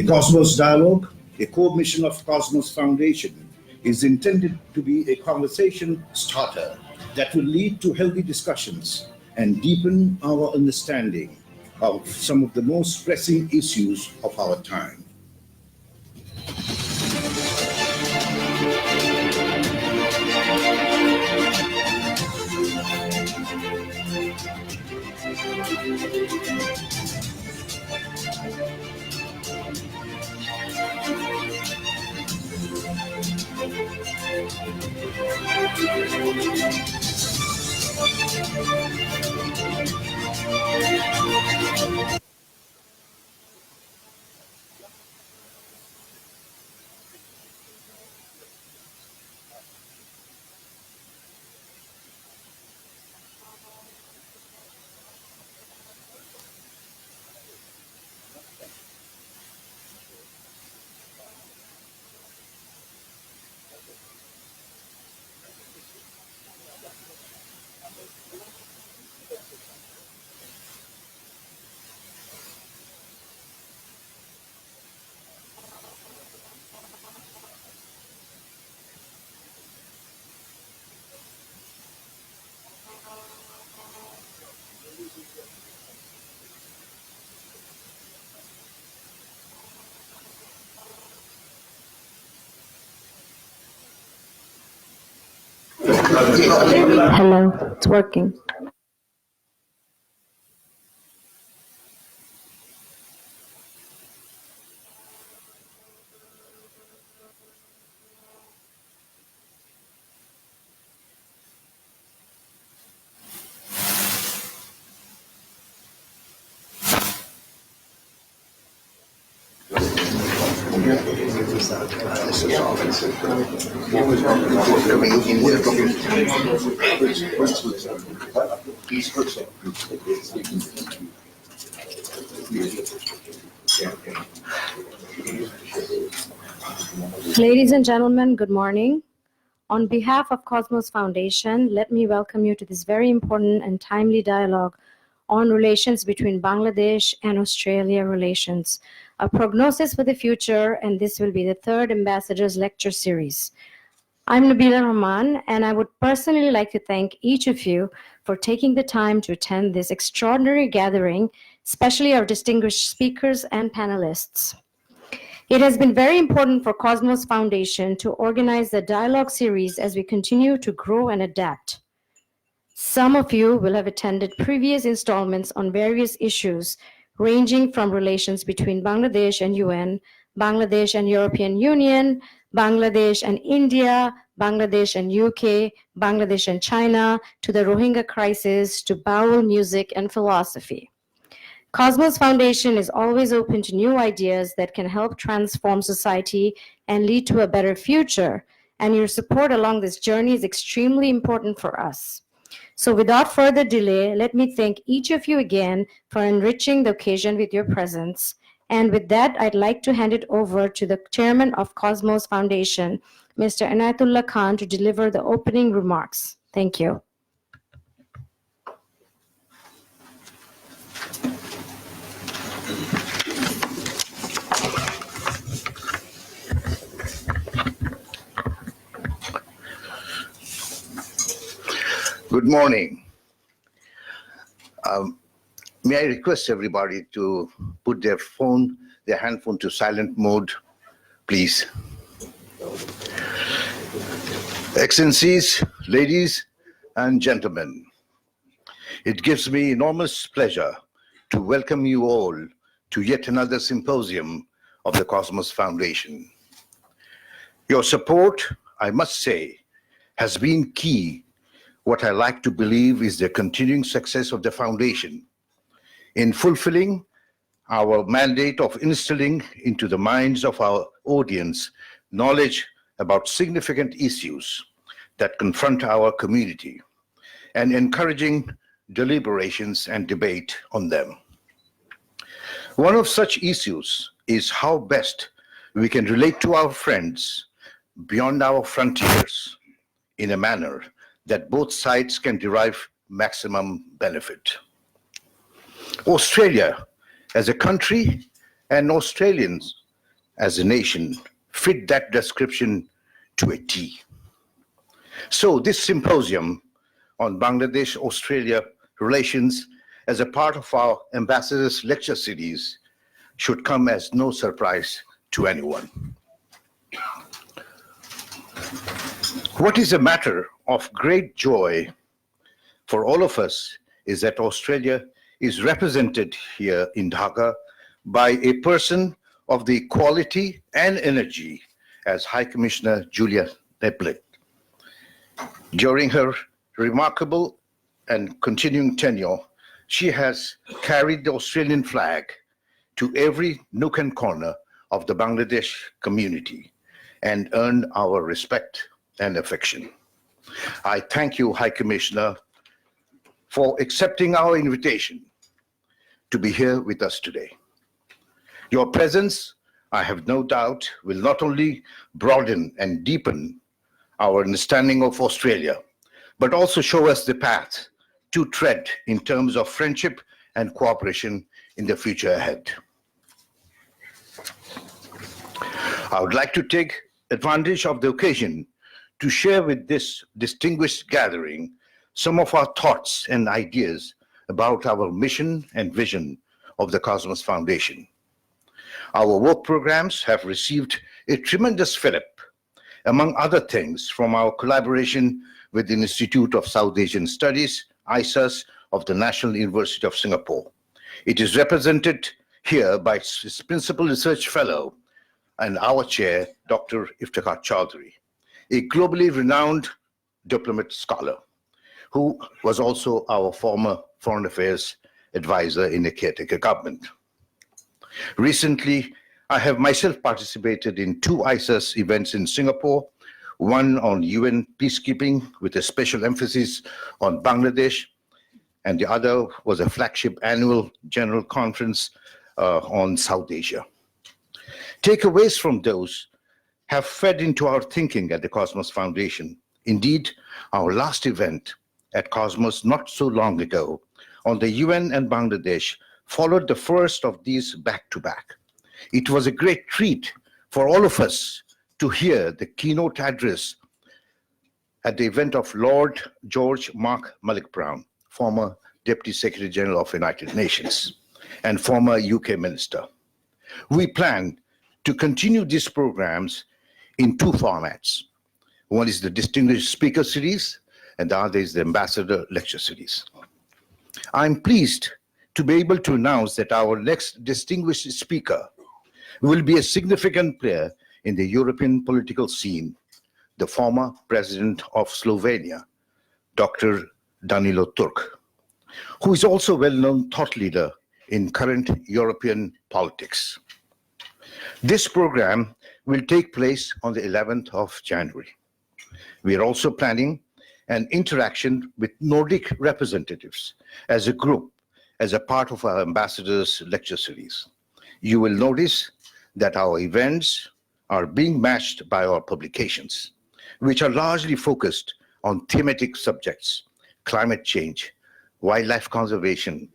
Cosmos Dialogue, a core mission of Cosmos Foundation, is intended to be a conversation starter that will lead to healthy discussions and deepen our understanding of some of the most pressing issues of our time. Hello, it's working. Ladies and gentlemen, good morning. On behalf of Cosmos Foundation, let me welcome you to this very important and timely dialogue on relations between Bangladesh and Australia relations, a prognosis for the future, and this will be the third Ambassador's Lecture Series. I'm Nabila Rahman, and I would personally like to thank each of you for taking the time to attend this extraordinary gathering, especially our distinguished speakers and panelists. It has been very important for Cosmos Foundation to organize the dialogue series as we continue to grow and adapt. Some of you will have attended previous installments on various issues, ranging from relations between Bangladesh and UN, Bangladesh and European Union, Bangladesh and India, Bangladesh and UK, Bangladesh and China, to the Rohingya crisis, to Baul music and philosophy. Cosmos Foundation is always open to new ideas that can help transform society and lead to a better future, and your support along this journey is extremely important for us. So without further delay, let me thank each of you again for enriching the occasion with your presence. And with that, I'd like to hand it over to the chairman of Cosmos Foundation, Mr. Anayatullah Khan, to deliver the opening remarks. Thank you. Good morning. May I request everybody to put their handphone to silent mode, please. Excellencies, ladies and gentlemen, it gives me enormous pleasure to welcome you all to yet another symposium of the Cosmos Foundation. Your support, I must say, has been key. What I like to believe is the continuing success of the foundation in fulfilling our mandate of instilling into the minds of our audience knowledge about significant issues that confront our community and encouraging deliberations and debate on them. One of such issues is how best we can relate to our friends beyond our frontiers in a manner that both sides can derive maximum benefit. Australia as a country and Australians as a nation fit that description to a T. So this symposium on Bangladesh-Australia relations as a part of our ambassadors' lecture series should come as no surprise to anyone. What is a matter of great joy for all of us is that Australia is represented here in Dhaka by a person of the quality and energy as High Commissioner Julia Neplett. During her remarkable and continuing tenure, she has carried the Australian flag to every nook and corner of the Bangladesh community and earned our respect and affection. I thank you, High Commissioner, for accepting our invitation to be here with us today. Your presence, I have no doubt, will not only broaden and deepen our understanding of Australia, but also show us the path to tread in terms of friendship and cooperation in the future ahead. I would like to take advantage of the occasion to share with this distinguished gathering some of our thoughts and ideas about our mission and vision of the Cosmos Foundation. Our work programs have received a tremendous fillip, among other things, from our collaboration with the Institute of South Asian Studies, ISAS, of the National University of Singapore. It is represented here by its Principal Research Fellow and our chair, Dr. Iftikhar Chaudhry, a globally renowned diplomat scholar, who was also our former foreign affairs advisor in a caretaker government. Recently, I have myself participated in two ISAS events in Singapore, one on UN peacekeeping with a special emphasis on Bangladesh, and the other was a flagship annual general conference on South Asia. Takeaways from those have fed into our thinking at the Cosmos Foundation. Indeed, our last event at Cosmos not so long ago on the UN and Bangladesh followed the first of these back-to-back. It was a great treat for all of us to hear the keynote address at the event of Lord George Mark Malloch Brown, former Deputy Secretary General of the United Nations and former UK Minister. We plan to continue these programs in two formats. One is the Distinguished Speaker Series, and the other is the Ambassador Lecture Series. I'm pleased to be able to announce that our next distinguished speaker will be a significant player in the European political scene, the former president of Slovenia, Dr. Danilo Turk, who is also a well-known thought leader in current European politics. This program will take place on the 11th of January. We are also planning an interaction with Nordic representatives as a group, as a part of our ambassadors' lecture series. You will notice that our events are being matched by our publications, which are largely focused on thematic subjects, climate change, wildlife conservation,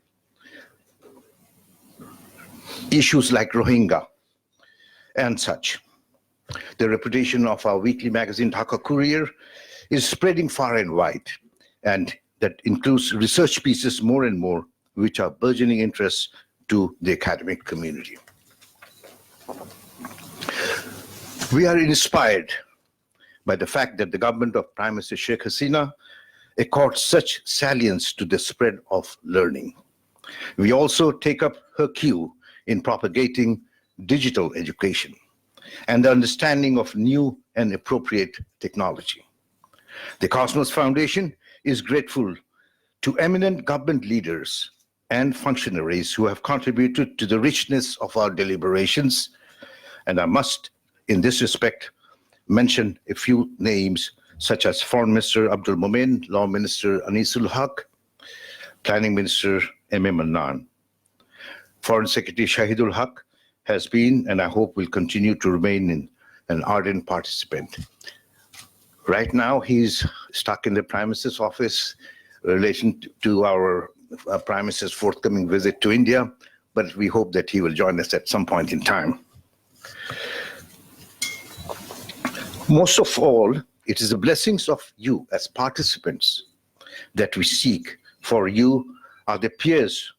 issues like Rohingya, and such. The reputation of our weekly magazine, Dhaka Courier, is spreading far and wide, and that includes research pieces more and more, which are burgeoning interests to the academic community. We are inspired by the fact that the government of Prime Minister Sheikh Hasina accords such salience to the spread of learning. We also take up her cue in propagating digital education and the understanding of new and appropriate technology. The Cosmos Foundation is grateful to eminent government leaders and functionaries who have contributed to the richness of our deliberations, and I must, in this respect, mention a few names such as Foreign Minister Abdul Momen, Law Minister Anisul Haq, Planning Minister M.A. Mannan. Foreign Secretary Shahidul Haq has been, and I hope will continue to remain, an ardent participant. Right now, he's stuck in the Prime Minister's office in relation to our Prime Minister's forthcoming visit to India, but we hope that he will join us at some point in time. Most of all, it is the blessings of you as participants that we seek, for you are the peers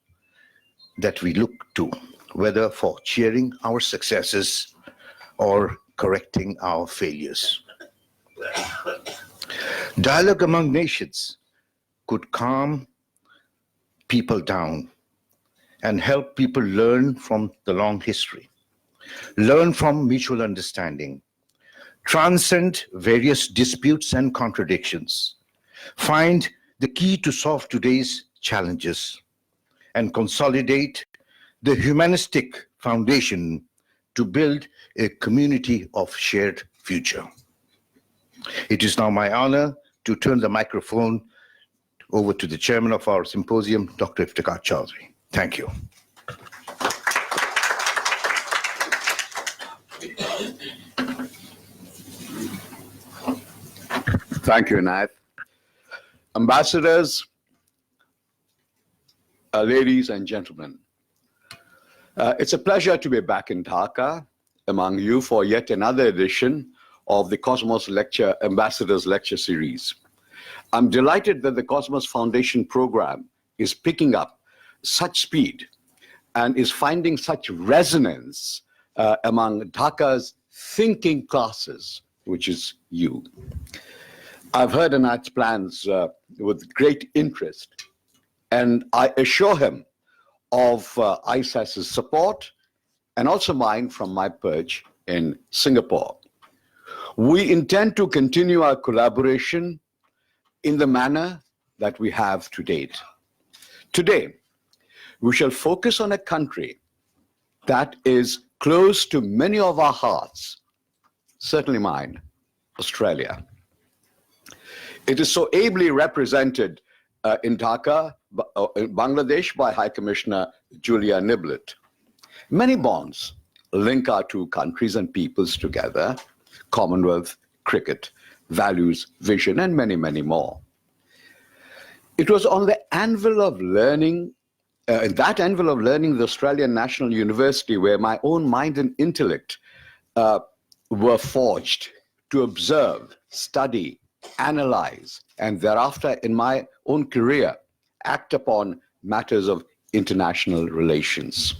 that we look to, whether for cheering our successes or correcting our failures. Dialogue among nations could calm people down and help people learn from the long history, learn from mutual understanding, transcend various disputes and contradictions, find the key to solve today's challenges, and consolidate the humanistic foundation to build a community of shared future. It is now my honor to turn the microphone over to the chairman of our symposium, Dr. Iftikhar Chaudhry. Thank you. Thank you, Nath. Ambassadors, ladies and gentlemen, it's a pleasure to be back in Dhaka among you for yet another edition of the Cosmos Lecture Ambassadors Lecture Series. I'm delighted that the Cosmos Foundation program is picking up such speed and is finding such resonance among Dhaka's thinking classes, which is you. I've heard Anat's plans with great interest, and I assure him of ISAS's support and also mine from my perch in Singapore. We intend to continue our collaboration in the manner that we have to date. Today, we shall focus on a country that is close to many of our hearts, certainly mine, Australia. It is so ably represented in Dhaka, Bangladesh, by High Commissioner Julia Niblett. Many bonds link our two countries and peoples together: Commonwealth, cricket, values, vision, and many, many more. It was on the anvil of learning, the Australian National University, where my own mind and intellect were forged to observe, study, analyze, and thereafter in my own career, act upon matters of international relations.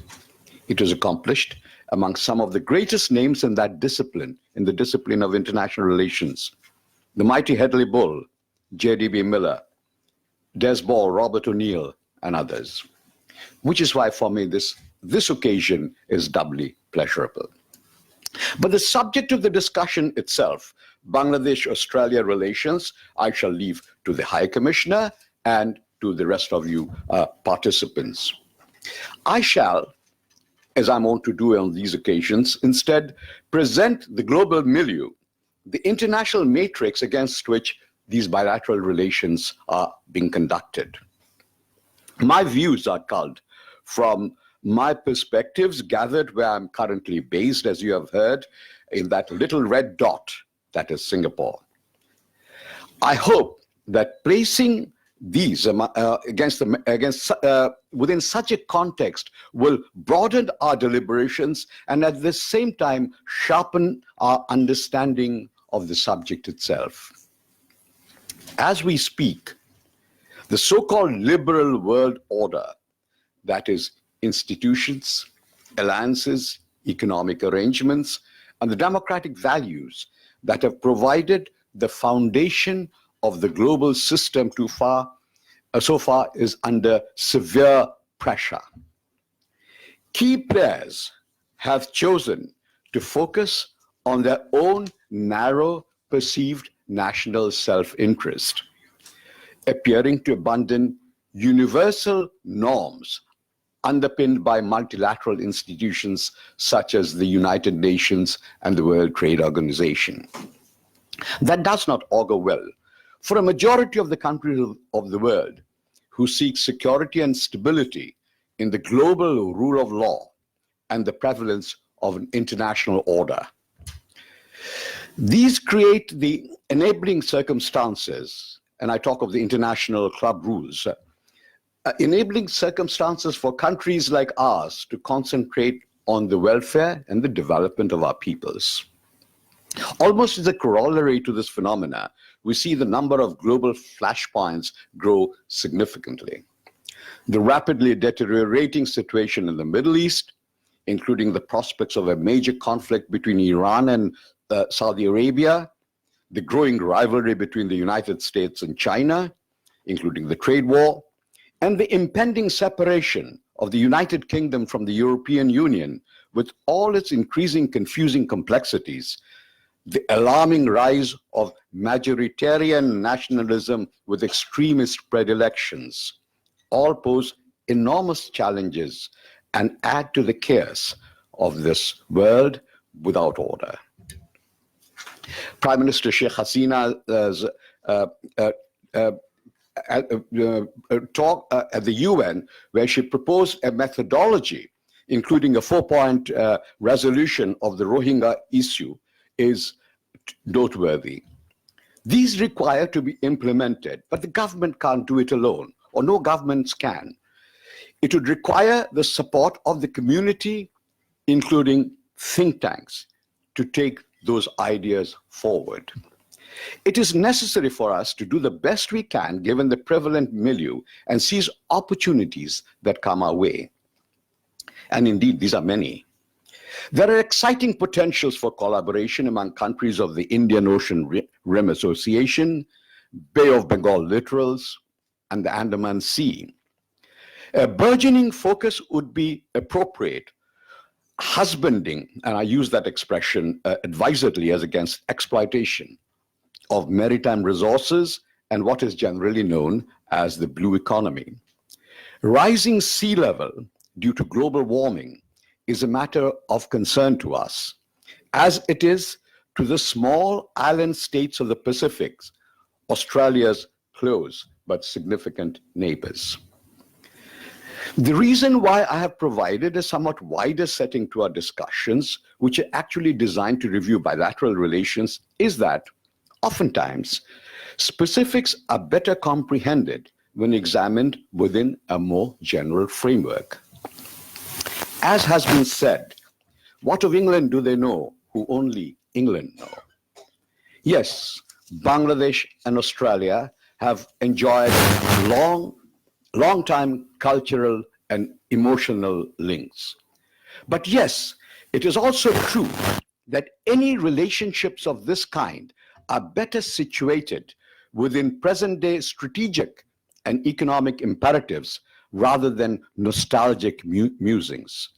It was accomplished among some of the greatest names in that discipline, in the discipline of international relations: the mighty Hedley Bull, J.D.B. Miller, Des Ball, Robert O'Neill, and others. Which is why for me this occasion is doubly pleasurable. But the subject of the discussion itself, Bangladesh-Australia relations, I shall leave to the High Commissioner and to the rest of you participants. I shall, as I'm wont to do on these occasions, instead present the global milieu, the international matrix against which these bilateral relations are being conducted. My views are culled from my perspectives gathered where I'm currently based, as you have heard, in that little red dot that is Singapore. I hope that placing these within such a context will broaden our deliberations and at the same time sharpen our understanding of the subject itself. As we speak, the so-called liberal world order, that is institutions, alliances, economic arrangements, and the democratic values that have provided the foundation of the global system so far is under severe pressure. Key players have chosen to focus on their own narrow perceived national self-interest, appearing to abandon universal norms underpinned by multilateral institutions such as the United Nations and the World Trade Organization. That does not augur well for a majority of the countries of the world who seek security and stability in the global rule of law and the prevalence of an international order. These create the enabling circumstances, and I talk of the international club rules, enabling circumstances for countries like ours to concentrate on the welfare and the development of our peoples. Almost as a corollary to this phenomena, we see the number of global flashpoints grow significantly. The rapidly deteriorating situation in the Middle East, including the prospects of a major conflict between Iran and Saudi Arabia, the growing rivalry between the United States and China, including the trade war, and the impending separation of the United Kingdom from the European Union, with all its increasing confusing complexities, the alarming rise of majoritarian nationalism with extremist predilections, all pose enormous challenges and add to the chaos of this world without order. Prime Minister Sheikh Hasina's talk at the UN, where she proposed a methodology, including a 4-point resolution of the Rohingya issue, is noteworthy. These require to be implemented, but the government can't do it alone, or no governments can. It would require the support of the community, including think tanks, to take those ideas forward. It is necessary for us to do the best we can given the prevalent milieu and seize opportunities that come our way. And indeed, these are many. There are exciting potentials for collaboration among countries of the Indian Ocean Rim Association, Bay of Bengal littorals, and the Andaman Sea. A burgeoning focus would be appropriate husbanding, and I use that expression advisedly as against exploitation, of maritime resources and what is generally known as the blue economy. Rising sea level due to global warming is a matter of concern to us, as it is to the small island states of the Pacific, Australia's close but significant neighbors. The reason why I have provided a somewhat wider setting to our discussions, which are actually designed to review bilateral relations, is that oftentimes specifics are better comprehended when examined within a more general framework. As has been said, what of England do they know who only England know? Yes, Bangladesh and Australia have enjoyed long-time cultural and emotional links. But yes, it is also true that any relationships of this kind are better situated within present-day strategic and economic imperatives rather than nostalgic musings.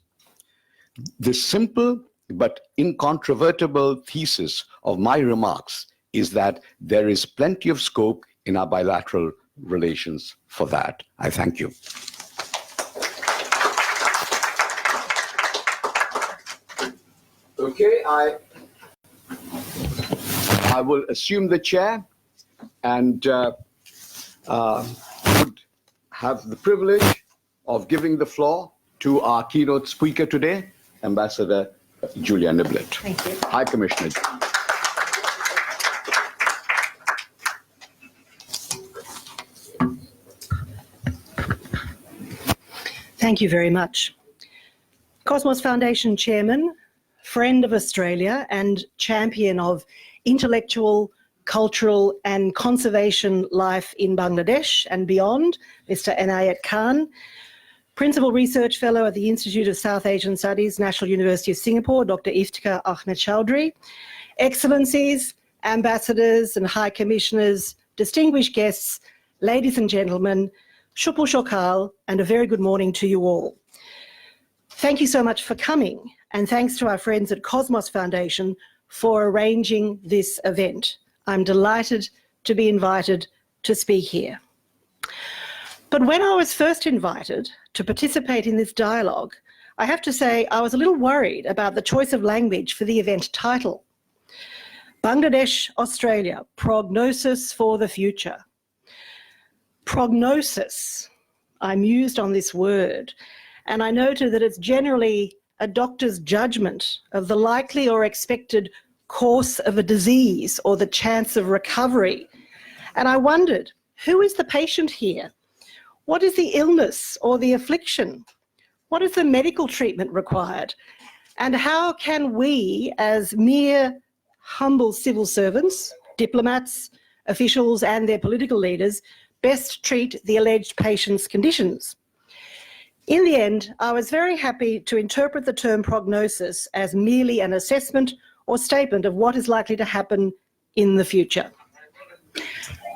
The simple but incontrovertible thesis of my remarks is that there is plenty of scope in our bilateral relations for that. I thank you. Okay, I will assume the chair and would have the privilege of giving the floor to our keynote speaker today, Ambassador Julia Niblett. Thank you. High Commissioner. Thank you very much. Cosmos Foundation Chairman, friend of Australia and champion of intellectual, cultural and conservation life in Bangladesh and beyond, Mr. Inayat Khan, Principal Research Fellow at the Institute of South Asian Studies, National University of Singapore, Dr. Iftikhar Ahmed Chowdhury, Excellencies, Ambassadors and High Commissioners, distinguished guests, ladies and gentlemen, Shupul Shokal, and a very good morning to you all. Thank you so much for coming, and thanks to our friends at Cosmos Foundation for arranging this event. I'm delighted to be invited to speak here. But when I was first invited to participate in this dialogue, I have to say I was a little worried about the choice of language for the event title. Bangladesh, Australia, Prognosis for the Future. Prognosis, I mused on this word, and I noted that it's generally a doctor's judgment of the likely or expected course of a disease or the chance of recovery. And I wondered, who is the patient here? What is the illness or the affliction? What is the medical treatment required? And how can we, as mere humble civil servants, diplomats, officials and their political leaders best treat the alleged patient's conditions. In the end, I was very happy to interpret the term prognosis as merely an assessment or statement of what is likely to happen in the future.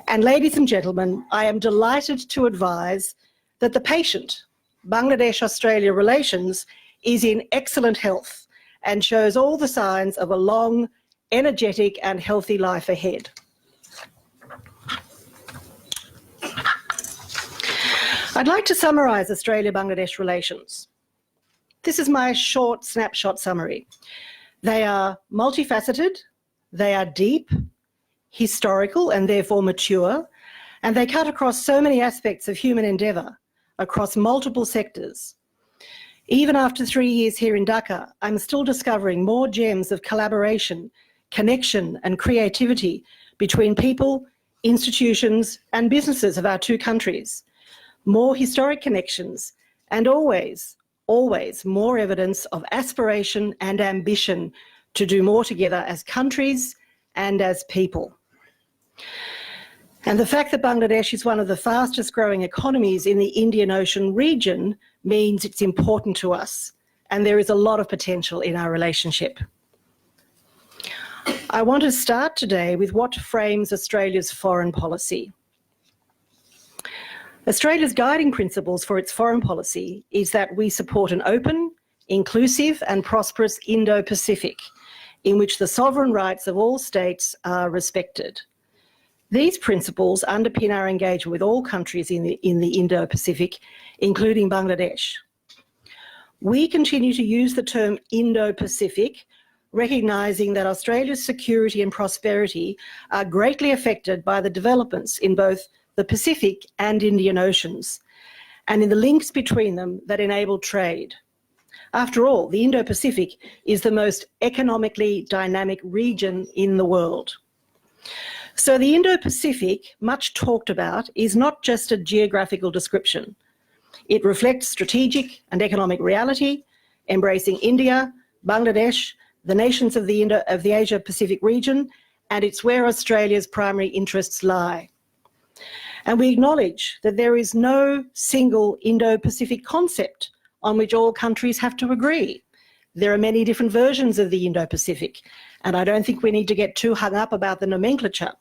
And ladies and gentlemen, I am delighted to advise that the patient, Bangladesh-Australia relations, is in excellent health and shows all the signs of a long, energetic and healthy life ahead. I'd like to summarise Australia-Bangladesh relations. This is my short snapshot summary. They are multifaceted, they are deep, historical and therefore mature, and they cut across so many aspects of human endeavour, across multiple sectors. Even after 3 years here in Dhaka, I'm still discovering more gems of collaboration, connection and creativity between people, institutions and businesses of our two countries. More historic connections and always more evidence of aspiration and ambition to do more together as countries and as people. And the fact that Bangladesh is one of the fastest growing economies in the Indian Ocean region means it's important to us, and there is a lot of potential in our relationship. I want to start today with what frames Australia's foreign policy. Australia's guiding principles for its foreign policy is that we support an open, inclusive and prosperous Indo-Pacific, in which the sovereign rights of all states are respected. These principles underpin our engagement with all countries in the Indo-Pacific, including Bangladesh. We continue to use the term Indo-Pacific, recognising that Australia's security and prosperity are greatly affected by the developments in both the Pacific and Indian Oceans, and in the links between them that enable trade. After all, the Indo-Pacific is the most economically dynamic region in the world. So the Indo-Pacific, much talked about, is not just a geographical description. It reflects strategic and economic reality, embracing India, Bangladesh, the nations of the Asia-Pacific region, and it's where Australia's primary interests lie. And we acknowledge that there is no single Indo-Pacific concept on which all countries have to agree. There are many different versions of the Indo-Pacific, and I don't think we need to get too hung up about the nomenclature.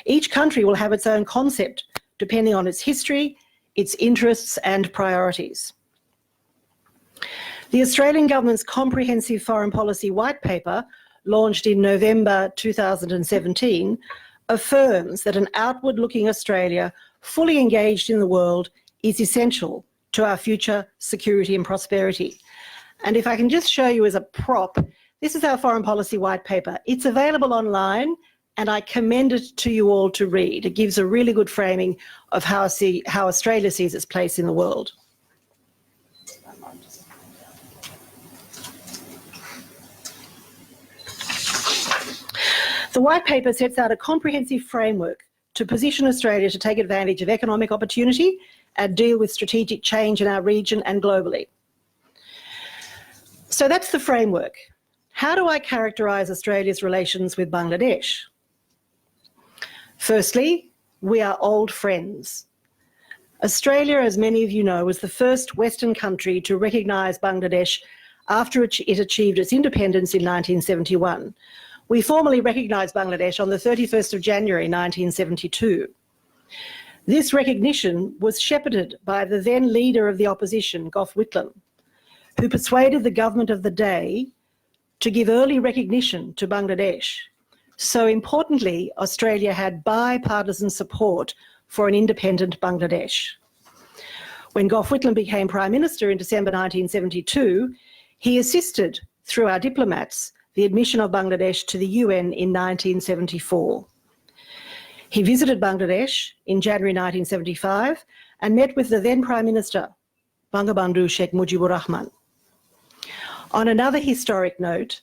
Each country will have its own concept, depending on its history, its interests and priorities. The Australian Government's Comprehensive Foreign Policy White Paper, launched in November 2017, affirms that an outward-looking Australia fully engaged in the world is essential to our future security and prosperity. And if I can just show you as a prop, this is our Foreign Policy White Paper. It's available online and I commend it to you all to read. It gives a really good framing of how Australia sees its place in the world. The White Paper sets out a comprehensive framework to position Australia to take advantage of economic opportunity and deal with strategic change in our region and globally. So that's the framework. How do I characterise Australia's relations with Bangladesh? Firstly, we are old friends. Australia, as many of you know, was the first Western country to recognise Bangladesh after it achieved its independence in 1971. We formally recognised Bangladesh on the 31st of January 1972. This recognition was shepherded by the then leader of the opposition, Gough Whitlam, who persuaded the government of the day to give early recognition to Bangladesh. So importantly, Australia had bipartisan support for an independent Bangladesh. When Gough Whitlam became Prime Minister in December 1972, he assisted, through our diplomats, the admission of Bangladesh to the UN in 1974. He visited Bangladesh in January 1975 and met with the then Prime Minister, Bangabandhu Sheikh Mujibur Rahman. On another historic note,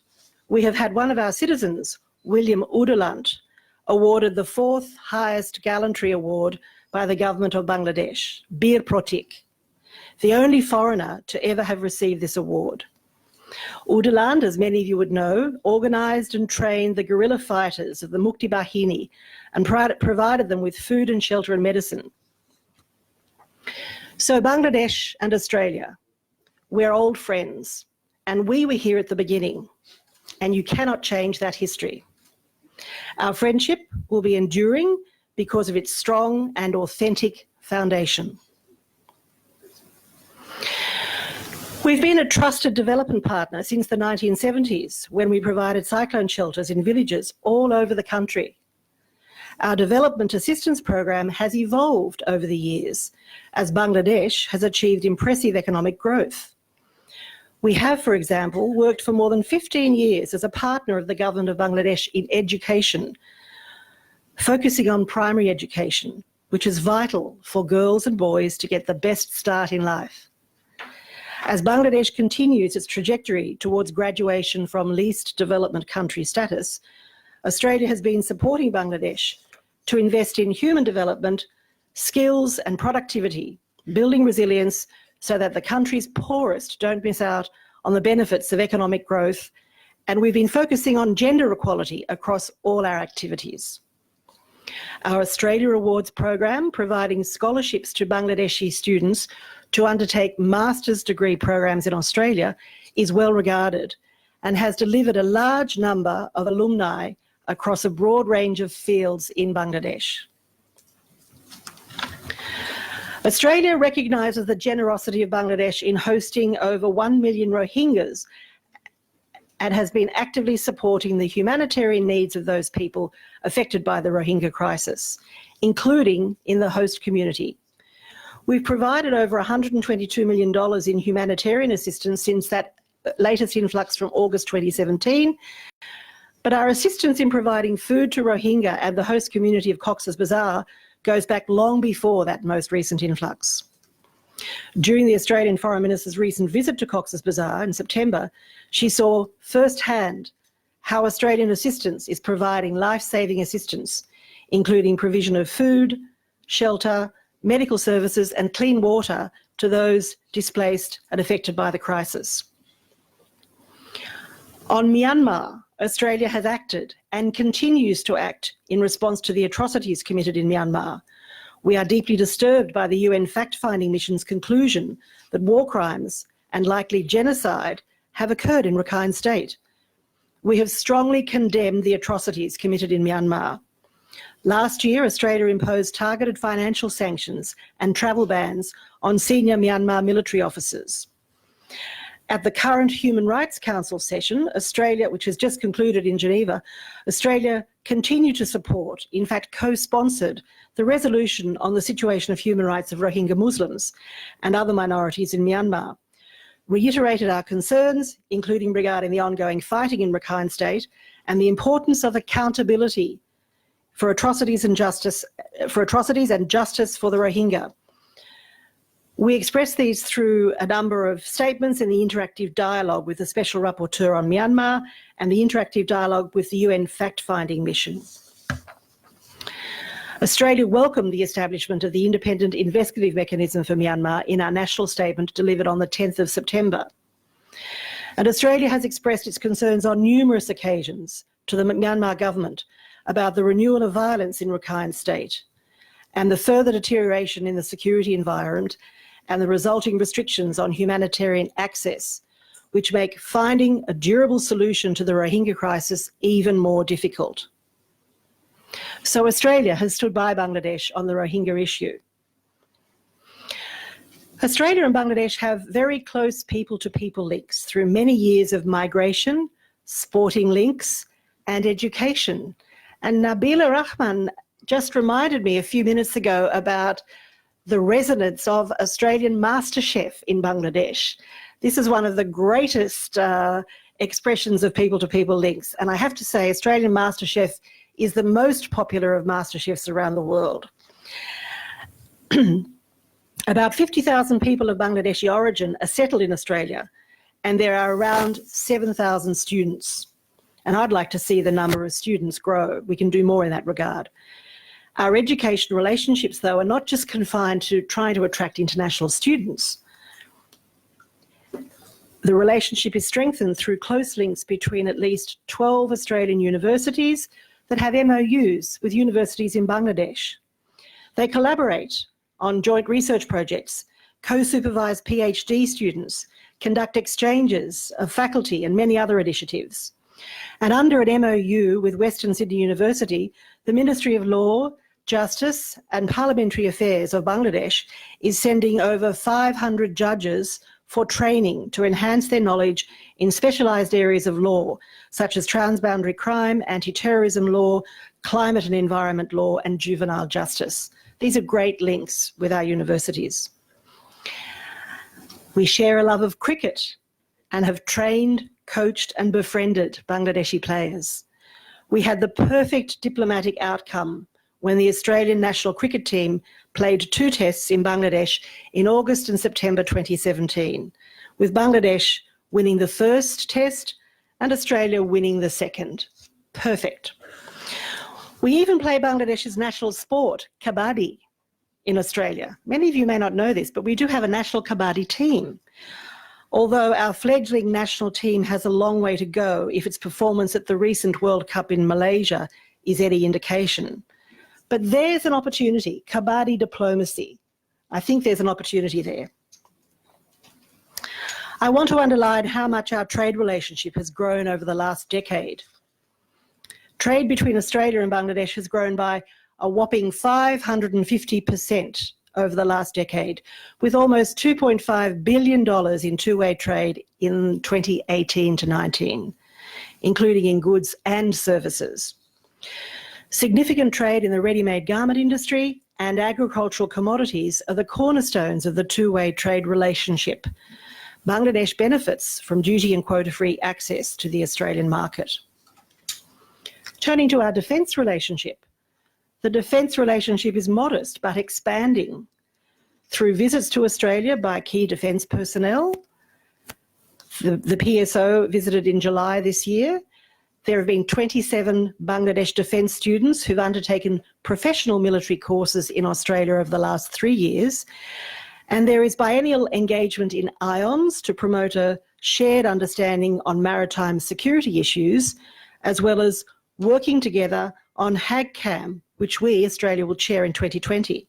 we have had one of our citizens, William Udalant, awarded the 4th highest gallantry award by the government of Bangladesh, Bir Protik, the only foreigner to ever have received this award. Udaland, as many of you would know, organised and trained the guerrilla fighters of the Mukti Bahini and provided them with food and shelter and medicine. So Bangladesh and Australia, we're old friends, and we were here at the beginning, and you cannot change that history. Our friendship will be enduring because of its strong and authentic foundation. We've been a trusted development partner since the 1970s, when we provided cyclone shelters in villages all over the country. Our development assistance program has evolved over the years as Bangladesh has achieved impressive economic growth. We have, for example, worked for more than 15 years as a partner of the government of Bangladesh in education, focusing on primary education, which is vital for girls and boys to get the best start in life. As Bangladesh continues its trajectory towards graduation from least developed country status, Australia has been supporting Bangladesh to invest in human development, skills and productivity, building resilience so that the country's poorest don't miss out on the benefits of economic growth, and we've been focusing on gender equality across all our activities. Our Australia Awards program, providing scholarships to Bangladeshi students to undertake master's degree programs in Australia, is well regarded and has delivered a large number of alumni across a broad range of fields in Bangladesh. Australia recognises the generosity of Bangladesh in hosting over 1 million Rohingyas and has been actively supporting the humanitarian needs of those people affected by the Rohingya crisis, including in the host community. We've provided over $122 million in humanitarian assistance since that latest influx from August 2017, but our assistance in providing food to Rohingya and the host community of Cox's Bazar goes back long before that most recent influx. During the Australian Foreign Minister's recent visit to Cox's Bazar in September, she saw firsthand how Australian assistance is providing life-saving assistance, including provision of food, shelter, medical services and clean water to those displaced and affected by the crisis. On Myanmar, Australia has acted and continues to act in response to the atrocities committed in Myanmar. We are deeply disturbed by the UN fact-finding mission's conclusion that war crimes and likely genocide have occurred in Rakhine State. We have strongly condemned the atrocities committed in Myanmar. Last year, Australia imposed targeted financial sanctions and travel bans on senior Myanmar military officers. At the current Human Rights Council session, Australia, which has just concluded in Geneva, Australia continued to support, in fact co-sponsored, the resolution on the situation of human rights of Rohingya Muslims and other minorities in Myanmar, reiterated our concerns, including regarding the ongoing fighting in Rakhine State and the importance of accountability for atrocities and justice for the Rohingya. We express these through a number of statements in the interactive dialogue with the Special Rapporteur on Myanmar and the interactive dialogue with the UN fact-finding mission. Australia welcomed the establishment of the Independent Investigative Mechanism for Myanmar in our national statement delivered on the 10th of September. And Australia has expressed its concerns on numerous occasions to the Myanmar government about the renewal of violence in Rakhine State and the further deterioration in the security environment and the resulting restrictions on humanitarian access, which make finding a durable solution to the Rohingya crisis even more difficult. So Australia has stood by Bangladesh on the Rohingya issue. Australia and Bangladesh have very close people-to-people links through many years of migration, sporting links, and education. And Nabila Rahman just reminded me a few minutes ago about the resonance of Australian MasterChef in Bangladesh. This is one of the greatest expressions of people-to-people links. And I have to say, Australian MasterChef is the most popular of MasterChefs around the world. About 50,000 people of Bangladeshi origin are settled in Australia, and there are around 7,000 students. And I'd like to see the number of students grow. We can do more in that regard. Our education relationships, though, are not just confined to trying to attract international students. The relationship is strengthened through close links between at least 12 Australian universities that have MOUs with universities in Bangladesh. They collaborate on joint research projects, co-supervise PhD students, conduct exchanges of faculty and many other initiatives. And under an MOU with Western Sydney University, the Ministry of Law, Justice and Parliamentary Affairs of Bangladesh is sending over 500 judges for training to enhance their knowledge in specialised areas of law, such as transboundary crime, anti-terrorism law, climate and environment law, and juvenile justice. These are great links with our universities. We share a love of cricket and have trained, coached and befriended Bangladeshi players. We had the perfect diplomatic outcome when the Australian national cricket team played 2 tests in Bangladesh in August and September 2017, with Bangladesh winning the first test and Australia winning the second. Perfect. We even play Bangladesh's national sport, kabaddi, in Australia. Many of you may not know this, but we do have a national kabaddi team. Although our fledgling national team has a long way to go if its performance at the recent World Cup in Malaysia is any indication. But there's an opportunity, kabaddi diplomacy. I think there's an opportunity there. I want to underline how much our trade relationship has grown over the last decade. Trade between Australia and Bangladesh has grown by a whopping 550% over the last decade, with almost $2.5 billion in two-way trade in 2018 to 19, including in goods and services. Significant trade in the ready-made garment industry and agricultural commodities are the cornerstones of the two-way trade relationship. Bangladesh benefits from duty and quota-free access to the Australian market. Turning to our defence relationship, the defence relationship is modest but expanding through visits to Australia by key defence personnel. The PSO visited in July this year. There have been 27 Bangladesh defence students who've undertaken professional military courses in Australia over the last 3 years. And there is biennial engagement in IONS to promote a shared understanding on maritime security issues, as well as working together on HAGCAM, which we, Australia, will chair in 2020.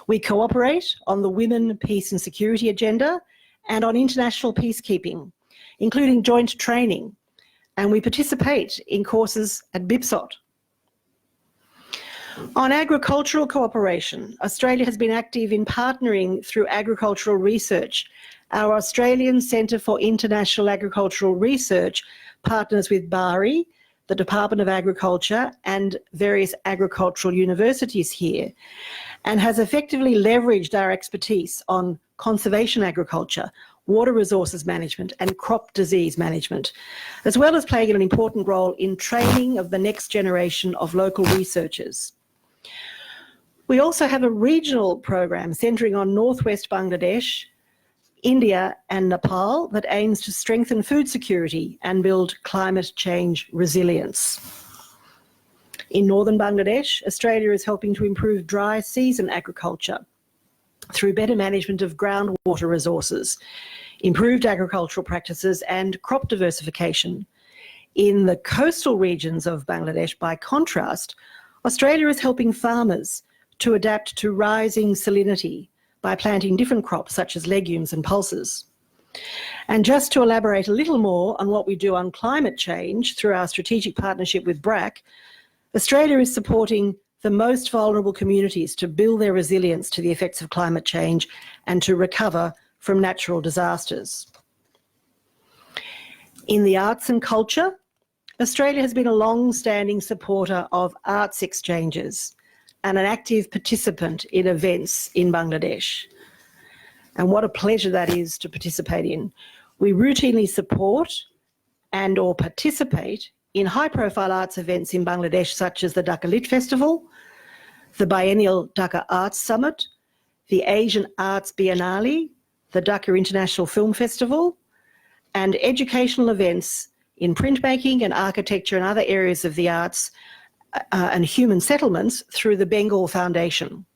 We cooperate on the Women, Peace and Security agenda and on international peacekeeping, including joint training, and we participate in courses at BIPSOT. On agricultural cooperation, Australia has been active in partnering through agricultural research. Our Australian Centre for International Agricultural Research partners with BARI, the Department of Agriculture and various agricultural universities here, and has effectively leveraged our expertise on conservation agriculture, water resources management and crop disease management, as well as playing an important role in training of the next generation of local researchers. We also have a regional program centering on northwest Bangladesh, India and Nepal that aims to strengthen food security and build climate change resilience. In northern Bangladesh, Australia is helping to improve dry season agriculture through better management of groundwater resources, improved agricultural practices and crop diversification. In the coastal regions of Bangladesh, by contrast, Australia is helping farmers to adapt to rising salinity by planting different crops such as legumes and pulses. And just to elaborate a little more on what we do on climate change through our strategic partnership with BRAC, Australia is supporting the most vulnerable communities to build their resilience to the effects of climate change and to recover from natural disasters. In the arts and culture, Australia has been a long-standing supporter of arts exchanges and an active participant in events in Bangladesh. And what a pleasure that is to participate in. We routinely support and or participate in high-profile arts events in Bangladesh, such as the Dhaka Lit Festival, the biennial Dhaka Arts Summit, the Asian Arts Biennale, the Dhaka International Film Festival, and educational events in printmaking and architecture and other areas of the arts and human settlements through the Bengal Foundation.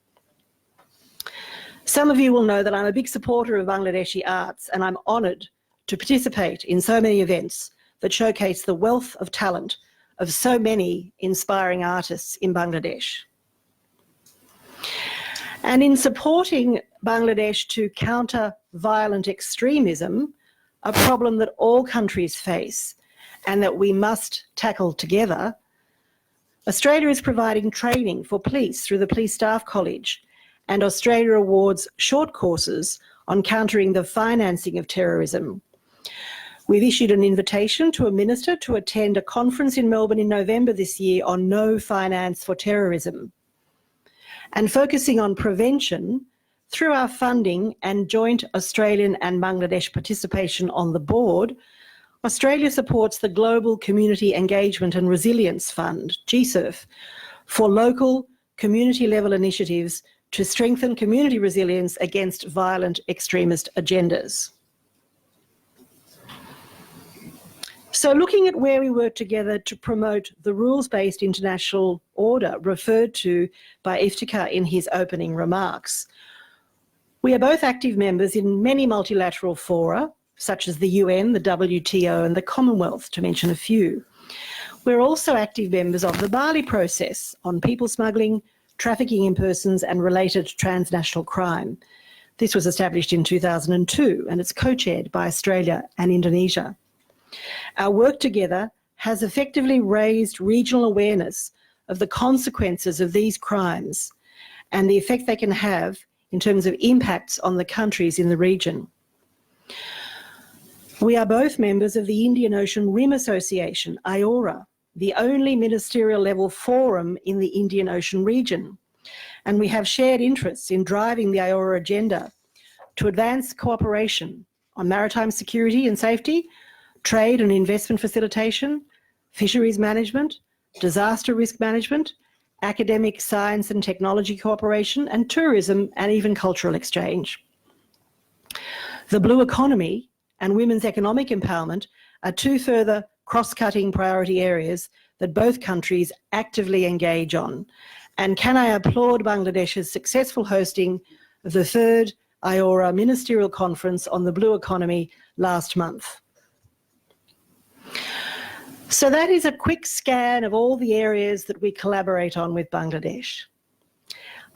Some of you will know that I'm a big supporter of Bangladeshi arts, and I'm honoured to participate in so many events that showcase the wealth of talent of so many inspiring artists in Bangladesh. And in supporting Bangladesh to counter violent extremism, a problem that all countries face and that we must tackle together, Australia is providing training for police through the Police Staff College, and Australia awards short courses on countering the financing of terrorism. We've issued an invitation to a minister to attend a conference in Melbourne in November this year on no finance for terrorism. And focusing on prevention, through our funding and joint Australian and Bangladesh participation on the board, Australia supports the Global Community Engagement and Resilience Fund, GCERF, for local community-level initiatives to strengthen community resilience against violent extremist agendas. So looking at where we work together to promote the rules-based international order referred to by Iftikhar in his opening remarks, we are both active members in many multilateral fora, such as the UN, the WTO and the Commonwealth, to mention a few. We're also active members of the Bali process on people smuggling, trafficking in persons and related transnational crime. This was established in 2002 and it's co-chaired by Australia and Indonesia. Our work together has effectively raised regional awareness of the consequences of these crimes and the effect they can have in terms of impacts on the countries in the region. We are both members of the Indian Ocean Rim Association, IORA, the only ministerial level forum in the Indian Ocean region. And we have shared interests in driving the IORA agenda to advance cooperation on maritime security and safety, trade and investment facilitation, fisheries management, disaster risk management, academic science and technology cooperation, and tourism and even cultural exchange. The blue economy and women's economic empowerment are two further cross-cutting priority areas that both countries actively engage on. And can I applaud Bangladesh's successful hosting of the third IORA Ministerial Conference on the Blue Economy last month. So that is a quick scan of all the areas that we collaborate on with Bangladesh.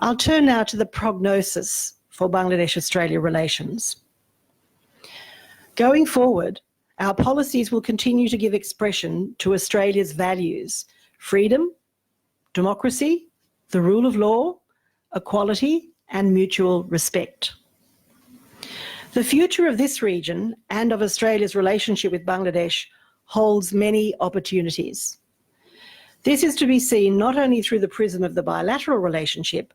I'll turn now to the prognosis for Bangladesh-Australia relations. Going forward, our policies will continue to give expression to Australia's values: freedom, democracy, the rule of law, equality, and mutual respect. The future of this region and of Australia's relationship with Bangladesh holds many opportunities. This is to be seen not only through the prism of the bilateral relationship,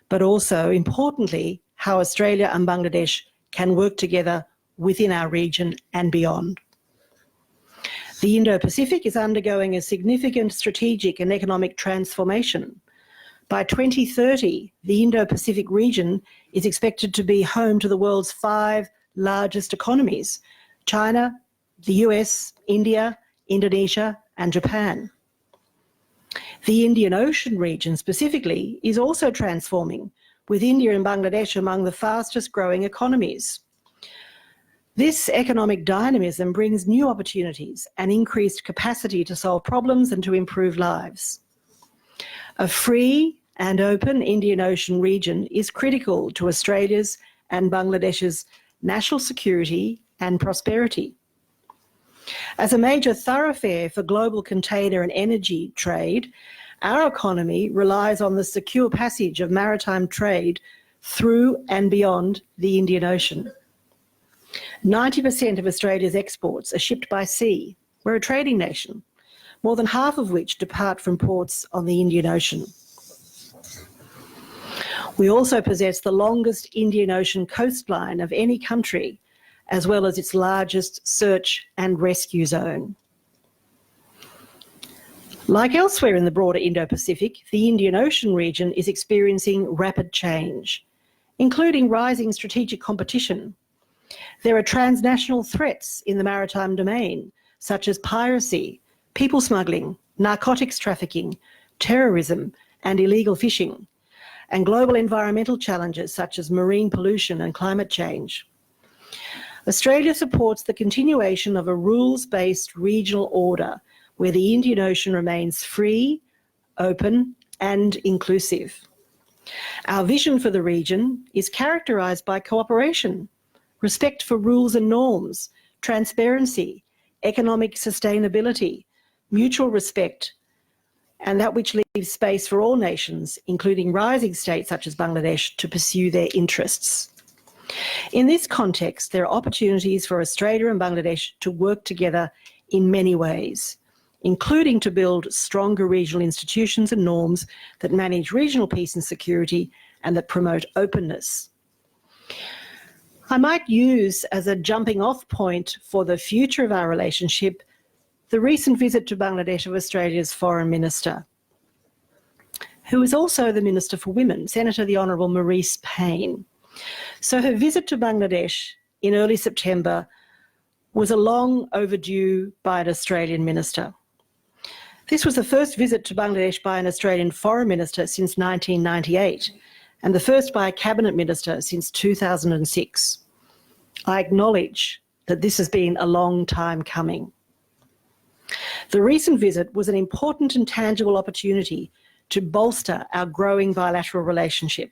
but also, importantly, how Australia and Bangladesh can work together within our region and beyond. The Indo-Pacific is undergoing a significant strategic and economic transformation. By 2030, the Indo-Pacific region is expected to be home to the world's 5 largest economies: China, the US, India, Indonesia, and Japan. The Indian Ocean region specifically is also transforming, with India and Bangladesh among the fastest growing economies. This economic dynamism brings new opportunities and increased capacity to solve problems and to improve lives. A free and open Indian Ocean region is critical to Australia's and Bangladesh's national security and prosperity. As a major thoroughfare for global container and energy trade, our economy relies on the secure passage of maritime trade through and beyond the Indian Ocean. 90% of Australia's exports are shipped by sea. We're a trading nation, more than half of which depart from ports on the Indian Ocean. We also possess the longest Indian Ocean coastline of any country, as well as its largest search and rescue zone. Like elsewhere in the broader Indo-Pacific, the Indian Ocean region is experiencing rapid change, including rising strategic competition. There are transnational threats in the maritime domain, such as piracy, people smuggling, narcotics trafficking, terrorism, and illegal fishing, and global environmental challenges such as marine pollution and climate change. Australia supports the continuation of a rules-based regional order where the Indian Ocean remains free, open, and inclusive. Our vision for the region is characterised by cooperation, respect for rules and norms, transparency, economic sustainability, mutual respect, and that which leaves space for all nations, including rising states such as Bangladesh, to pursue their interests. In this context, there are opportunities for Australia and Bangladesh to work together in many ways, including to build stronger regional institutions and norms that manage regional peace and security and that promote openness. I might use as a jumping off point for the future of our relationship the recent visit to Bangladesh of Australia's Foreign Minister, who is also the Minister for Women, Senator the Honourable Marise Payne. So her visit to Bangladesh in early September was a long overdue by an Australian minister. This was the first visit to Bangladesh by an Australian foreign minister since 1998 and the first by a cabinet minister since 2006. I acknowledge that this has been a long time coming. The recent visit was an important and tangible opportunity to bolster our growing bilateral relationship.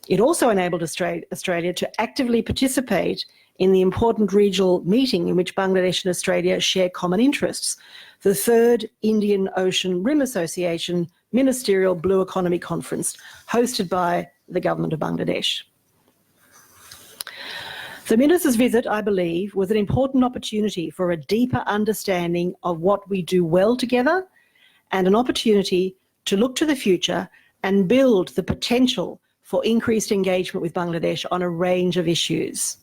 It also enabled Australia to actively participate in the important regional meeting in which Bangladesh and Australia share common interests, the third Indian Ocean Rim Association Ministerial Blue Economy Conference, hosted by the government of Bangladesh. The Minister's visit, I believe, was an important opportunity for a deeper understanding of what we do well together and an opportunity to look to the future and build the potential for increased engagement with Bangladesh on a range of issues.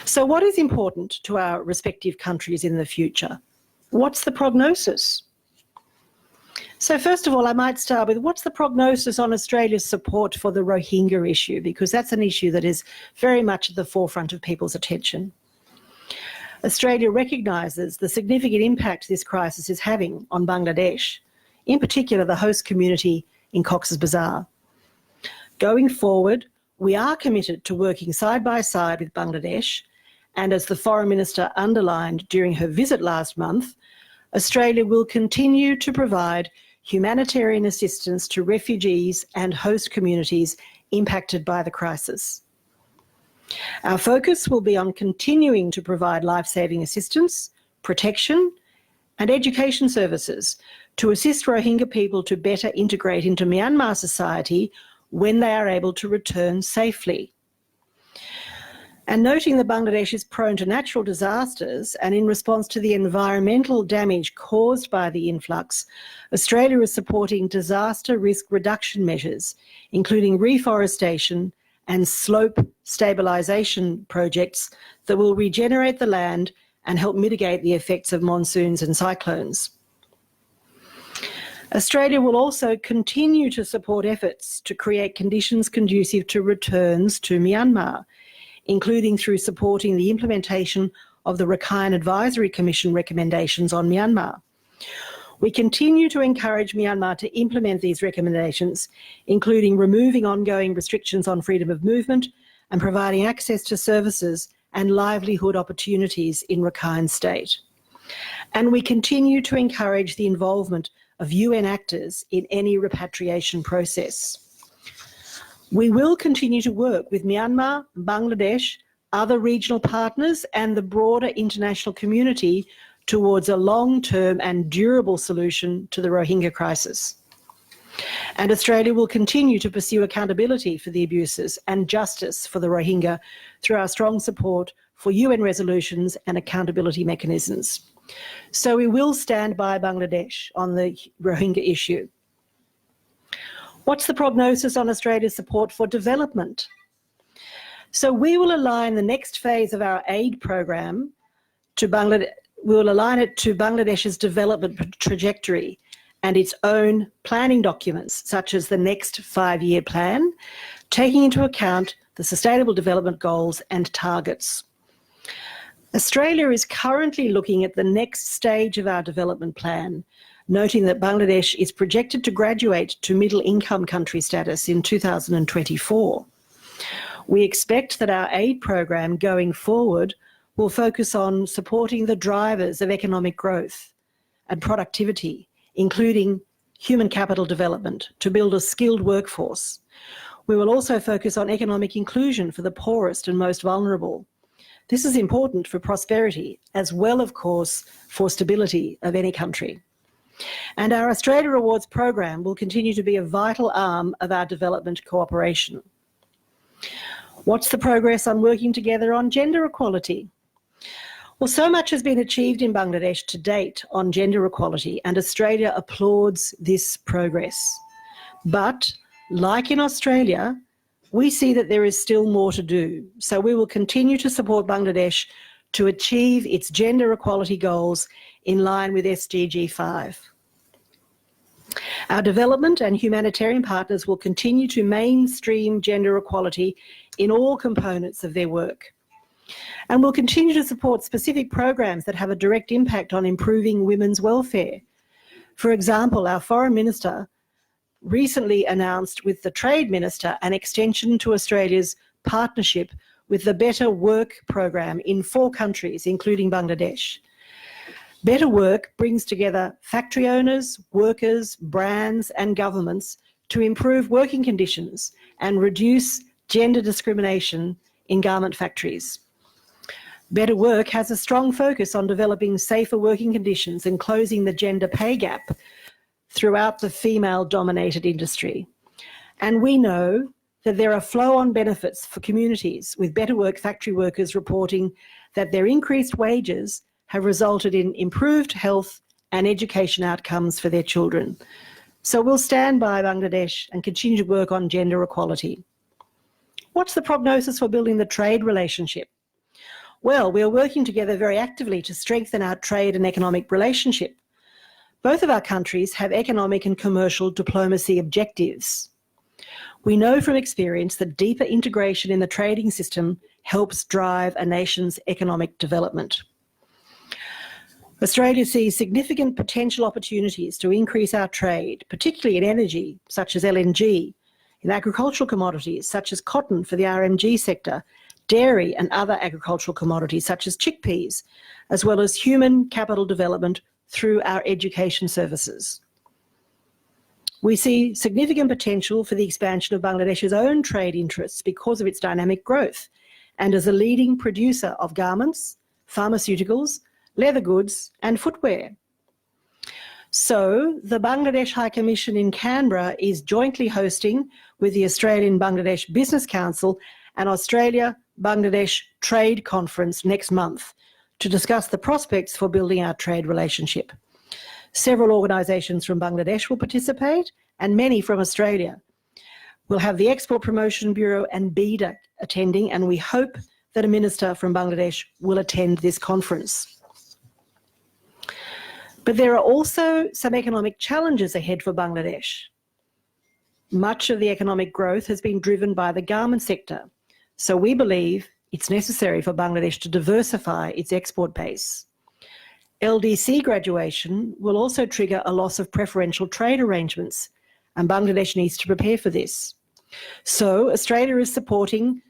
So what is important to our respective countries in the future? What's the prognosis? So first of all, I might start with what's the prognosis on Australia's support for the Rohingya issue, because that's an issue that is very much at the forefront of people's attention. Australia recognises the significant impact this crisis is having on Bangladesh, in particular the host community in Cox's Bazar. Going forward, we are committed to working side by side with Bangladesh, and as the Foreign Minister underlined during her visit last month, Australia will continue to provide humanitarian assistance to refugees and host communities impacted by the crisis. Our focus will be on continuing to provide life-saving assistance, protection, and education services to assist Rohingya people to better integrate into Myanmar society when they are able to return safely. And noting that Bangladesh is prone to natural disasters and in response to the environmental damage caused by the influx, Australia is supporting disaster risk reduction measures, including reforestation and slope stabilisation projects that will regenerate the land and help mitigate the effects of monsoons and cyclones. Australia will also continue to support efforts to create conditions conducive to returns to Myanmar, including through supporting the implementation of the Rakhine Advisory Commission recommendations on Myanmar. We continue to encourage Myanmar to implement these recommendations, including removing ongoing restrictions on freedom of movement and providing access to services and livelihood opportunities in Rakhine State. And we continue to encourage the involvement of UN actors in any repatriation process. We will continue to work with Myanmar, Bangladesh, other regional partners and the broader international community towards a long-term and durable solution to the Rohingya crisis. And Australia will continue to pursue accountability for the abuses and justice for the Rohingya through our strong support for UN resolutions and accountability mechanisms. So we will stand by Bangladesh on the Rohingya issue. What's the prognosis on Australia's support for development? So we will align the next phase of our aid program to Bangladesh. We will align it to Bangladesh's development trajectory and its own planning documents, such as the next 5-year plan, taking into account the Sustainable Development Goals and targets. Australia is currently looking at the next stage of our development plan, noting that Bangladesh is projected to graduate to middle-income country status in 2024. We expect that our aid program going forward will focus on supporting the drivers of economic growth and productivity, including human capital development to build a skilled workforce. We will also focus on economic inclusion for the poorest and most vulnerable. This is important for prosperity, as well, of course, for stability of any country. And our Australia Rewards program will continue to be a vital arm of our development cooperation. What's the progress on working together on gender equality? Well, so much has been achieved in Bangladesh to date on gender equality, and Australia applauds this progress. But, like in Australia, we see that there is still more to do. So we will continue to support Bangladesh to achieve its gender equality goals in line with SDG 5. Our development and humanitarian partners will continue to mainstream gender equality in all components of their work. And we'll continue to support specific programs that have a direct impact on improving women's welfare. For example, our Foreign Minister recently announced with the Trade Minister an extension to Australia's partnership with the Better Work program in 4 countries, including Bangladesh. Better Work brings together factory owners, workers, brands and governments to improve working conditions and reduce gender discrimination in garment factories. Better Work has a strong focus on developing safer working conditions and closing the gender pay gap throughout the female-dominated industry. And we know that there are flow-on benefits for communities, with Better Work factory workers reporting that their increased wages have resulted in improved health and education outcomes for their children. So we'll stand by Bangladesh and continue to work on gender equality. What's the prognosis for building the trade relationship? Well, we are working together very actively to strengthen our trade and economic relationship. Both of our countries have economic and commercial diplomacy objectives. We know from experience that deeper integration in the trading system helps drive a nation's economic development. Australia sees significant potential opportunities to increase our trade, particularly in energy, such as LNG, in agricultural commodities, such as cotton for the RMG sector, dairy and other agricultural commodities, such as chickpeas, as well as human capital development through our education services. We see significant potential for the expansion of Bangladesh's own trade interests because of its dynamic growth and as a leading producer of garments, pharmaceuticals, leather goods and footwear. So the Bangladesh High Commission in Canberra is jointly hosting with the Australian-Bangladesh Business Council an Australia-Bangladesh Trade Conference next month to discuss the prospects for building our trade relationship. Several organisations from Bangladesh will participate and many from Australia. We'll have the Export Promotion Bureau and BEDA attending, and we hope that a minister from Bangladesh will attend this conference. But there are also some economic challenges ahead for Bangladesh. Much of the economic growth has been driven by the garment sector, so we believe it's necessary for Bangladesh to diversify its export base. LDC graduation will also trigger a loss of preferential trade arrangements, and Bangladesh needs to prepare for this. So Australia is supporting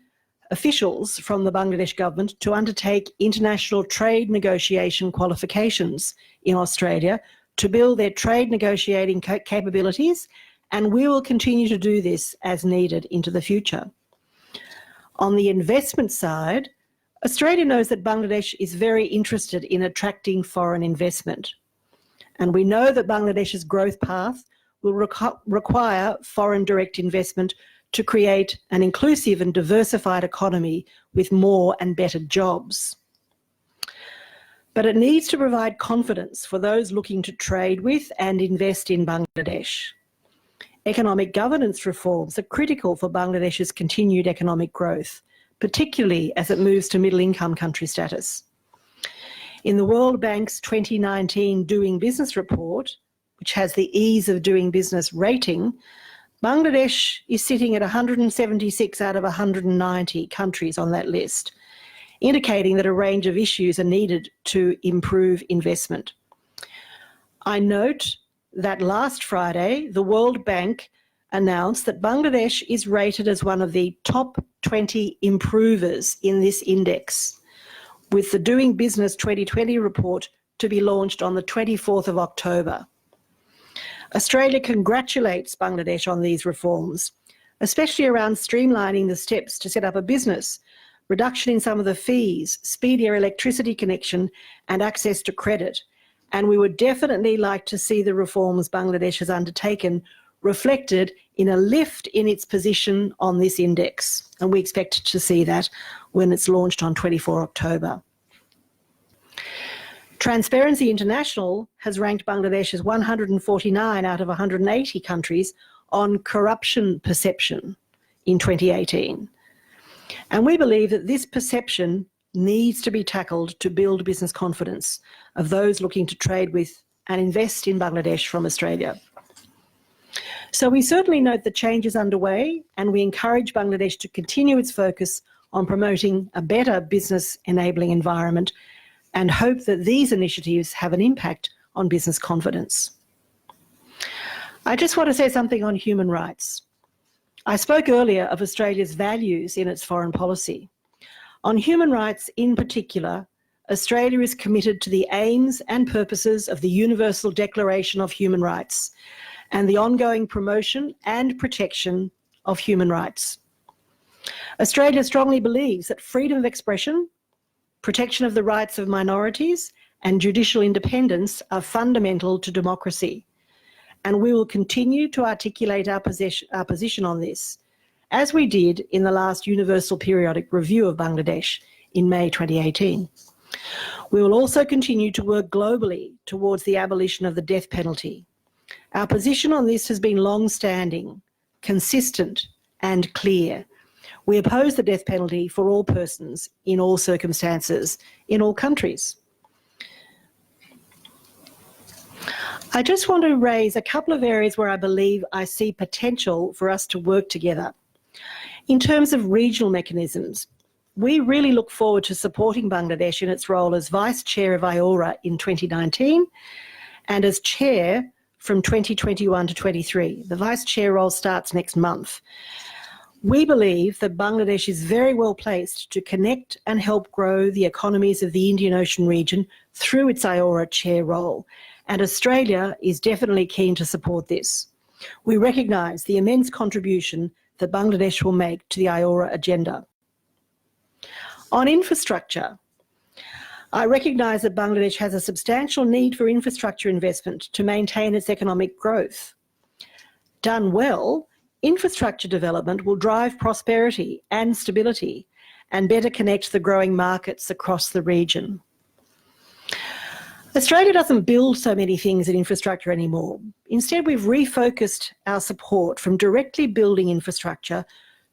officials from the Bangladesh government to undertake international trade negotiation qualifications in Australia to build their trade negotiating capabilities, and we will continue to do this as needed into the future. On the investment side, Australia knows that Bangladesh is very interested in attracting foreign investment. And we know that Bangladesh's growth path will require foreign direct investment to create an inclusive and diversified economy with more and better jobs. But it needs to provide confidence for those looking to trade with and invest in Bangladesh. Economic governance reforms are critical for Bangladesh's continued economic growth, particularly as it moves to middle-income country status. In the World Bank's 2019 Doing Business report, which has the Ease of Doing Business rating, Bangladesh is sitting at 176 out of 190 countries on that list, indicating that a range of issues are needed to improve investment. I note that last Friday, the World Bank announced that Bangladesh is rated as one of the top 20 improvers in this index, with the Doing Business 2020 report to be launched on the 24th of October. Australia congratulates Bangladesh on these reforms, especially around streamlining the steps to set up a business, reduction in some of the fees, speedier electricity connection and access to credit. And we would definitely like to see the reforms Bangladesh has undertaken reflected in a lift in its position on this index. And we expect to see that when it's launched on 24 October. Transparency International has ranked Bangladesh as 149 out of 180 countries on corruption perception in 2018. And we believe that this perception needs to be tackled to build business confidence of those looking to trade with and invest in Bangladesh from Australia. So we certainly note the changes underway, and we encourage Bangladesh to continue its focus on promoting a better business enabling environment and hope that these initiatives have an impact on business confidence. I just want to say something on human rights. I spoke earlier of Australia's values in its foreign policy. On human rights in particular, Australia is committed to the aims and purposes of the Universal Declaration of Human Rights and the ongoing promotion and protection of human rights. Australia strongly believes that freedom of expression, protection of the rights of minorities, and judicial independence are fundamental to democracy. And we will continue to articulate our position on this, as we did in the last Universal Periodic Review of Bangladesh in May 2018. We will also continue to work globally towards the abolition of the death penalty. Our position on this has been long-standing, consistent, and clear. We oppose the death penalty for all persons, in all circumstances, in all countries. I just want to raise a couple of areas where I believe I see potential for us to work together. In terms of regional mechanisms, we really look forward to supporting Bangladesh in its role as Vice Chair of IORA in 2019 and as Chair from 2021 to 23. The Vice Chair role starts next month. We believe that Bangladesh is very well placed to connect and help grow the economies of the Indian Ocean region through its IORA Chair role, and Australia is definitely keen to support this. We recognise the immense contribution that Bangladesh will make to the IORA agenda. On infrastructure, I recognise that Bangladesh has a substantial need for infrastructure investment to maintain its economic growth. Done well, infrastructure development will drive prosperity and stability and better connect the growing markets across the region. Australia doesn't build so many things in infrastructure anymore. Instead, we've refocused our support from directly building infrastructure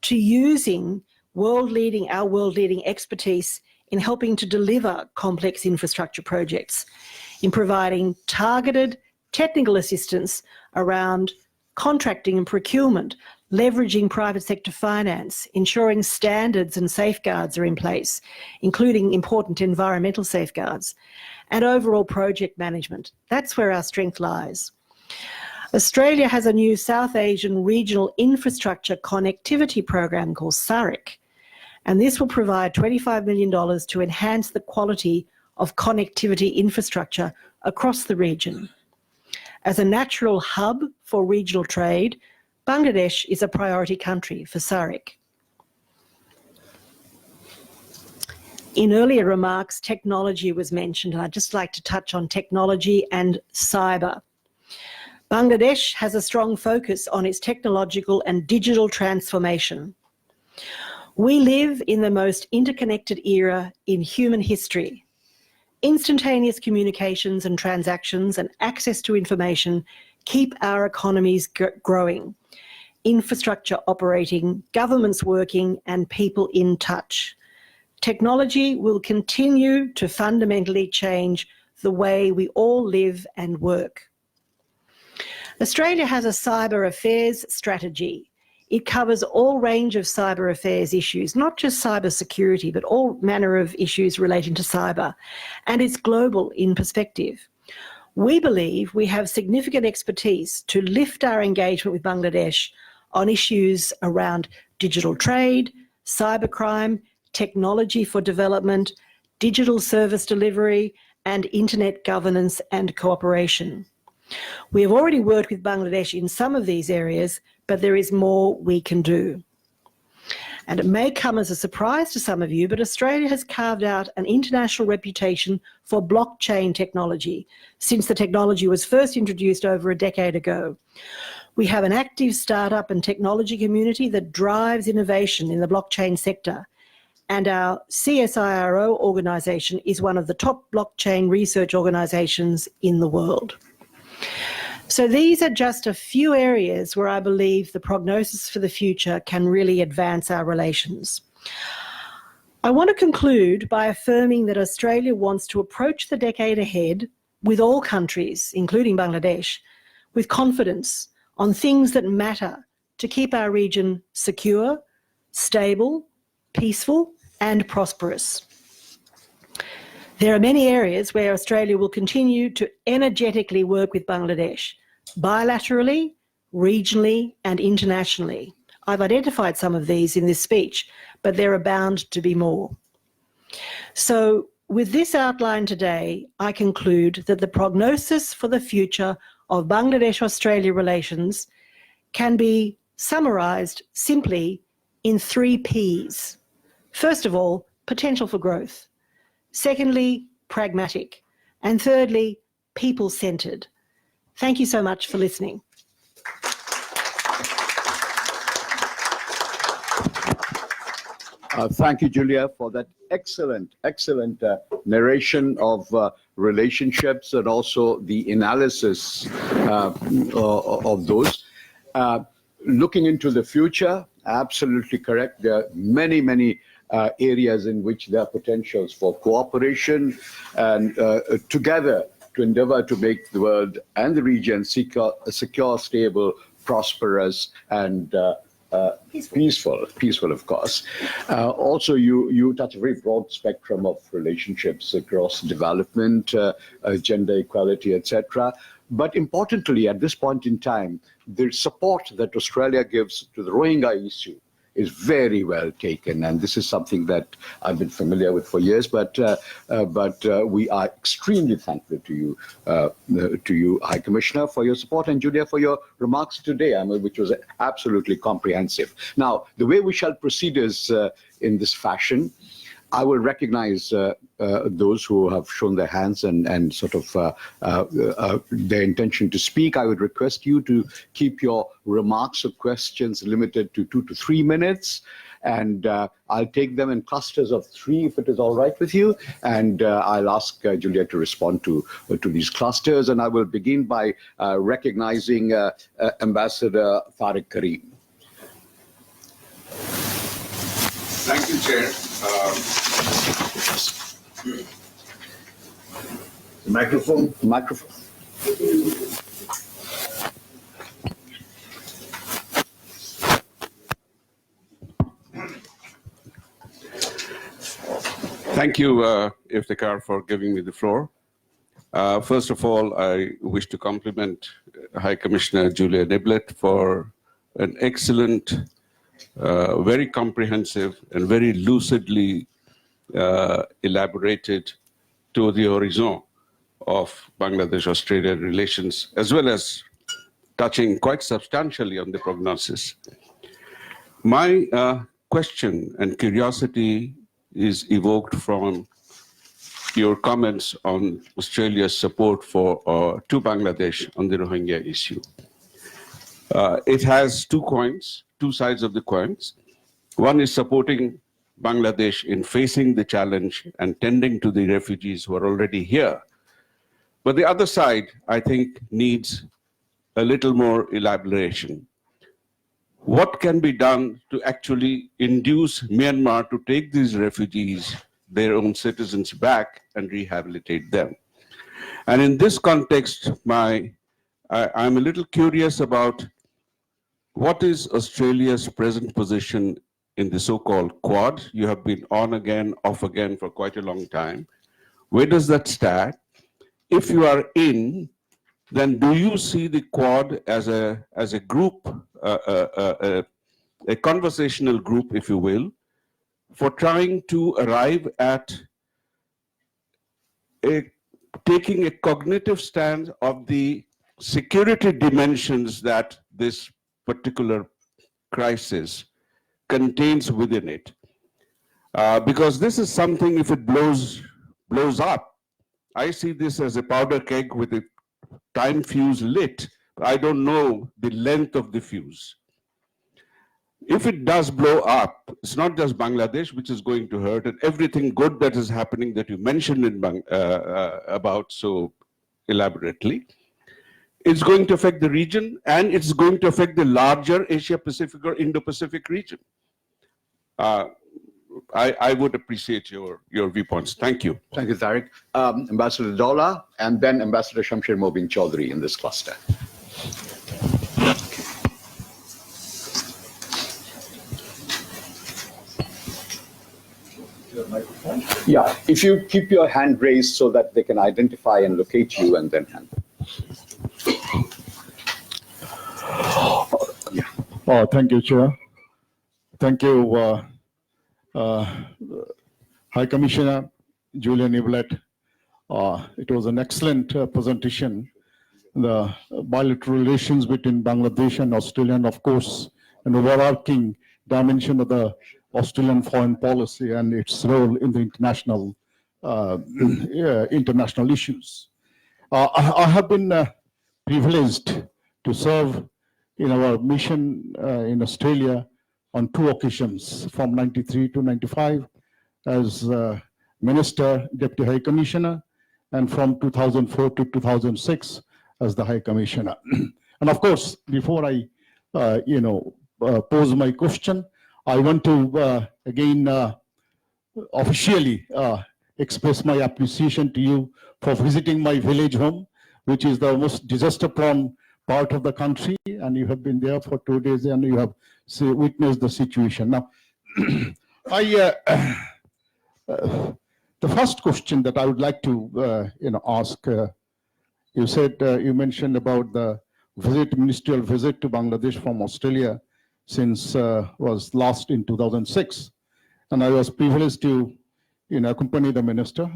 to using our world-leading expertise in helping to deliver complex infrastructure projects, in providing targeted technical assistance around contracting and procurement, leveraging private sector finance, ensuring standards and safeguards are in place, including important environmental safeguards, and overall project management. That's where our strength lies. Australia has a new South Asian Regional Infrastructure Connectivity Program called SARIC, and this will provide $25 million to enhance the quality of connectivity infrastructure across the region. As a natural hub for regional trade, Bangladesh is a priority country for SARIC. In earlier remarks, technology was mentioned, and I'd just like to touch on technology and cyber. Bangladesh has a strong focus on its technological and digital transformation. We live in the most interconnected era in human history. Instantaneous communications and transactions and access to information keep our economies growing, infrastructure operating, governments working, and people in touch. Technology will continue to fundamentally change the way we all live and work. Australia has a cyber affairs strategy. It covers all range of cyber affairs issues, not just cyber security, but all manner of issues relating to cyber, and it's global in perspective. We believe we have significant expertise to lift our engagement with Bangladesh on issues around digital trade, cybercrime, technology for development, digital service delivery, and internet governance and cooperation. We have already worked with Bangladesh in some of these areas, but there is more we can do. And it may come as a surprise to some of you, but Australia has carved out an international reputation for blockchain technology since the technology was first introduced over a decade ago. We have an active startup and technology community that drives innovation in the blockchain sector. And our CSIRO organisation is one of the top blockchain research organisations in the world. So these are just a few areas where I believe the prognosis for the future can really advance our relations. I want to conclude by affirming that Australia wants to approach the decade ahead with all countries, including Bangladesh, with confidence on things that matter to keep our region secure, stable, peaceful, and prosperous. There are many areas where Australia will continue to energetically work with Bangladesh, bilaterally, regionally, and internationally. I've identified some of these in this speech, but there are bound to be more. So, with this outline today, I conclude that the prognosis for the future of Bangladesh-Australia relations can be summarised simply in 3 Ps. First of all, potential for growth. Secondly, pragmatic. And thirdly, people-centred. Thank you so much for listening. Thank you, Julia, for that excellent narration of relationships and also the analysis of those. Looking into the future, absolutely correct. There are many areas in which there are potentials for cooperation and together to endeavor to make the world and the region secure, stable, prosperous, and peaceful, of course. Also, you touch a very broad spectrum of relationships across development, gender equality, etc. But importantly, at this point in time, the support that Australia gives to the Rohingya issue is very well taken, and this is something that I've been familiar with for years. But we are extremely thankful to you, High Commissioner, for your support, and Julia for your remarks today, which was absolutely comprehensive. Now, the way we shall proceed is in this fashion. I will recognize those who have shown their hands and sort of their intention to speak. I would request you to keep your remarks or questions limited to 2 to 3 minutes. And I'll take them in clusters of 3 if it is all right with you. And I'll ask Julia to respond to these clusters. And I will begin by recognizing Ambassador Tariq Karim. Thank you, Chair. Microphone. Thank you, Iftikhar, for giving me the floor. First of all, I wish to compliment High Commissioner Julia Niblett for an excellent, very comprehensive and very lucidly elaborated tour d'horizon of Bangladesh-Australia relations, as well as touching quite substantially on the prognosis. My question and curiosity is evoked from your comments on Australia's support for to Bangladesh on the Rohingya issue. It has two sides of the coins. One is supporting Bangladesh in facing the challenge and tending to the refugees who are already here. But the other side, I think, needs a little more elaboration. What can be done to actually induce Myanmar to take these refugees, their own citizens, back and rehabilitate them? And in this context, I'm a little curious about what is Australia's present position in the so-called Quad. You have been on again, off again for quite a long time. Where does that stand? If you are in, then do you see the Quad as a group a conversational group, if you will, for trying to arrive at taking a cognitive stand of the security dimensions that this particular crisis contains within it. Because this is something, if it blows up, I see this as a powder keg with a time fuse lit. I don't know the length of the fuse. If it does blow up, it's not just Bangladesh which is going to hurt, and everything good that is happening that you mentioned about so elaborately, it's going to affect the region, and it's going to affect the larger Asia-Pacific or Indo-Pacific region. I would appreciate your viewpoints. Thank you. Thank you, Tariq. Ambassador Dola, and then Ambassador Shamsher Mobin Chaudhry in this cluster. Yeah, if you keep your hand raised so that they can identify and locate you, and then hand. Oh, thank you, Chair. Thank you, High Commissioner Julian Evelet. It was an excellent presentation. The bilateral relations between Bangladesh and Australia, and of course, an overarching dimension of the Australian foreign policy and its role in the international issues. I have been privileged to serve in our mission in Australia on 2 occasions, from 93 to 95 as Minister, Deputy High Commissioner, and from 2004 to 2006 as the High Commissioner. And of course, before I pose my question, I want to again officially express my appreciation to you for visiting my village home, which is the most disaster-prone part of the country, and you have been there for 2 days and you have witnessed the situation. Now, the first question that I would like to ask, you said, you mentioned about the ministerial visit to Bangladesh from Australia since was last in 2006. And I was privileged to accompany the minister,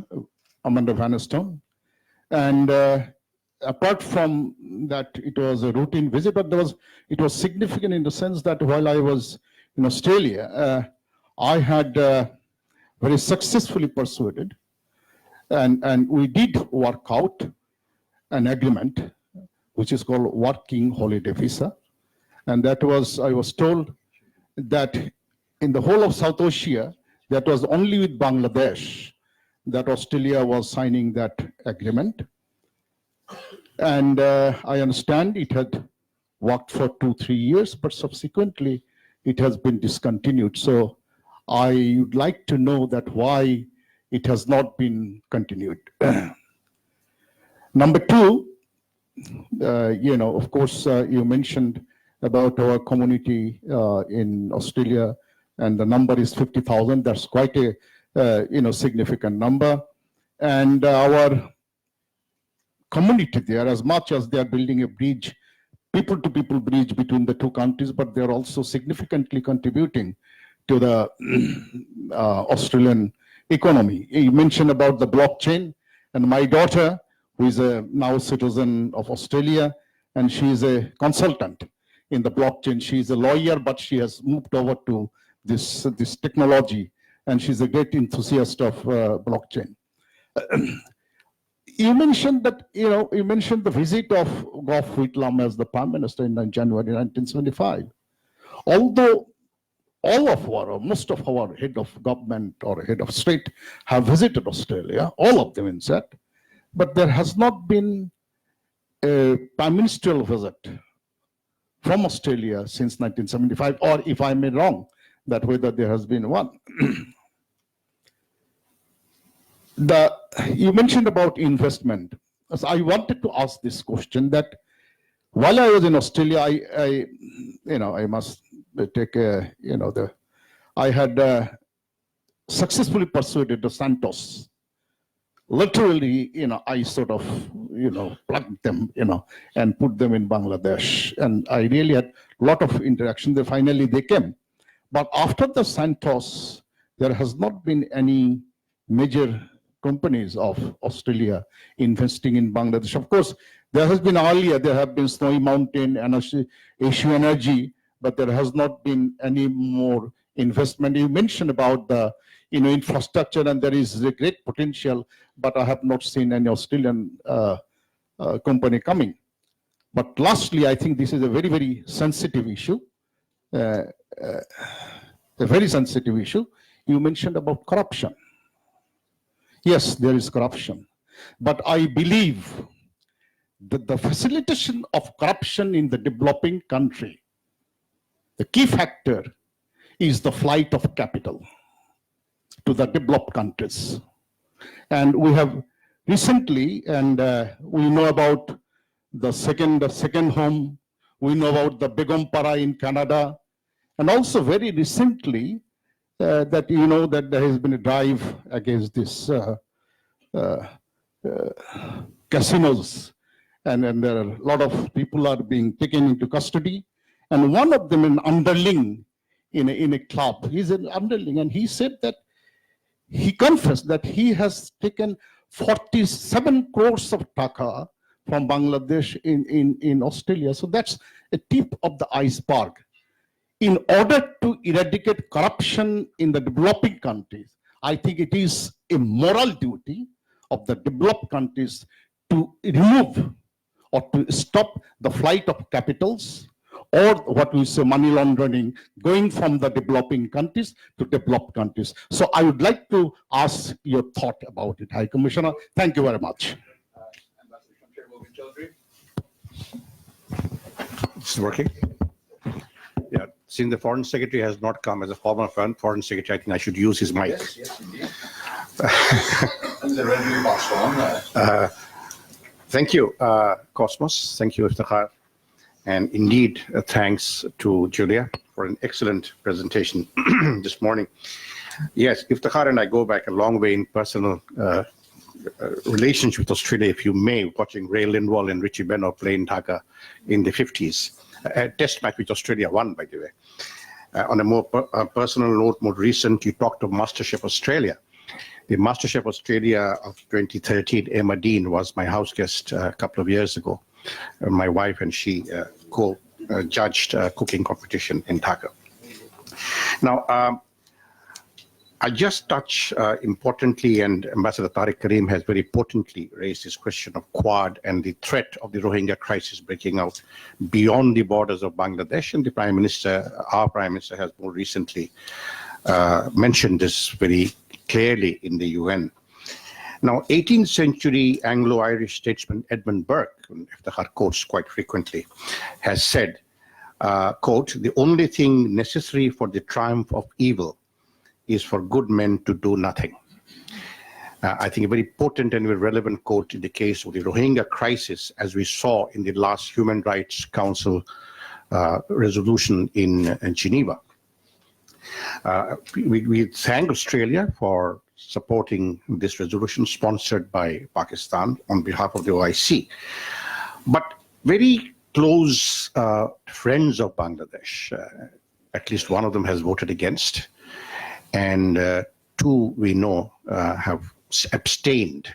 Amanda Vanestone. And apart from that, it was a routine visit, but it was significant in the sense that while I was in Australia, I had very successfully persuaded, and we did work out an agreement, which is called Working Holiday Visa. And that was, I was told that in the whole of South Asia, that was only with Bangladesh that Australia was signing that agreement. And I understand it had worked for 2-3 years, but subsequently it has been discontinued. So I would like to know that why it has not been continued. Number 2, of course, you mentioned about our community in Australia, and the number is 50,000. That's quite a significant number. And our community there, as much as they are building a bridge, people-to-people bridge between the 2 countries, but they're also significantly contributing to the Australian economy. You mentioned about the blockchain, and my daughter, who is a now citizen of Australia, and she is a consultant in the blockchain. She is a lawyer, but she has moved over to this technology, and she's a great enthusiast of blockchain. You mentioned that, you mentioned the visit of Gough Whitlam as the Prime Minister in January 1975. Although all of our, or most of our head of government or head of state have visited Australia, all of them in fact, but there has not been a prime ministerial visit from Australia since 1975, or if I may wrong, that whether there has been one. You mentioned about investment. So I wanted to ask this question that while I was in Australia, I must take I had successfully persuaded the Santos literally, I sort of, plugged them, and put them in Bangladesh. And I really had a lot of interaction. Finally, they came. But after the Santos, there has not been any major companies of Australia investing in Bangladesh. Of course, there has been earlier, there have been Snowy Mountain and Asia Energy, but there has not been any more investment. You mentioned about the infrastructure, and there is a great potential, but I have not seen any Australian company coming. But lastly, I think this is a very, very sensitive issue. A very sensitive issue. You mentioned about corruption. Yes, there is corruption. But I believe that the facilitation of corruption in the developing country, the key factor is the flight of capital to the developed countries. And we have recently, and we know about the second home, we know about the Begompara in Canada, and also very recently that that there has been a drive against this casinos, and there are a lot of people are being taken into custody. And one of them, an underling in a club, he's an underling, and he said that he confessed that he has taken 47 crores of taka from Bangladesh in Australia. So that's a tip of the iceberg. In order to eradicate corruption in the developing countries, I think it is a moral duty of the developed countries to remove or to stop the flight of capitals, or what we say money laundering, going from the developing countries to developed countries. So I would like to ask your thought about it, High Commissioner. Thank you very much. It's working? Yeah. Since the Foreign Secretary has not come, as a former Foreign Secretary, I think I should use his mic. Yes, indeed. And the revenue passed on. Thank you, Cosmos. Thank you, Iftikhar. And indeed, thanks to Julia for an excellent presentation this morning. Yes, Iftikhar and I go back a long way in personal relationship with Australia, if you may, watching Ray Lindwall and Richie Beno play in Dhaka in the 50s. A test match which Australia won, by the way. On a more personal note, more recent, you talked of MasterChef Australia. The MasterChef Australia of 2013, Emma Dean, was my house guest a couple of years ago. My wife and she co-judged a cooking competition in Dhaka. Now, I just touch importantly, and Ambassador Tariq Karim has very potently raised this question of Quad and the threat of the Rohingya crisis breaking out beyond the borders of Bangladesh. And the Prime Minister, our Prime Minister, has more recently mentioned this very clearly in the UN. Now, 18th century Anglo-Irish statesman Edmund Burke, whom Iftikhar quotes quite frequently, has said, quote, "The only thing necessary for the triumph of evil is for good men to do nothing." I think a very potent and very relevant quote in the case of the Rohingya crisis, as we saw in the last Human Rights Council resolution in Geneva. We thank Australia for supporting this resolution sponsored by Pakistan on behalf of the OIC. But very close friends of Bangladesh, at least one of them has voted against, and two we know have abstained,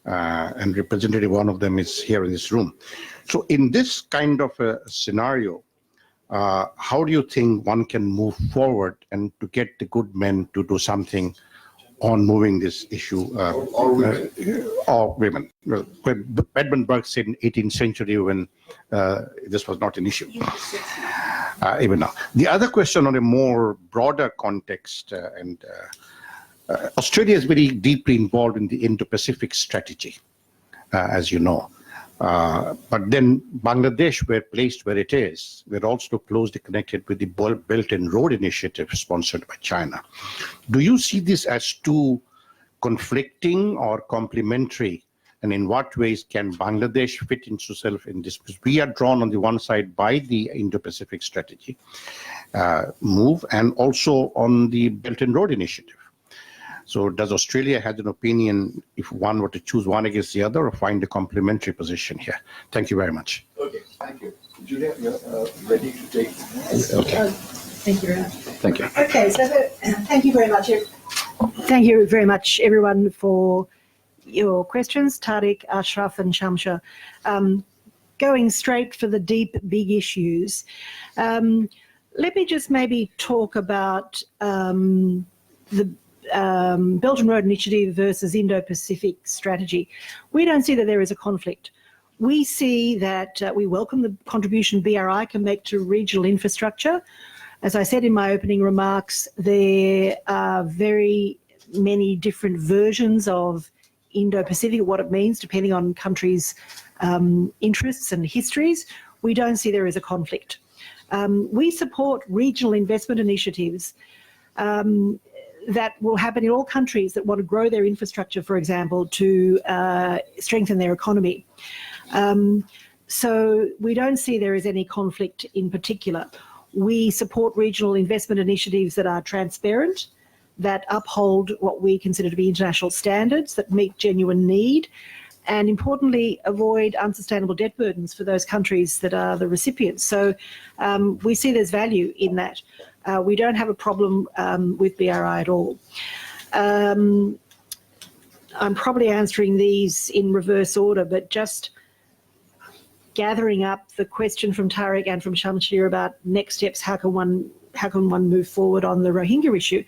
and representative one of them is here in this room. So in this kind of a scenario, how do you think one can move forward and to get the good men to do something on moving this issue, or women? Well, Edmund Burke said in 18th century when this was not an issue, even now. The other question on a more broader context, Australia is very deeply involved in the Indo-Pacific strategy, as you know. But then Bangladesh, where placed where it is, we're also closely connected with the Belt and Road Initiative sponsored by China. Do you see this as two conflicting or complementary? And in what ways can Bangladesh fit itself in this? Because we are drawn on the one side by the Indo-Pacific strategy move, and also on the Belt and Road Initiative. So does Australia have an opinion if one were to choose one against the other, or find a complementary position here? Thank you very much. Okay, thank you. Julia, you're ready to take. Okay. Thank you very much. Thank you. Okay, so thank you very much. Thank you very much, everyone, for your questions, Tariq, Ashraf, and Shamsha. Going straight for the deep, big issues, let me just maybe talk about the Belt and Road Initiative versus Indo-Pacific strategy. We don't see that there is a conflict. We see that we welcome the contribution BRI can make to regional infrastructure. As I said in my opening remarks, there are very many different versions of Indo-Pacific, what it means, depending on countries' interests and histories. We don't see there is a conflict. We support regional investment initiatives that will happen in all countries that want to grow their infrastructure, for example, to strengthen their economy. So we don't see there is any conflict in particular. We support regional investment initiatives that are transparent, that uphold what we consider to be international standards, that meet genuine need, and importantly, avoid unsustainable debt burdens for those countries that are the recipients. So we see there's value in that. We don't have a problem with BRI at all. I'm probably answering these in reverse order, but just gathering up the question from Tariq and from Shamshir about next steps, how can one move forward on the Rohingya issue?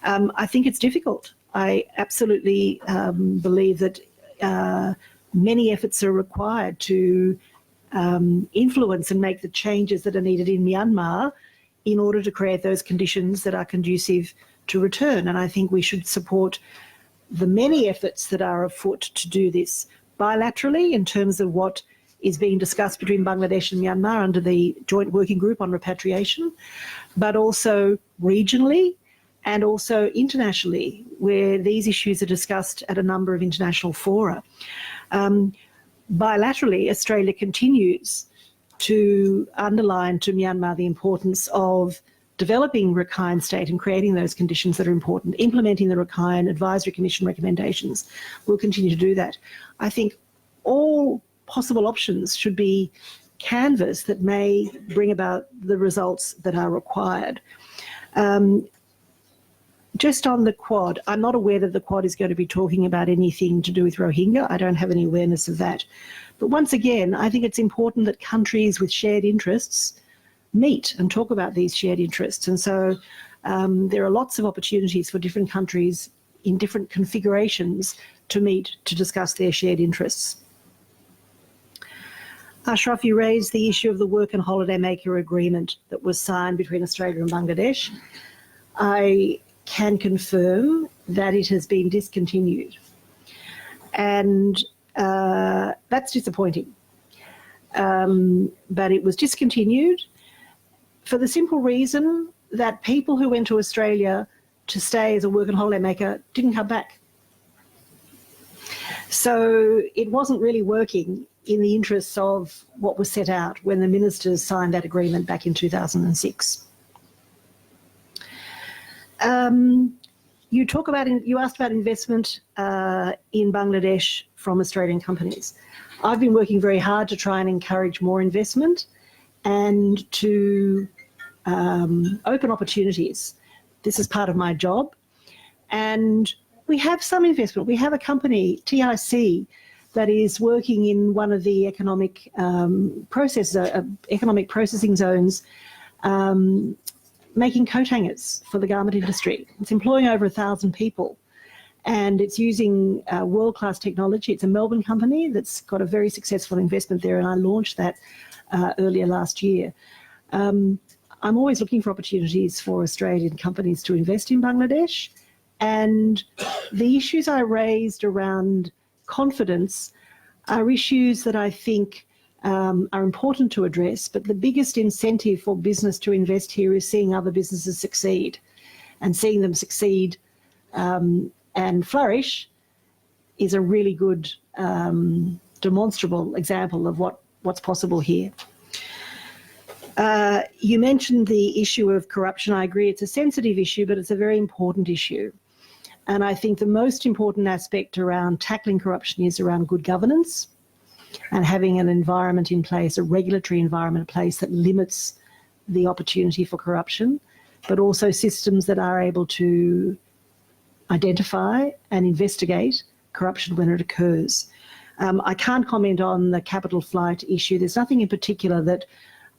I think it's difficult. I absolutely believe that many efforts are required to influence and make the changes that are needed in Myanmar in order to create those conditions that are conducive to return. And I think we should support the many efforts that are afoot to do this bilaterally in terms of what is being discussed between Bangladesh and Myanmar under the Joint Working Group on Repatriation, but also regionally and also internationally, where these issues are discussed at a number of international fora. Bilaterally, Australia continues to underline to Myanmar the importance of developing Rakhine State and creating those conditions that are important, implementing the Rakhine Advisory Commission recommendations. We'll continue to do that. I think all possible options should be canvassed that may bring about the results that are required. Just on the Quad, I'm not aware that the Quad is going to be talking about anything to do with Rohingya. I don't have any awareness of that. But once again, I think it's important that countries with shared interests meet and talk about these shared interests. And so there are lots of opportunities for different countries in different configurations to meet to discuss their shared interests. Ashraf, you raised the issue of the work and holidaymaker agreement that was signed between Australia and Bangladesh. I can confirm that it has been discontinued. And that's disappointing. But it was discontinued for the simple reason that people who went to Australia to stay as a work and holidaymaker didn't come back. So it wasn't really working in the interests of what was set out when the ministers signed that agreement back in 2006. You asked about investment in Bangladesh from Australian companies. I've been working very hard to try and encourage more investment and to open opportunities. This is part of my job. And we have some investment. We have a company, TIC, that is working in one of the economic processing zones, making coat hangers for the garment industry. It's employing over 1,000 people, and it's using world-class technology. It's a Melbourne company that's got a very successful investment there, and I launched that earlier last year. I'm always looking for opportunities for Australian companies to invest in Bangladesh, and the issues I raised around confidence are issues that I think are important to address, but the biggest incentive for business to invest here is seeing other businesses succeed, and seeing them succeed and flourish is a really good demonstrable example of what's possible here. You mentioned the issue of corruption. I agree it's a sensitive issue, but it's a very important issue. And I think the most important aspect around tackling corruption is around good governance and having an environment in place, a regulatory environment in place that limits the opportunity for corruption, but also systems that are able to identify and investigate corruption when it occurs. I can't comment on the capital flight issue. There's nothing in particular that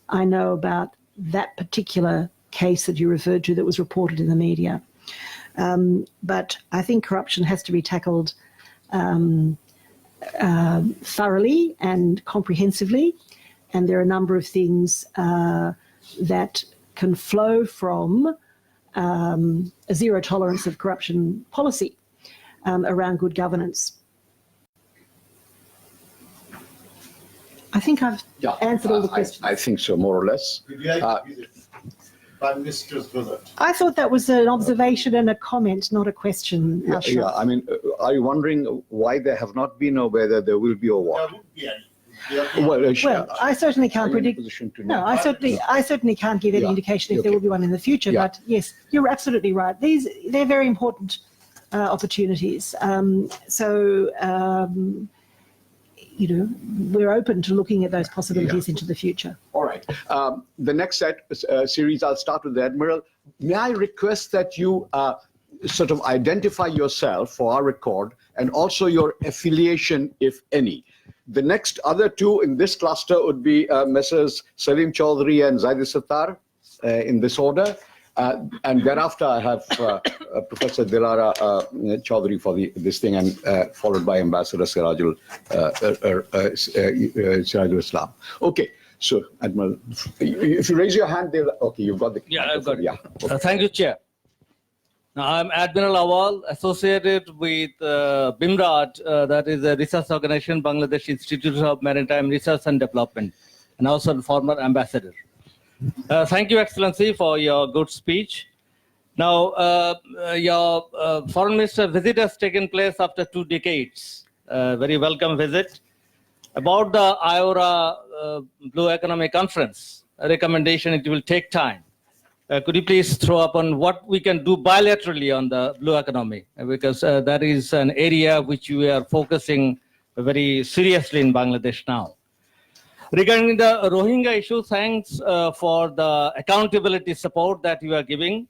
I know about that particular case that you referred to that was reported in the media. But I think corruption has to be tackled thoroughly and comprehensively, and there are a number of things that can flow from a zero tolerance of corruption policy around good governance. I think I've answered all the questions. I think so, more or less. Prime Minister's visit. I thought that was an observation and a comment, not a question. Yeah, I mean, are you wondering why there have not been or whether there will be or what? There would be any. Well, I certainly can't are you in a predict. position to No, know? I certainly can't give any Yeah, indication if okay. there will be one in the future. Yeah. But yes, you're absolutely right. They're very important opportunities. We're open to looking at those possibilities into the future. All right. The next series, I'll start with the Admiral. May I request that you sort of identify yourself for our record and also your affiliation, if any. The next other two in this cluster would be Messrs. Salim Chaudhry and Zaid Sattar in this order. And thereafter, I have Professor Dilara Chaudhry for this thing, and followed by Ambassador Sirajul Islam. Okay, so Admiral, if you raise your hand, okay, you've got the. Yeah, I've got it. Yeah. Okay. Thank you, Chair. Now, I'm Admiral Awal, associated with BIMRAD, that is a research organization, Bangladesh Institute of Maritime Research and Development, and also the former ambassador. Thank you, Excellency, for your good speech. Now, your foreign minister visit has taken place after 2 decades. Very welcome visit. About the IORA Blue Economic Conference, a recommendation, it will take time. Could you please throw up on what we can do bilaterally on the blue economy? Because that is an area which we are focusing very seriously in Bangladesh now. Regarding the Rohingya issue, thanks for the accountability support that you are giving,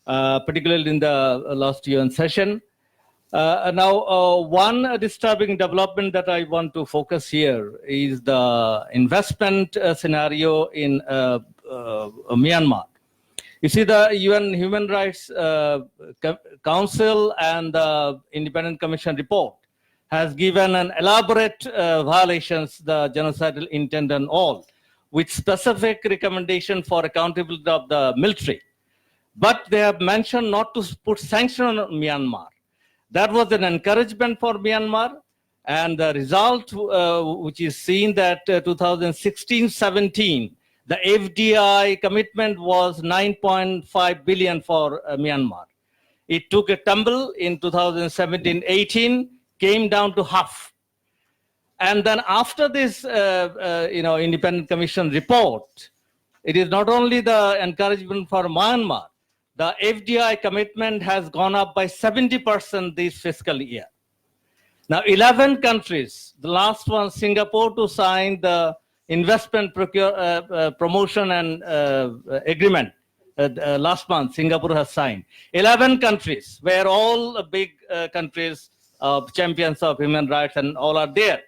particularly in the last UN session. Now, one disturbing development that I want to focus here is the investment scenario in Myanmar. You see, the UN Human Rights Council and the Independent Commission report has given an elaborate violations, the genocidal intent and all, with specific recommendation for accountability of the military. But they have mentioned not to put sanction on Myanmar. That was an encouragement for Myanmar, and the result, which is seen that 2016-17, the FDI commitment was 9.5 billion for Myanmar. It took a tumble in 2017-18, came down to half. And then after this, Independent Commission report, it is not only the encouragement for Myanmar, the FDI commitment has gone up by 70% this fiscal year. Now, 11 countries, the last one, Singapore, to sign the investment promotion and agreement. Last month, Singapore has signed. 11 countries, where all big countries, champions of human rights and all are there.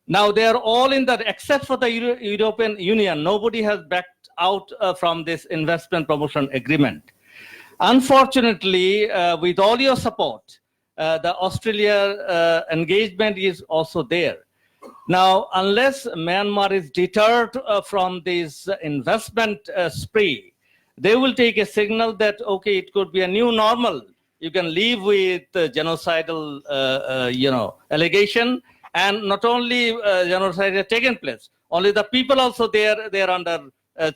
Now, they are all in that, except for the European Union. Nobody has backed out from this investment promotion agreement. Unfortunately, with all your support, the Australia engagement is also there. Now, unless Myanmar is deterred from this investment spree, they will take a signal that, okay, it could be a new normal. You can live with genocidal, allegation, and not only genocide has taken place, only the people also they are under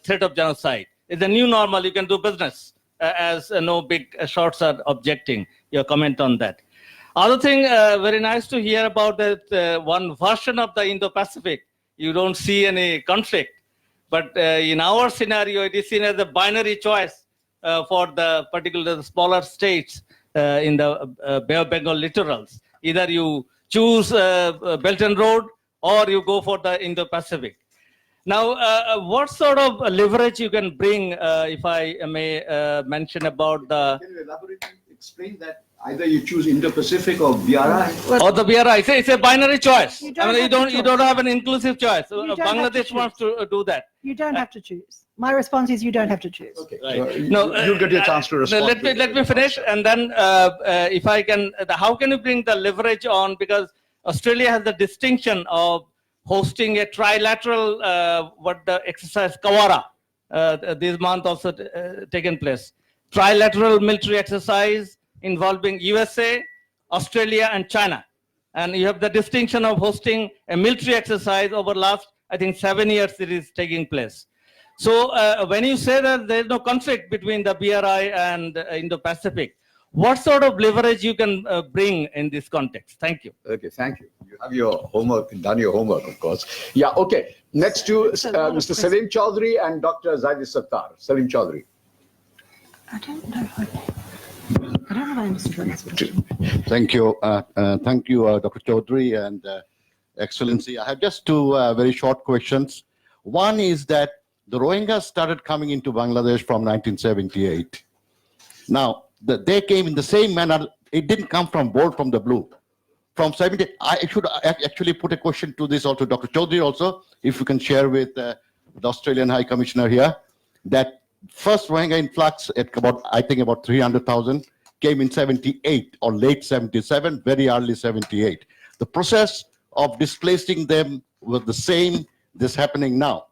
threat of genocide. It's a new normal. You can do business as no big shots are objecting. Your comment on that. Other thing, very nice to hear about that one version of the Indo-Pacific. You don't see any conflict. But in our scenario, it is seen as a binary choice for the particular smaller states in the Bay of Bengal littorals. Either you choose Belt and Road or you go for the Indo-Pacific. Now, what sort of leverage you can bring, if I may mention about the... Can you elaborate and explain that either you choose Indo-Pacific or BRI? Or the BRI. It's a binary choice. You I mean, you don't have an inclusive choice. don't have to Bangladesh choose. wants to do that. You don't have to choose. My response is you don't have to choose. Okay. Right. You'll get your chance to respond. Let me finish, and then if I can, how can you bring the leverage on? Because Australia has the distinction of hosting a trilateral, what the exercise Kawara this month also taken place. Trilateral military exercise involving USA, Australia, and China. And you have the distinction of hosting a military exercise over last, I think, 7 years it is taking place. So when you say that there is no conflict between the BRI and Indo-Pacific, what sort of leverage you can bring in this context? Thank you. Okay, thank you. You have your homework, done your homework, of course. Yeah, okay. Next to Mr. Salim Chaudhary and Dr. Zaidi Sattar. Salim Chaudhary. I don't know if I understood this question. Thank you. Thank you, Dr. Chaudhary and Excellency. I have just two very short questions. One is that the Rohingyas started coming into Bangladesh from 1978. Now, they came in the same manner. It didn't come from the blue. From 70, I should actually put a question to this also, Dr. Chaudhary also, if you can share with the Australian High Commissioner here, that first Rohingya influx at I think about 300,000 came in 78 or late 77, very early 78. The process of displacing them was the same, this happening now.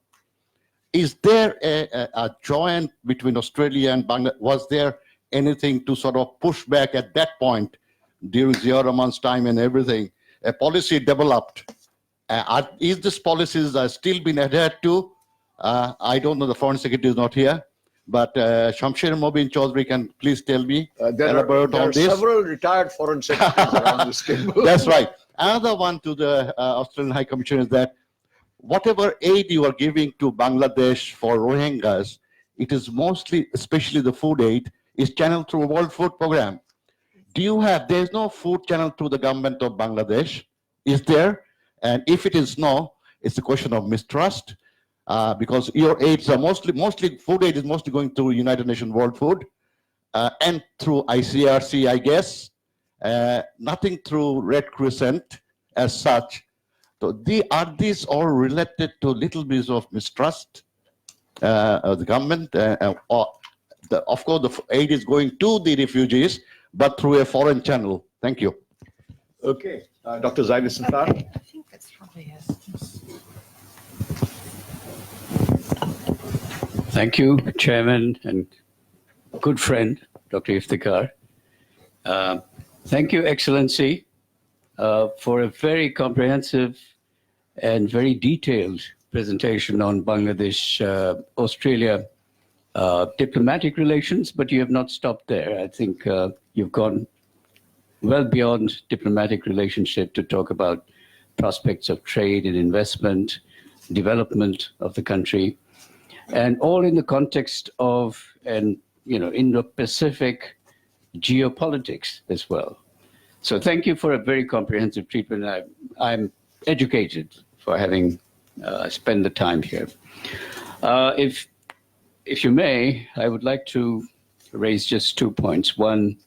Is there a joint between Australia and Bangladesh? Was there anything to sort of push back at that point during Zia Rahman's time and everything? A policy developed. Is this policies still being adhered to? I don't know, the Foreign Secretary is not here, but Shamsher Mobin Chaudhary can please tell me There are several retired foreign secretaries around this table. That's right. Another one to the Australian High Commissioner is that whatever aid you are giving to Bangladesh for Rohingyas, it is mostly, especially the food aid, is channeled through a World Food Program. There's no food channel through the government of Bangladesh, is there? And if it is no, it's a question of mistrust, because your aids are mostly food aid is mostly going through United Nations World Food, and through ICRC, I guess, nothing through Red Crescent as such. So are these all related to little bits of mistrust of the government? Of course, the aid is going to the refugees, but through a foreign channel. Thank you. Okay. Dr. Zaidi Sattar. I think that's probably it. Thank you, Chairman and good friend, Dr. Iftikhar. Thank you, Excellency, for a very comprehensive and very detailed presentation on Bangladesh-Australia diplomatic relations, but you have not stopped there. I think you've gone well beyond diplomatic relationship to talk about prospects of trade and investment, development of the country, and all in the context of Indo-Pacific geopolitics as well. So thank you for a very comprehensive treatment. I'm educated for having spent the time here. If you may, I would like to raise just 2 points. One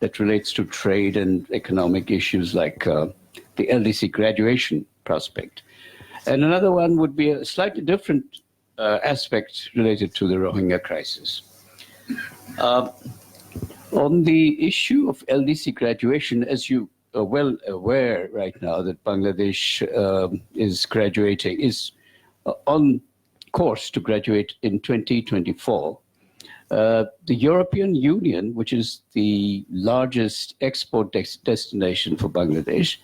that relates to trade and economic issues like the LDC graduation prospect. And another one would be a slightly different aspect related to the Rohingya crisis. On the issue of LDC graduation, as you are well aware right now that Bangladesh is on course to graduate in 2024. The European Union, which is the largest export destination for Bangladesh,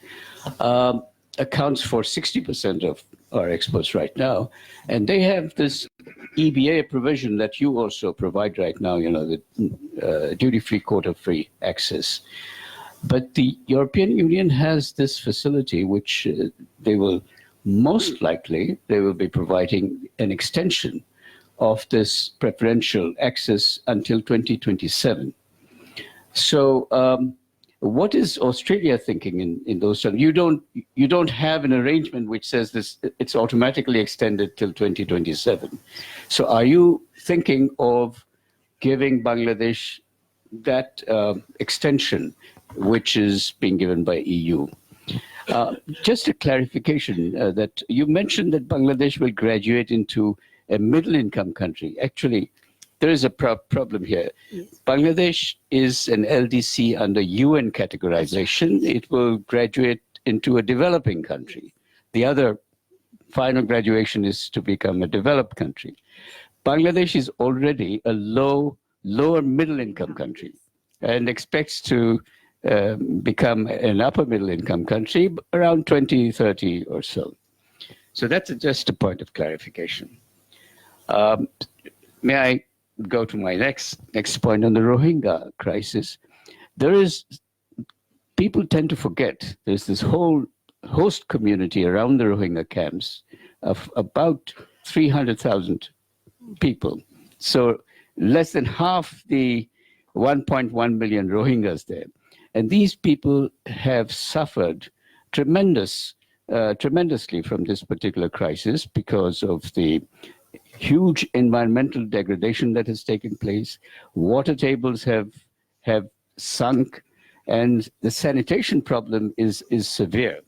accounts for 60% of our exports right now. And they have this EBA provision that you also provide right now, the duty-free, quota-free access. But the European Union has this facility which they will be providing an extension of this preferential access until 2027. So what is Australia thinking in those terms? You don't have an arrangement which says this it's automatically extended till 2027. So are you thinking of giving Bangladesh that extension which is being given by EU? Just a clarification that you mentioned that Bangladesh will graduate into a middle-income country. Actually, there is a problem here. Yes. Bangladesh is an LDC under UN categorization. It will graduate into a developing country. The other final graduation is to become a developed country. Bangladesh is already a lower middle-income country and expects to become an upper middle-income country around 2030 or so. So that's just a point of clarification. May I go to my next point on the Rohingya crisis? People tend to forget there's this whole host community around the Rohingya camps of about 300,000 people. So less than half the 1.1 million Rohingyas there. And these people have suffered tremendously from this particular crisis because of the huge environmental degradation that has taken place. Water tables have sunk, and the sanitation problem is severe.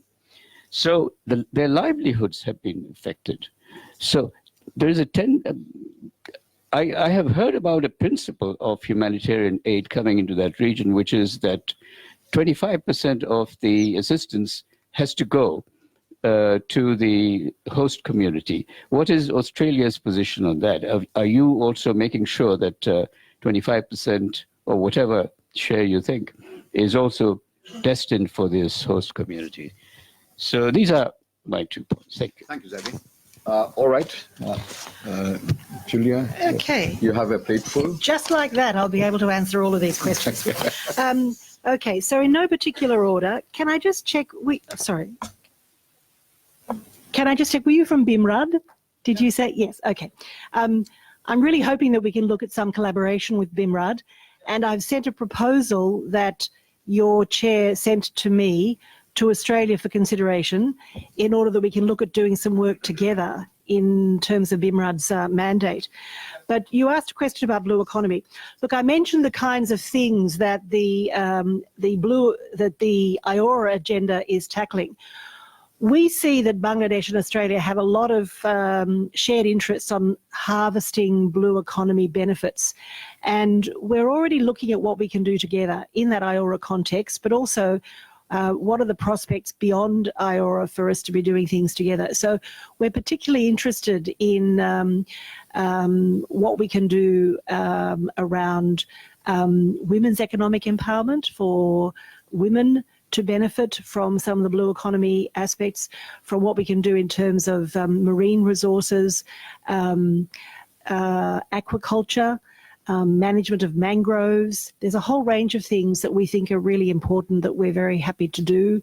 So their livelihoods have been affected. So there is I have heard about a principle of humanitarian aid coming into that region, which is that 25% of the assistance has to go to the host community. What is Australia's position on that? Are you also making sure that 25% or whatever share you think is also destined for this host community? So these are my 2 points. Thank you. Thank you, Zabi. All right, Julia. Okay. You have a plate full. Just like that, I'll be able to answer all of these questions. Okay, so in no particular order, can I just check? Can I just check? Were you from BIMRAD? Did you say yes? Okay. I'm really hoping that we can look at some collaboration with BIMRAD, and I've sent a proposal that your chair sent to me to Australia for consideration in order that we can look at doing some work together in terms of BIMRAD's mandate. But you asked a question about blue economy. Look, I mentioned the kinds of things that the IORA agenda is tackling. We see that Bangladesh and Australia have a lot of shared interests on harvesting blue economy benefits. And we're already looking at what we can do together in that IORA context, but also what are the prospects beyond IORA for us to be doing things together. So we're particularly interested in what we can do around women's economic empowerment, for women to benefit from some of the blue economy aspects, from what we can do in terms of marine resources, aquaculture, management of mangroves. There's a whole range of things that we think are really important that we're very happy to do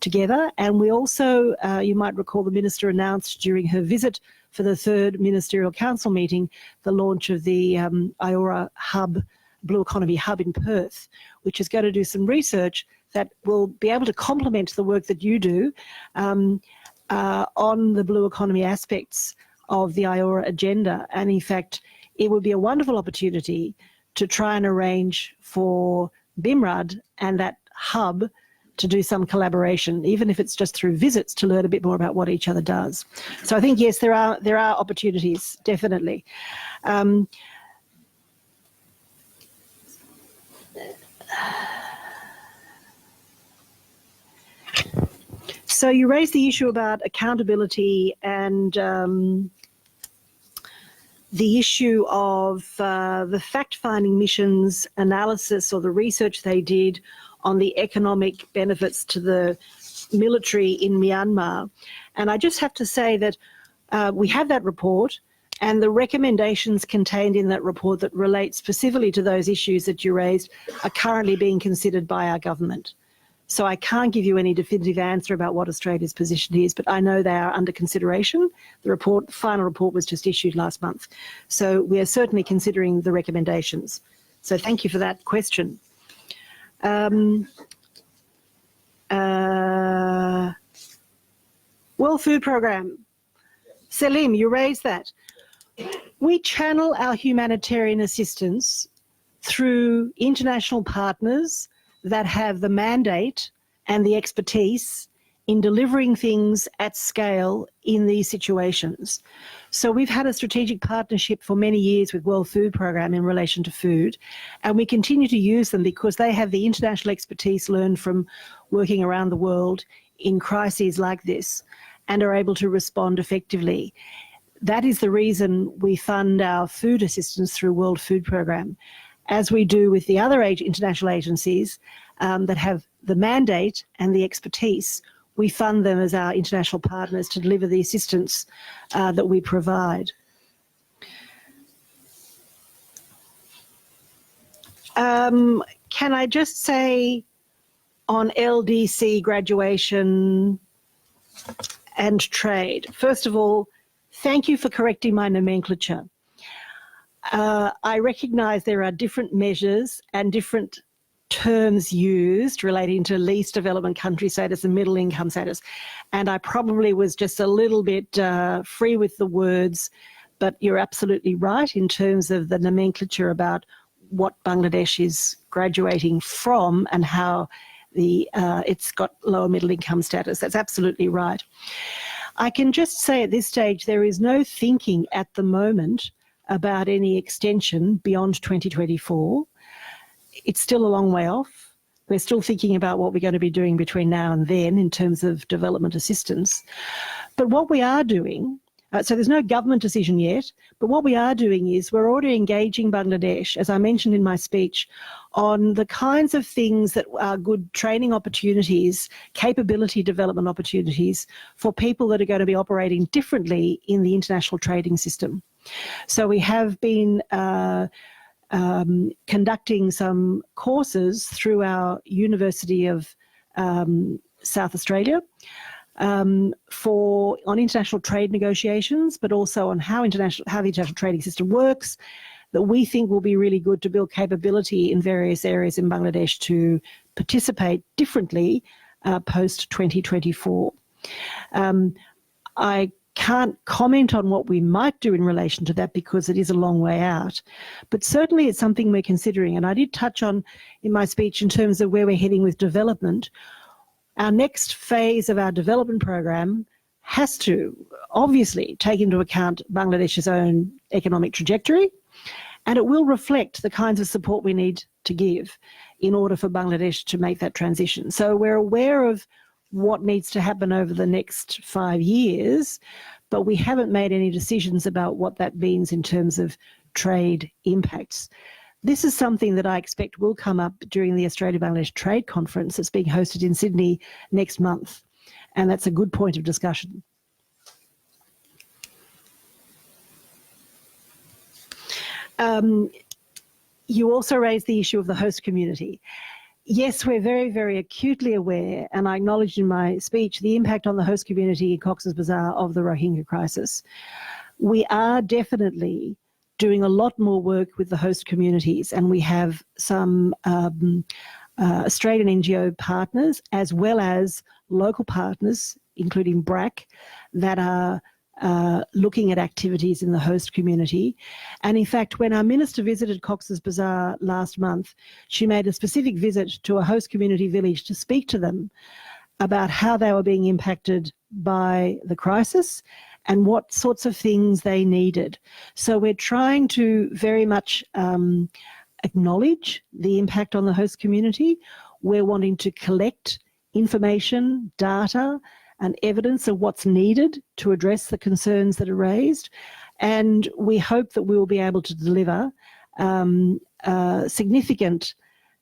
together. And we also, you might recall, the Minister announced during her visit for the 3rd Ministerial Council meeting, the launch of the IORA Hub, Blue Economy Hub in Perth, which is going to do some research that will be able to complement the work that you do on the blue economy aspects of the IORA agenda. And in fact, it would be a wonderful opportunity to try and arrange for BIMRAD and that hub to do some collaboration, even if it's just through visits, to learn a bit more about what each other does. So I think, yes, there are opportunities, definitely. So you raised the issue about accountability and the issue of the fact-finding missions analysis, or the research they did on the economic benefits to the military in Myanmar. And I just have to say that we have that report, and the recommendations contained in that report that relate specifically to those issues that you raised are currently being considered by our government. So I can't give you any definitive answer about what Australia's position is, but I know they are under consideration. The final report was just issued last month. So we are certainly considering the recommendations. So thank you for that question. World Food Programme. Selim, you raised that. We channel our humanitarian assistance through international partners that have the mandate and the expertise in delivering things at scale in these situations. So we've had a strategic partnership for many years with World Food Programme in relation to food, and we continue to use them because they have the international expertise learned from working around the world in crises like this and are able to respond effectively. That is the reason we fund our food assistance through World Food Programme, as we do with the other international agencies that have the mandate and the expertise. We fund them as our international partners to deliver the assistance that we provide. Can I just say on LDC graduation and trade, first of all, thank you for correcting my nomenclature. I recognise there are different measures and different terms used relating to least development country status and middle income status. And I probably was just a little bit free with the words, but you're absolutely right in terms of the nomenclature about what Bangladesh is graduating from and how it's got lower middle income status. That's absolutely right. I can just say at this stage there is no thinking at the moment about any extension beyond 2024. It's still a long way off. We're still thinking about what we're going to be doing between now and then in terms of development assistance. But what we are doing, so there's no government decision yet, but what we are doing is we're already engaging Bangladesh, as I mentioned in my speech, on the kinds of things that are good training opportunities, capability development opportunities for people that are going to be operating differently in the international trading system. So we have been conducting some courses through our University of South Australia on international trade negotiations, but also on how the international trading system works, that we think will be really good to build capability in various areas in Bangladesh to participate differently post-2024. I can't comment on what we might do in relation to that because it is a long way out. But certainly it's something we're considering. And I did touch on in my speech in terms of where we're heading with development. Our next phase of our development program has to obviously take into account Bangladesh's own economic trajectory, and it will reflect the kinds of support we need to give in order for Bangladesh to make that transition. So we're aware of what needs to happen over the next 5 years, but we haven't made any decisions about what that means in terms of trade impacts. This is something that I expect will come up during the Australia-Bangladesh Trade Conference that's being hosted in Sydney next month, and that's a good point of discussion. You also raised the issue of the host community. Yes, we're very, very acutely aware, and I acknowledged in my speech, the impact on the host community in Cox's Bazar of the Rohingya crisis. We are definitely doing a lot more work with the host communities, and we have some Australian NGO partners as well as local partners, including BRAC, that are looking at activities in the host community. And in fact, when our minister visited Cox's Bazar last month, she made a specific visit to a host community village to speak to them about how they were being impacted by the crisis and what sorts of things they needed. So we're trying to very much acknowledge the impact on the host community. We're wanting to collect information, data, and evidence of what's needed to address the concerns that are raised. And we hope that we will be able to deliver a significant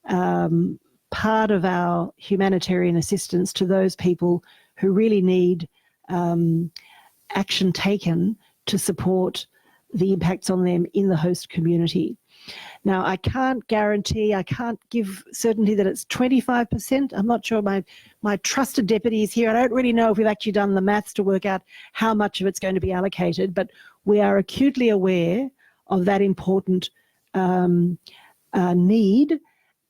part of our humanitarian assistance to those people who really need action taken to support the impacts on them in the host community. Now, I can't guarantee, I can't give certainty that it's 25%. I'm not sure. My trusted deputy is here. I don't really know if we've actually done the maths to work out how much of it's going to be allocated, but we are acutely aware of that important need,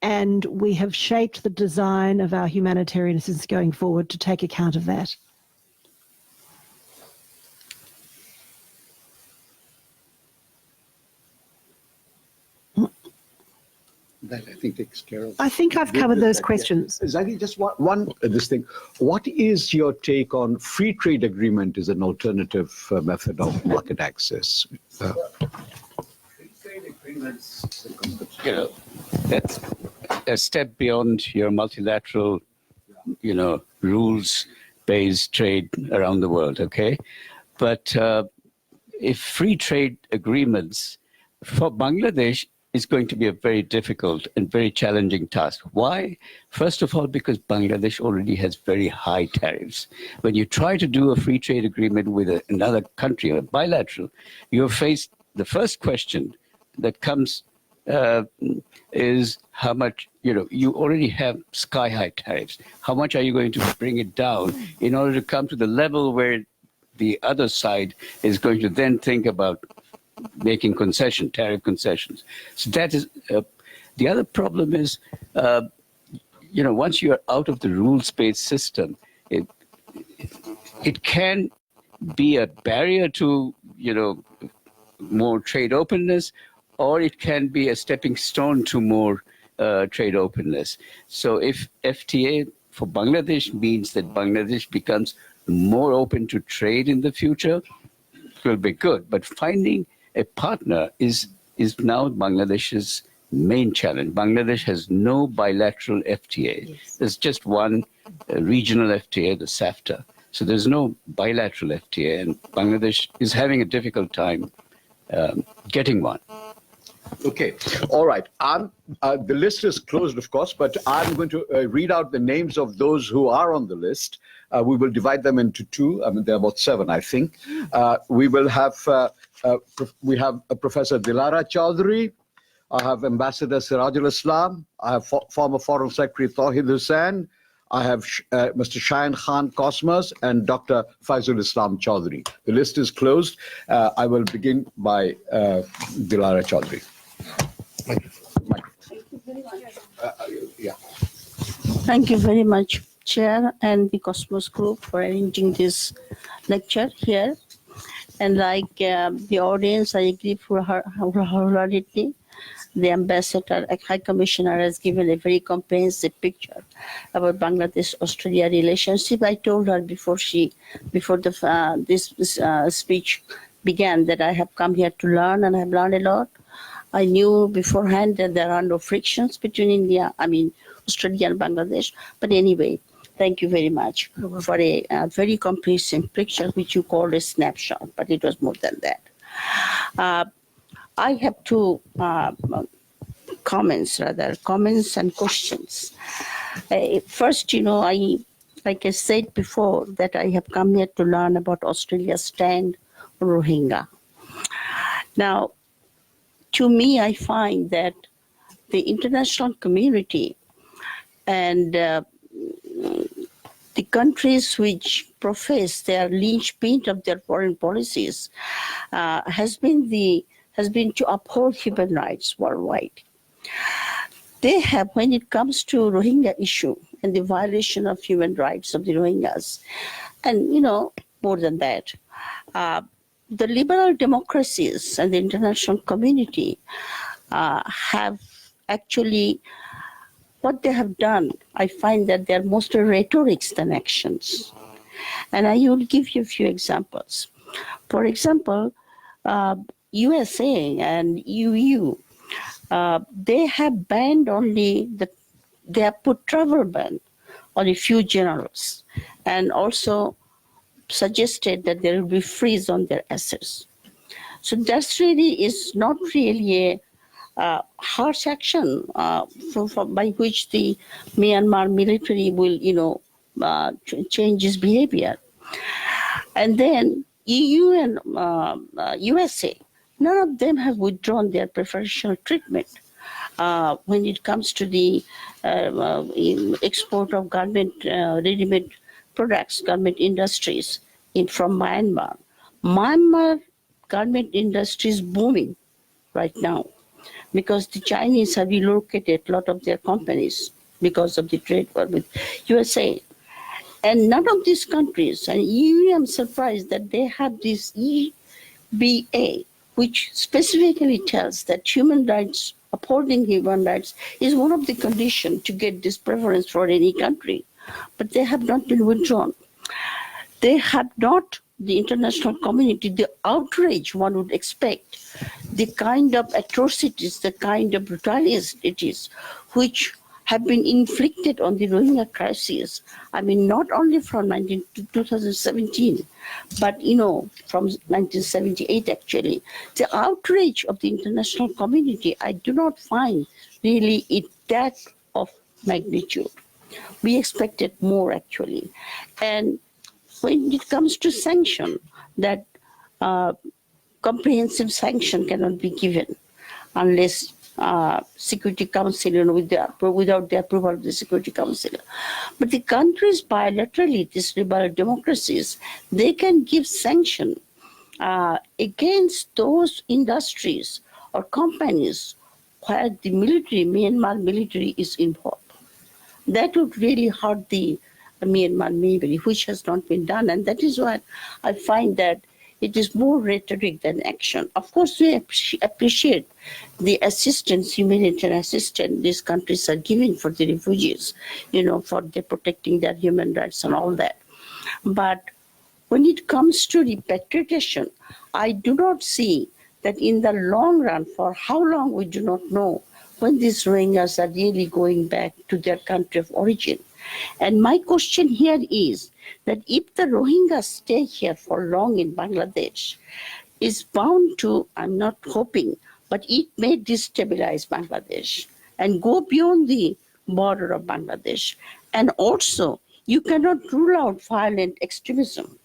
and we have shaped the design of our humanitarian assistance going forward to take account of that. That I think takes care of. I think I've covered those questions. Zagi, just one this thing. What is your take on free trade agreement as an alternative method of market access? Free trade agreements, you know, that's a step beyond your multilateral, you know, rules-based trade around the world, okay? But if free trade agreements for Bangladesh is going to be a very difficult and very challenging task. Why? First of all, because Bangladesh already has very high tariffs. When you try to do a free trade agreement with another country, or bilateral, you're faced, the first question that comes is how much, you know, you already have sky-high tariffs. How much are you going to bring it down in order to come to the level where the other side is going to then think about making tariff concessions. So that is, the other problem is, you know, once you're out of the rules-based system, it can be a barrier to, you know, more trade openness, or it can be a stepping stone to more trade openness. So if FTA for Bangladesh means that Bangladesh becomes more open to trade in the future, it will be good. But finding a partner is now Bangladesh's main challenge. Bangladesh has no bilateral FTA. Yes. There's just one regional FTA, the SAFTA. So there's no bilateral FTA, and Bangladesh is having a difficult time getting one. Okay, all right. The list is closed, of course, but I'm going to read out the names of those who are on the list. We will divide them into two. I mean, there are about 7, I think. We will have we have Professor Dilara Chaudhry. I have Ambassador Sirajul Islam. I have former Foreign Secretary Tawhid Hussain. I have Mr. Shayan Khan Cosmos and Dr. Faizul Islam Chaudhry. The list is closed. I will begin by Dilara Chaudhry. Thank you very much, Chair and the Cosmos Group, for arranging this lecture here. And like the audience, I agree wholeheartedly. The Ambassador, High Commissioner, has given a very comprehensive picture about Bangladesh-Australia relationship. I told her before this speech began that I have come here to learn, and I have learned a lot. I knew beforehand that there are no frictions between Australia and Bangladesh. But anyway, thank you very much for a very comprehensive picture, which you called a snapshot, but it was more than that. I have two comments and questions. First, like I said before, that I have come here to learn about Australia's stand on Rohingya. Now, to me, I find that the international community and the countries which profess their linchpin of their foreign policies has been to uphold human rights worldwide. They have, when it comes to Rohingya issue and the violation of human rights of the Rohingyas, and more than that, the liberal democracies and the international community have actually, what they have done, I find that they're mostly rhetorics than actions. And I will give you a few examples. For example, USA and EU, they have banned they have put travel ban on a few generals, and also suggested that there will be freeze on their assets. So that's is not really a harsh action by which the Myanmar military will, change its behavior. And then EU and USA, none of them have withdrawn their preferential treatment when it comes to the export of garment, ready-made products, garment industries from Myanmar. Myanmar garment industry is booming right now. because the Chinese have relocated a lot of their companies because of the trade war with USA. And none of these countries, and EU, I'm surprised that they have this EBA, which specifically tells that human rights, upholding human rights, is one of the conditions to get this preference for any country. But they have not been withdrawn. They have not, the international community, the outrage one would expect, the kind of atrocities, the kind of brutalities which have been inflicted on the Rohingya crisis. I mean, not only from 2017, but, from 1978, actually. The outrage of the international community, I do not find really it that of magnitude. We expected more, actually. And when it comes to sanction, that comprehensive sanction cannot be given unless Security Council, without the approval of the Security Council. But the countries bilaterally, these liberal democracies, they can give sanction against those industries or companies where the military, Myanmar military, is involved. That would really hurt the Myanmar military, which has not been done. And that is why I find that it is more rhetoric than action. Of course, we appreciate the assistance, humanitarian assistance these countries are giving for the refugees, for protecting their human rights and all that. But when it comes to repatriation, I do not see that in the long run, for how long we do not know, when these Rohingyas are really going back to their country of origin. And my question here is that if the Rohingyas stay here for long in Bangladesh, is bound to, I'm not hoping, but it may destabilize Bangladesh and go beyond the border of Bangladesh. And also, you cannot rule out violent extremism,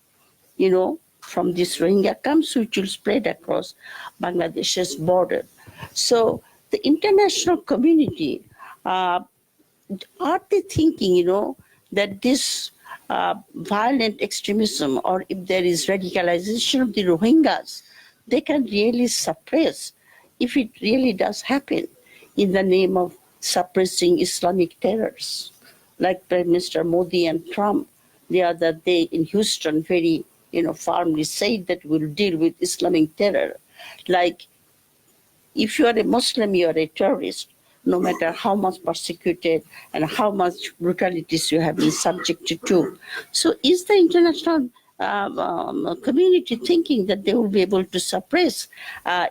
from this Rohingya camps, which will spread across Bangladesh's border. So the international community, are they thinking, that this violent extremism, or if there is radicalization of the Rohingyas, they can really suppress, if it really does happen, in the name of suppressing Islamic terrors, like Prime Minister Modi and Trump the other day in Houston very, firmly said that we'll deal with Islamic terror. Like, if you are a Muslim, you are a terrorist, no matter how much persecuted and how much brutalities you have been subjected to. So is the international community thinking that they will be able to suppress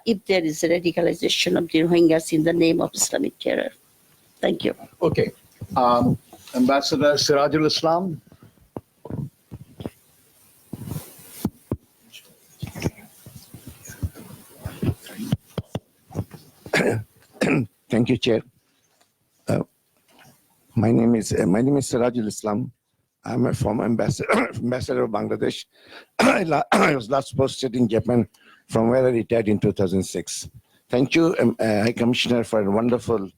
if there is a radicalization of the Rohingyas in the name of Islamic terror? Thank you. Okay. Ambassador Sirajul Islam. Thank you, Chair. My name is Sirajul Islam. I'm a former ambassador of Bangladesh. I was last posted in Japan, from where I retired in 2006. Thank you, High Commissioner, for a wonderful,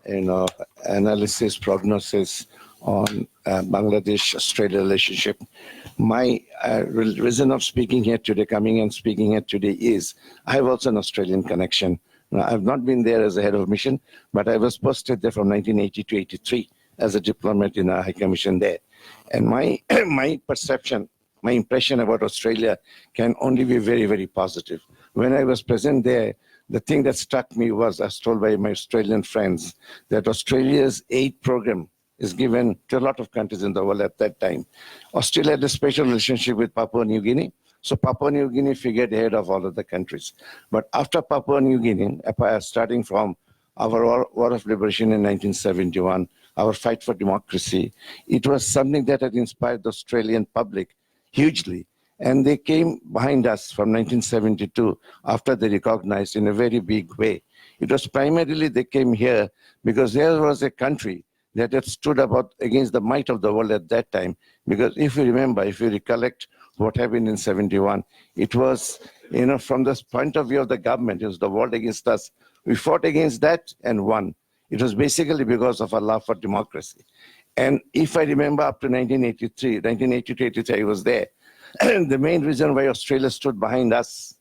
analysis, prognosis on Bangladesh-Australia relationship. My reason of speaking here today, coming and speaking here today, is I have also an Australian connection. Now, I've not been there as a head of mission, but I was posted there from 1980 to 83 as a diplomat in a High Commission there. And my perception, my impression about Australia can only be very, very positive. When I was present there, the thing that struck me was, I was told by my Australian friends, that Australia's aid program is given to a lot of countries in the world at that time. Australia had a special relationship with Papua New Guinea. So Papua New Guinea figured ahead of all of the countries. But after Papua New Guinea, starting from our War of Liberation in 1971, our fight for democracy, it was something that had inspired the Australian public hugely. And they came behind us from 1972 after they recognized in a very big way. It was primarily they came here because there was a country that had stood up against the might of the world at that time. Because if you remember, if you recollect what happened in 71, it was, from this point of view of the government, it was the world against us. We fought against that and won. It was basically because of our love for democracy. And if I remember up to 1982-83, I was there. And the main reason why Australia stood behind us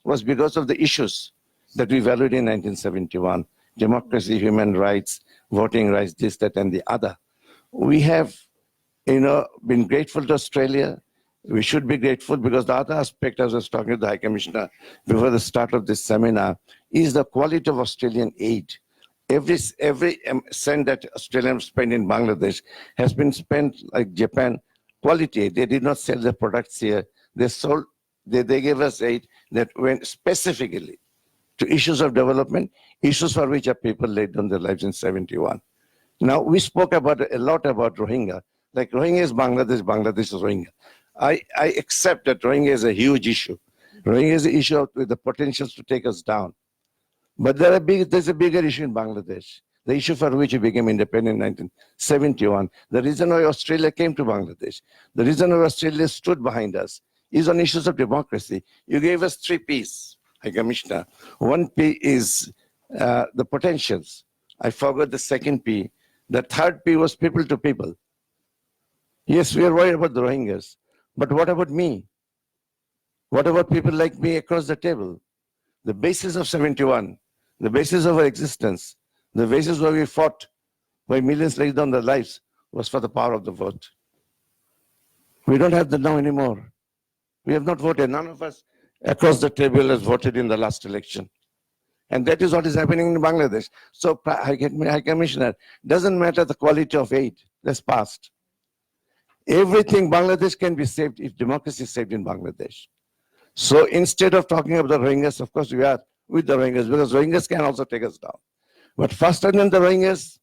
was because of the issues that we valued in 1971. democracy, human rights, voting rights, this, that, and the other. We have, been grateful to Australia. We should be grateful because the other aspect, as I was talking to the High Commissioner before the start of this seminar, is the quality of Australian aid. Every cent that Australians spend in Bangladesh has been spent like Japan, quality aid. They did not sell their products here. They gave us aid that went specifically to issues of development, issues for which our people laid down their lives in 71. Now, we spoke a lot about Rohingya. Like Rohingya is Bangladesh, Bangladesh is Rohingya. I accept that Rohingya is a huge issue. Rohingya is an issue with the potential to take us down. But there's a bigger issue in Bangladesh, the issue for which we became independent in 1971. The reason why Australia came to Bangladesh, the reason why Australia stood behind us is on issues of democracy. You gave us 3 Ps, High Commissioner. 1 P is the potentials. I forgot the 2nd P. The 3rd P was people to people. Yes, we are worried about the Rohingyas. But what about me? What about people like me across the table? The basis of 71, the basis of our existence, the basis where we fought, where millions laid down their lives, was for the power of the vote. We don't have that now anymore. We have not voted. None of us across the table has voted in the last election. And that is what is happening in Bangladesh. So, High Commissioner, doesn't matter the quality of aid that's passed. Everything Bangladesh can be saved if democracy is saved in Bangladesh. So instead of talking about the Rohingyas, of course we are with the Rohingyas because Rohingyas can also take us down. But faster than the Rohingyas,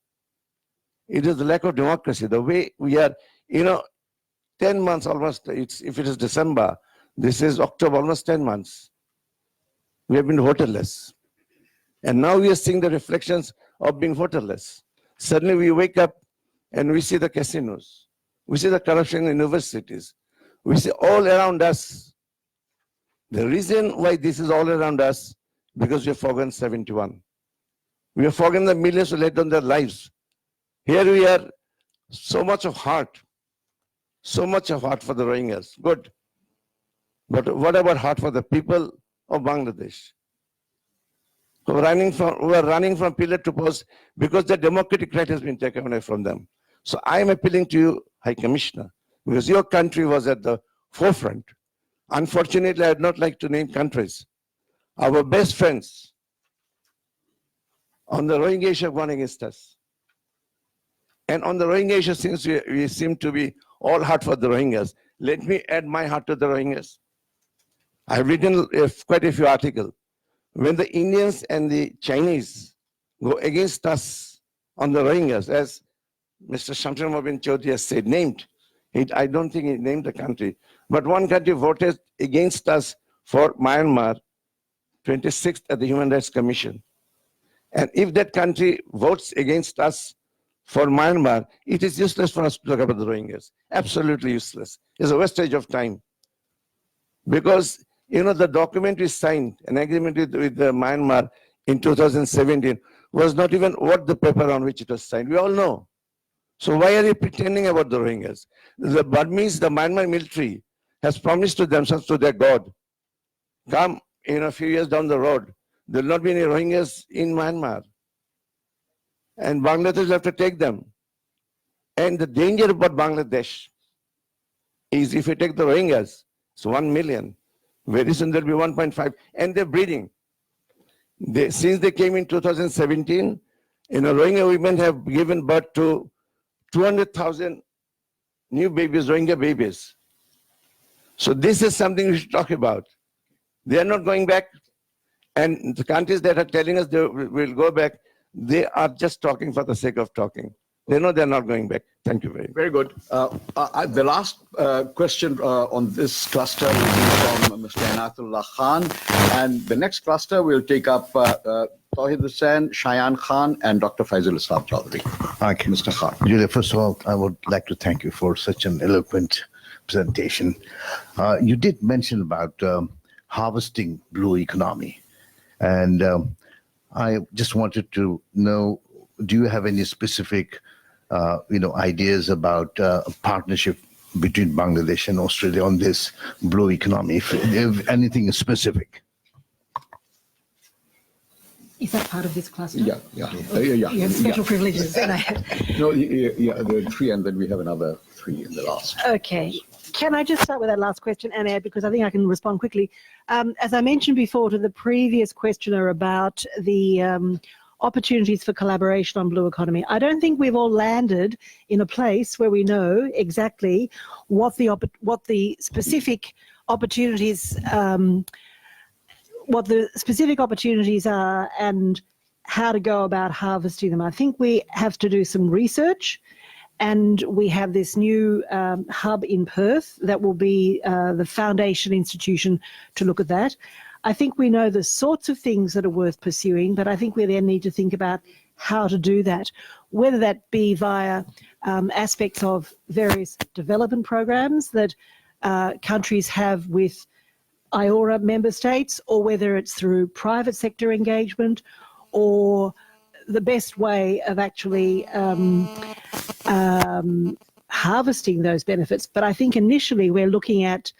it is the lack of democracy. The way we are, 10 months almost, if it is December, this is October, almost 10 months. We have been voterless. And now we are seeing the reflections of being voterless. Suddenly we wake up and we see the casinos. We see the corruption in universities. We see all around us. The reason why this is all around us, because we have forgotten 71. We have forgotten the millions who laid down their lives. Here we are, so much of heart for the Rohingyas. Good. But what about heart for the people of Bangladesh? Who are running from pillar to post because the democratic right has been taken away from them. So I am appealing to you, High Commissioner, because your country was at the forefront. Unfortunately, I would not like to name countries. Our best friends on the Rohingya issue have gone against us. And on the Rohingya issue, since we seem to be all heart for the Rohingyas, let me add my heart to the Rohingyas. I have written quite a few articles. When the Indians and the Chinese go against us on the Rohingyas, as Mr. Shamsher Mobin Chaudhry has said, I don't think he named the country, but one country voted against us for Myanmar, 26th at the Human Rights Commission. And if that country votes against us for Myanmar, it is useless for us to talk about the Rohingyas. Absolutely useless. It's a wastage of time. Because, the document we signed, an agreement with Myanmar in 2017, was not even worth the paper on which it was signed. We all know. So why are you pretending about the Rohingyas? The Burmese, the Myanmar military, has promised to themselves, to their God, come in a few years down the road, there will not be any Rohingyas in Myanmar. And Bangladesh will have to take them. And the danger about Bangladesh is if you take the Rohingyas, it's 1 million. Very soon there will be 1.5. And they're breeding. Since they came in 2017, Rohingya women have given birth to 200,000 new babies, Rohingya babies. So this is something we should talk about. They are not going back. And the countries that are telling us they will go back, they are just talking for the sake of talking. They know they're not going back. Thank you very much. Very good. The last question on this cluster will be from Mr. Inayatullah Khan. And the next cluster will take up Tawhid Hussain, Shayan Khan, and Dr. Faizul Islam Chaudhry. Thank you, Mr. Khan. Julia, first of all, I would like to thank you for such an eloquent presentation. You did mention about harvesting blue economy. And I just wanted to know, do you have any specific ideas about a partnership between Bangladesh and Australia on this blue economy, if anything is specific? Is that part of this cluster? Yeah. You have special privileges. No, there are 3, and then we have another 3 in the last. Okay. Can I just start with that last question, Anna, because I think I can respond quickly. As I mentioned before to the previous questioner about the opportunities for collaboration on blue economy, I don't think we've all landed in a place where we know exactly what the specific opportunities are and how to go about harvesting them. I think we have to do some research, and we have this new hub in Perth that will be the foundation institution to look at that. I think we know the sorts of things that are worth pursuing, but I think we then need to think about how to do that, whether that be via aspects of various development programs that countries have with IORA member states, or whether it's through private sector engagement, or the best way of actually harvesting those benefits. But I think initially we're looking at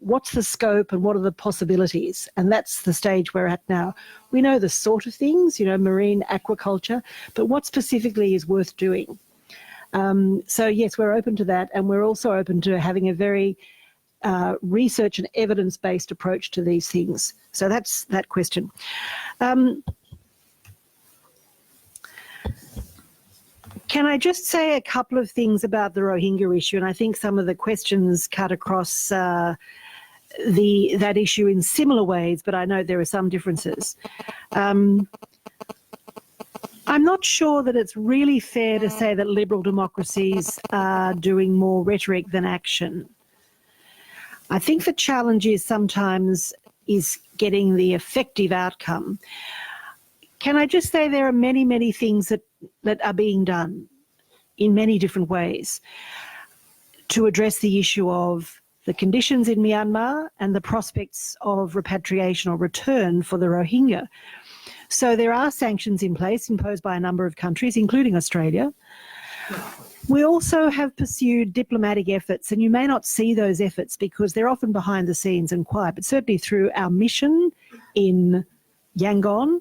what's the scope and what are the possibilities, and that's the stage we're at now. We know the sort of things, marine aquaculture, but what specifically is worth doing? So yes, we're open to that, and we're also open to having a very research and evidence-based approach to these things. So that's that question. Can I just say a couple of things about the Rohingya issue? And I think some of the questions cut across that issue in similar ways, but I know there are some differences. I'm not sure that it's really fair to say that liberal democracies are doing more rhetoric than action. I think the challenge is sometimes getting the effective outcome. Can I just say there are many, many things that are being done in many different ways to address the issue of the conditions in Myanmar and the prospects of repatriation or return for the Rohingya. So there are sanctions in place imposed by a number of countries, including Australia. We also have pursued diplomatic efforts, and you may not see those efforts because they're often behind the scenes and quiet, but certainly through our mission in Yangon,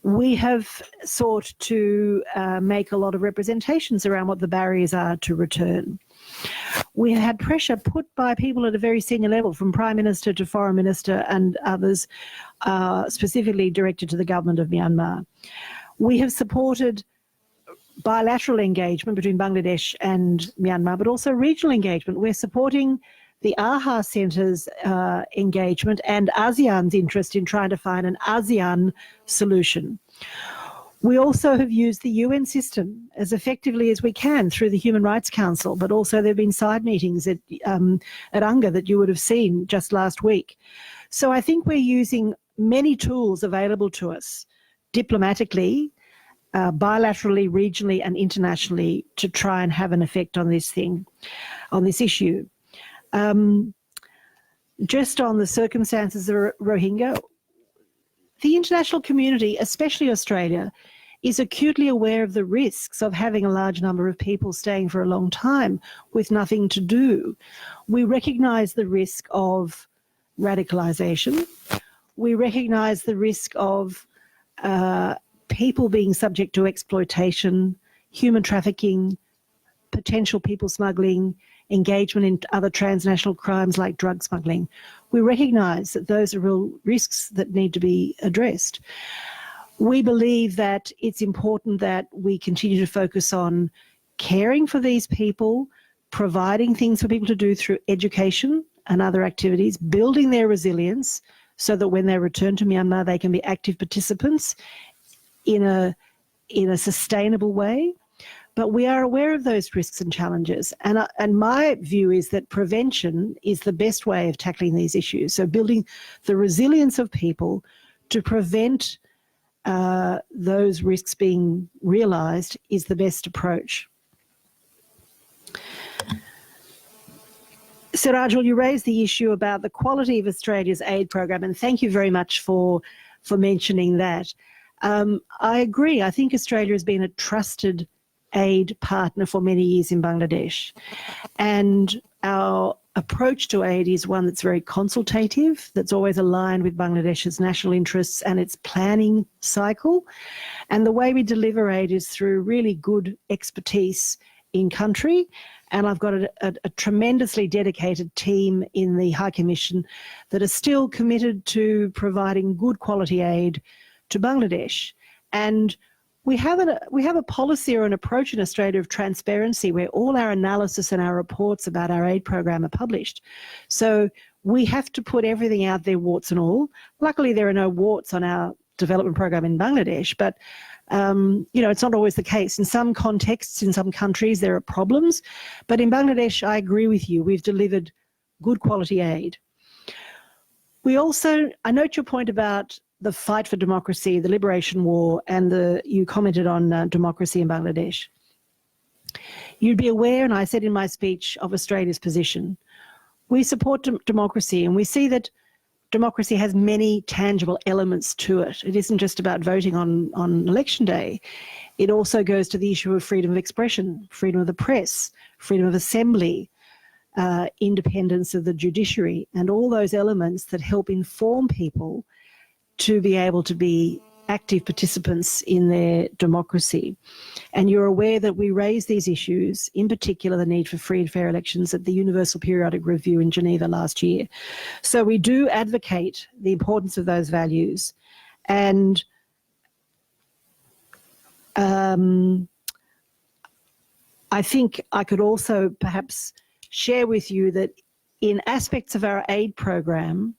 we have sought to make a lot of representations around what the barriers are to return. We had pressure put by people at a very senior level, from Prime Minister to Foreign Minister and others, specifically directed to the government of Myanmar. We have supported bilateral engagement between Bangladesh and Myanmar, but also regional engagement. We're supporting the AHA Centre's engagement and ASEAN's interest in trying to find an ASEAN solution. We also have used the UN system as effectively as we can through the Human Rights Council, but also there have been side meetings at UNGA that you would have seen just last week. So I think we're using many tools available to us diplomatically, bilaterally, regionally and internationally to try and have an effect on this issue. Just on the circumstances of Rohingya, the international community, especially Australia, is acutely aware of the risks of having a large number of people staying for a long time with nothing to do. We recognise the risk of radicalisation. We recognise the risk of people being subject to exploitation, human trafficking, potential people smuggling, engagement in other transnational crimes like drug smuggling. We recognise that those are real risks that need to be addressed. We believe that it's important that we continue to focus on caring for these people, providing things for people to do through education and other activities, building their resilience so that when they return to Myanmar, they can be active participants in a sustainable way. But we are aware of those risks and challenges. And my view is that prevention is the best way of tackling these issues. So building the resilience of people to prevent those risks being realised is the best approach. Sirajul, you raised the issue about the quality of Australia's aid program, and thank you very much for mentioning that. I agree. I think Australia has been a trusted aid partner for many years in Bangladesh, and our approach to aid is one that's very consultative, that's always aligned with Bangladesh's national interests and its planning cycle. And the way we deliver aid is through really good expertise in country. And I've got a tremendously dedicated team in the High Commission that are still committed to providing good quality aid to Bangladesh. And we have a policy or an approach in Australia of transparency where all our analysis and our reports about our aid program are published. So we have to put everything out there, warts and all. Luckily, there are no warts on our development program in Bangladesh, but it's not always the case. In some contexts, in some countries, there are problems. But in Bangladesh, I agree with you. We've delivered good quality aid. I note your point about the fight for democracy, the liberation war, and you commented on democracy in Bangladesh. You'd be aware, and I said in my speech, of Australia's position. We support democracy, and we see that democracy has many tangible elements to it. It isn't just about voting on election day. It also goes to the issue of freedom of expression, freedom of the press, freedom of assembly, independence of the judiciary, and all those elements that help inform people to be able to be active participants in their democracy. And you're aware that we raised these issues, in particular the need for free and fair elections, at the Universal Periodic Review in Geneva last year. So we do advocate the importance of those values. And I think I could also perhaps share with you that in aspects of our aid program,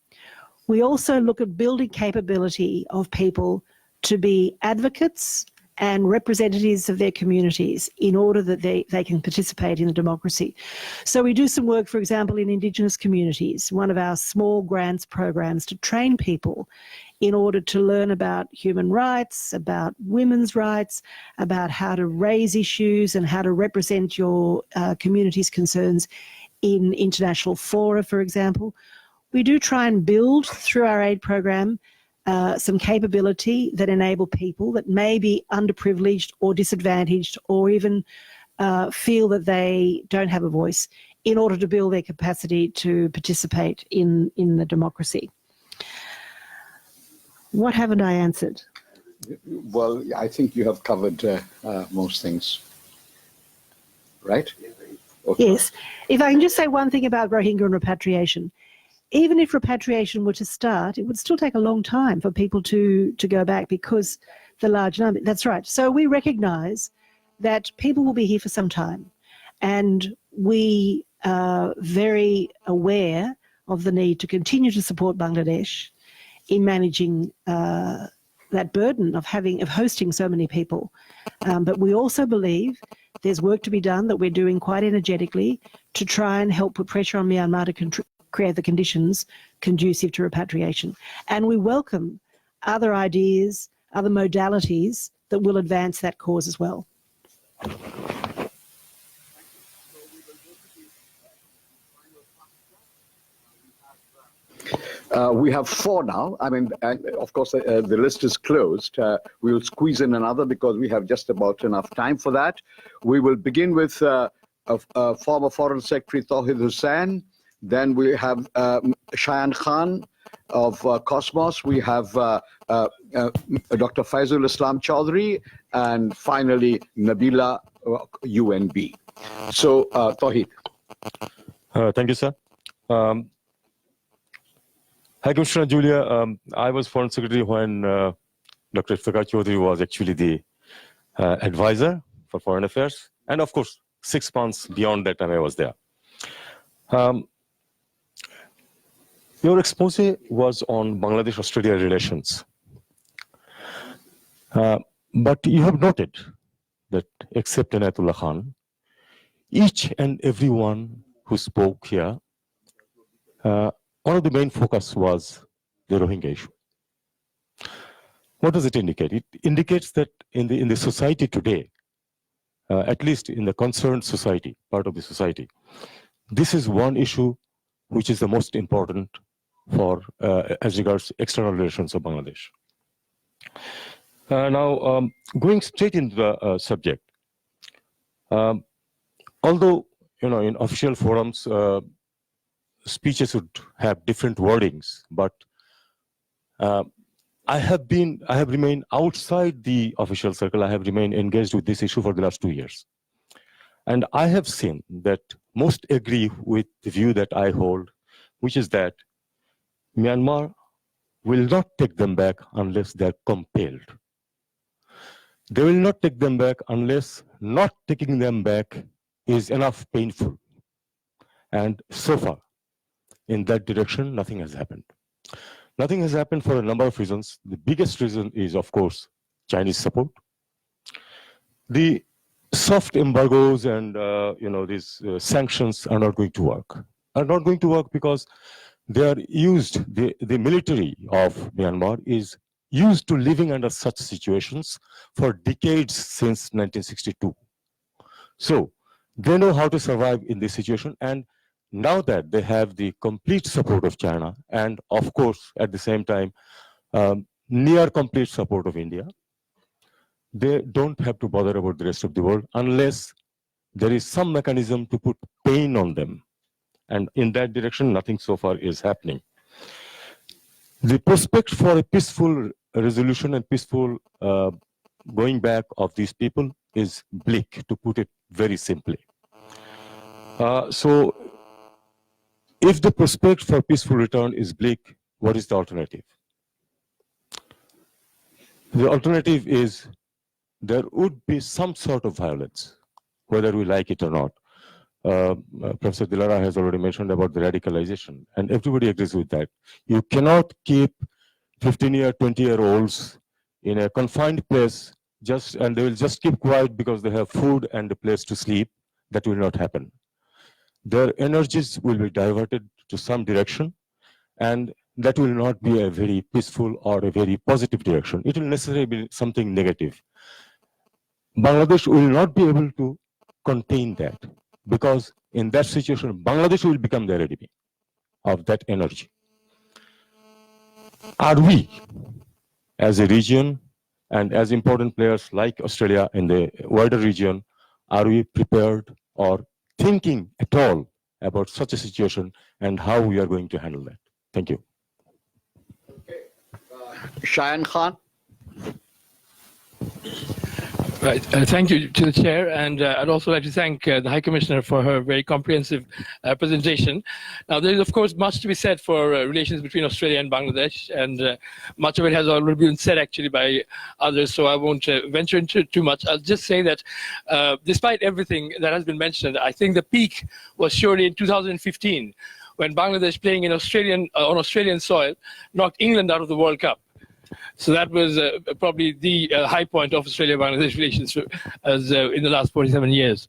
we also look at building capability of people to be advocates and representatives of their communities in order that they can participate in the democracy. So we do some work, for example, in Indigenous communities, one of our small grants programs to train people in order to learn about human rights, about women's rights, about how to raise issues and how to represent your community's concerns in international fora, for example. We do try and build through our aid program some capability that enable people that may be underprivileged or disadvantaged or even feel that they don't have a voice in order to build their capacity to participate in the democracy. What haven't I answered? Well, I think you have covered most things, right? Okay. Yes. If I can just say one thing about Rohingya and repatriation. Even if repatriation were to start, it would still take a long time for people to go back because the large number. That's right. So we recognise that people will be here for some time, and we are very aware of the need to continue to support Bangladesh in managing that burden of hosting so many people. But we also believe there's work to be done that we're doing quite energetically to try and help put pressure on Myanmar to create the conditions conducive to repatriation. And we welcome other ideas, other modalities that will advance that cause as well. We have 4 now. I mean, of course, the list is closed. We will squeeze in another because we have just about enough time for that. We will begin with former Foreign Secretary Tawhid Hussain. Then we have Shayan Khan of Cosmos. We have Dr. Faizul Islam Chaudhry. And finally, Nabila, UNB. So, Tawhid. Thank you, sir. Hi, Commissioner Julia. I was Foreign Secretary when Dr. Iftikhar Chaudhry was actually the advisor for Foreign Affairs. And of course, 6 months beyond that time I was there. Your expose was on Bangladesh-Australia relations. But you have noted that except Inayatullah Khan, each and everyone who spoke here, one of the main focus was the Rohingya issue. What does it indicate? It indicates that in the society today, at least in the concerned society, part of the society, this is one issue which is the most important for as regards external relations of Bangladesh. Now, going straight into the subject, although in official forums speeches would have different wordings, but I have remained outside the official circle. I have remained engaged with this issue for the last 2 years. And I have seen that most agree with the view that I hold, which is that Myanmar will not take them back unless they're compelled. They will not take them back unless not taking them back is enough painful. And so far, in that direction, nothing has happened. Nothing has happened for a number of reasons. The biggest reason is, of course, Chinese support. The soft embargoes and these sanctions are not going to work. Are not going to work because they are used. The military of Myanmar is used to living under such situations for decades since 1962. So they know how to survive in this situation, and now that they have the complete support of China, and of course, at the same time, near complete support of India, they don't have to bother about the rest of the world unless there is some mechanism to put pain on them. And in that direction, nothing so far is happening. The prospect for a peaceful resolution and peaceful going back of these people is bleak, to put it very simply. So if the prospect for peaceful return is bleak, what is the alternative? The alternative is there would be some sort of violence, whether we like it or not. Professor Dilara has already mentioned about the radicalization, and everybody agrees with that. You cannot keep 15-year, 20-year-olds in a confined place and they will just keep quiet because they have food and a place to sleep. That will not happen. Their energies will be diverted to some direction, and that will not be a very peaceful or a very positive direction. It will necessarily be something negative. Bangladesh will not be able to contain that, because in that situation, Bangladesh will become the enemy of that energy. Are we, as a region and as important players like Australia in the wider region, are we prepared or thinking at all about such a situation and how we are going to handle that? Thank you. Shayan Khan. Right. Thank you to the chair, and I'd also like to thank the High Commissioner for her very comprehensive presentation. Now, there is, of course, much to be said for relations between Australia and Bangladesh, and much of it has already been said, actually, by others, so I won't venture into too much. I'll just say that despite everything that has been mentioned, I think the peak was surely in 2015, when Bangladesh, playing in on Australian soil, knocked England out of the World Cup. So that was probably the high point of Australia-Bangladesh relations in the last 47 years.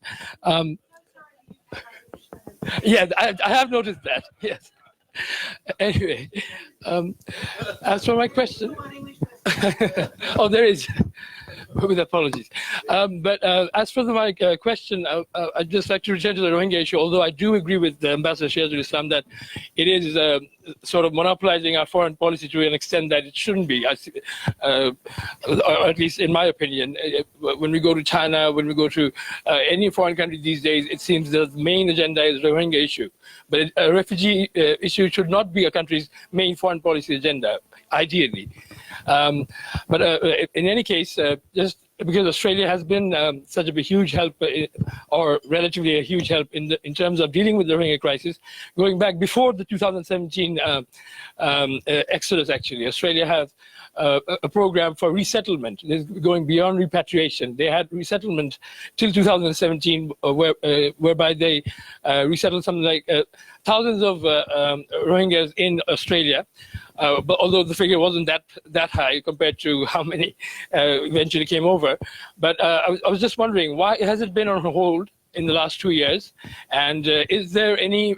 Yeah, I have noticed that, yes. Anyway, as for my question... oh, there is. With apologies. But as for my question, I'd just like to return to the Rohingya issue, although I do agree with Ambassador Shazul Islam that it is sort of monopolizing our foreign policy to an extent that it shouldn't be, or at least in my opinion. When we go to China, when we go to any foreign country these days, it seems the main agenda is the Rohingya issue. But a refugee issue should not be a country's main foreign policy agenda, ideally. But in any case, just because Australia has been such a huge help, or relatively a huge help in terms of dealing with the Rohingya crisis, going back before the 2017 exodus, actually, Australia has a program for resettlement, going beyond repatriation. They had resettlement till 2017, whereby they resettled something like thousands of Rohingyas in Australia. But although the figure wasn't that high compared to how many eventually came over. But I was just wondering, why has it been on hold in the last 2 years? And is there any,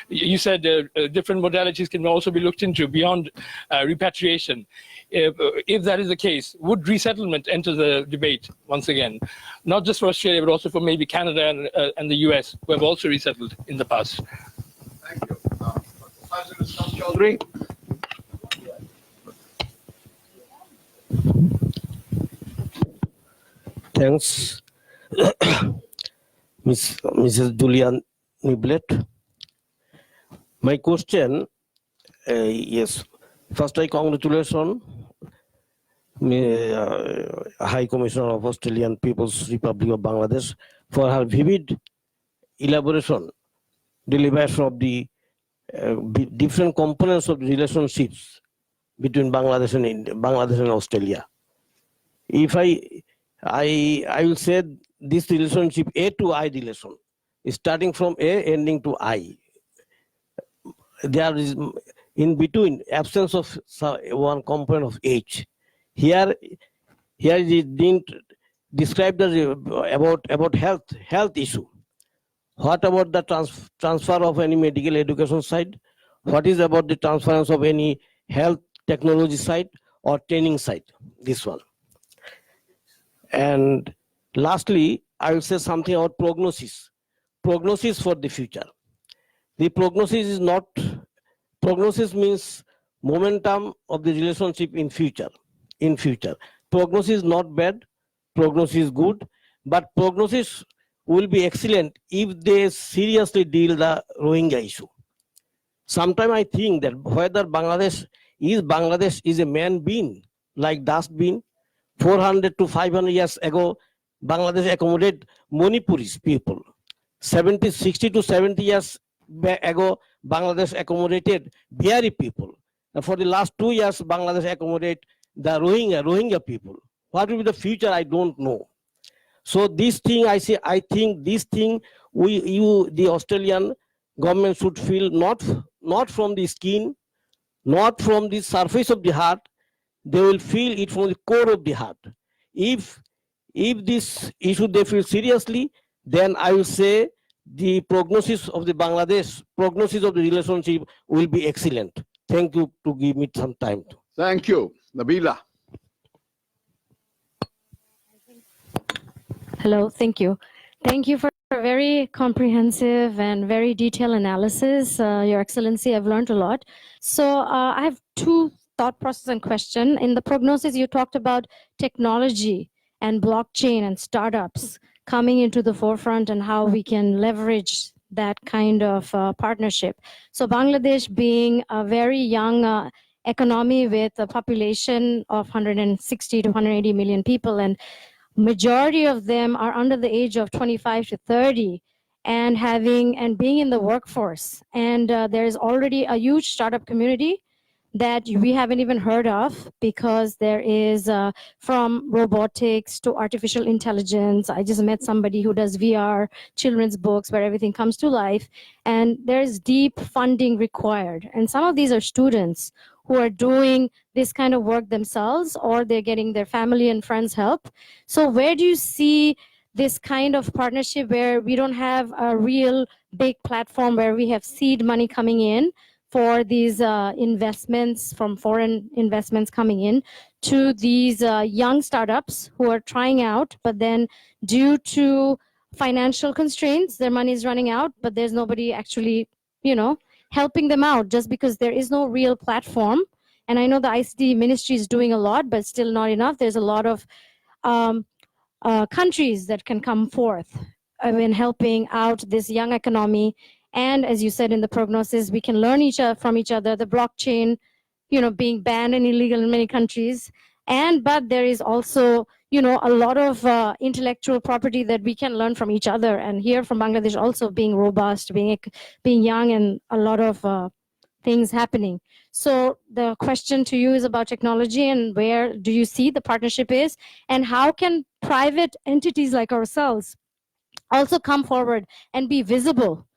you said different modalities can also be looked into beyond repatriation. If that is the case, would resettlement enter the debate once again? Not just for Australia, but also for maybe Canada and the US, who have also resettled in the past. Thank you. President Chaudhary. Thanks, Mrs. Julian Niblet. My question, yes, first I congratulate High Commissioner of Australian People's Republic of Bangladesh for her vivid elaboration, deliberation of the different components of the relationships between Bangladesh and Australia. If I will say this relationship A to I relation, starting from A ending to I. There is in between absence of one component of H. Here it didn't describe about health issue. What about the transfer of any medical education side? What is about the transference of any health technology side or training side? This one. And lastly, I will say something about prognosis. Prognosis for the future. The prognosis is not, prognosis means momentum of the relationship in future. Prognosis is not bad, prognosis is good, but prognosis will be excellent if they seriously deal the Rohingya issue. Sometimes I think that whether Bangladesh is a man being like dustbin. 400 to 500 years ago, Bangladesh accommodated Manipuri's people. 60 to 70 years ago, Bangladesh accommodated Bihari people. And for the last 2 years, Bangladesh accommodated the Rohingya people. What will be the future? I don't know. So this thing, I think this thing, the Australian government should feel not from the skin, not from the surface of the heart. They will feel it from the core of the heart. If this issue they feel seriously, then I will say the prognosis of the Bangladesh, prognosis of the relationship will be excellent. Thank you to give me some time. Thank you. Nabila. Hello, thank you. Thank you for a very comprehensive and very detailed analysis. Your Excellency, I've learned a lot. So I have two thought process and question. In the prognosis, you talked about technology and blockchain and startups coming into the forefront and how we can leverage that kind of partnership. So Bangladesh being a very young economy with a population of 160 to 180 million people, and majority of them are under the age of 25 to 30 and being in the workforce. And there is already a huge startup community that we haven't even heard of, because there is from robotics to artificial intelligence. I just met somebody who does VR children's books where everything comes to life, and there's deep funding required. And some of these are students who are doing this kind of work themselves, or they're getting their family and friends help. So where do you see this kind of partnership where we don't have a real big platform where we have seed money coming in for these investments, from foreign investments coming in to these young startups who are trying out, but then due to financial constraints, their money is running out, but there's nobody actually, helping them out, just because there is no real platform. And I know the ICT ministry is doing a lot, but still not enough. There's a lot of countries that can come forth in helping out this young economy. And as you said in the prognosis, we can learn from each other. The blockchain, being banned and illegal in many countries. But there is also, a lot of intellectual property that we can learn from each other. And here from Bangladesh also being robust, being young, and a lot of things happening. So the question to you is about technology, and where do you see the partnership is, and how can private entities like ourselves also come forward and be visible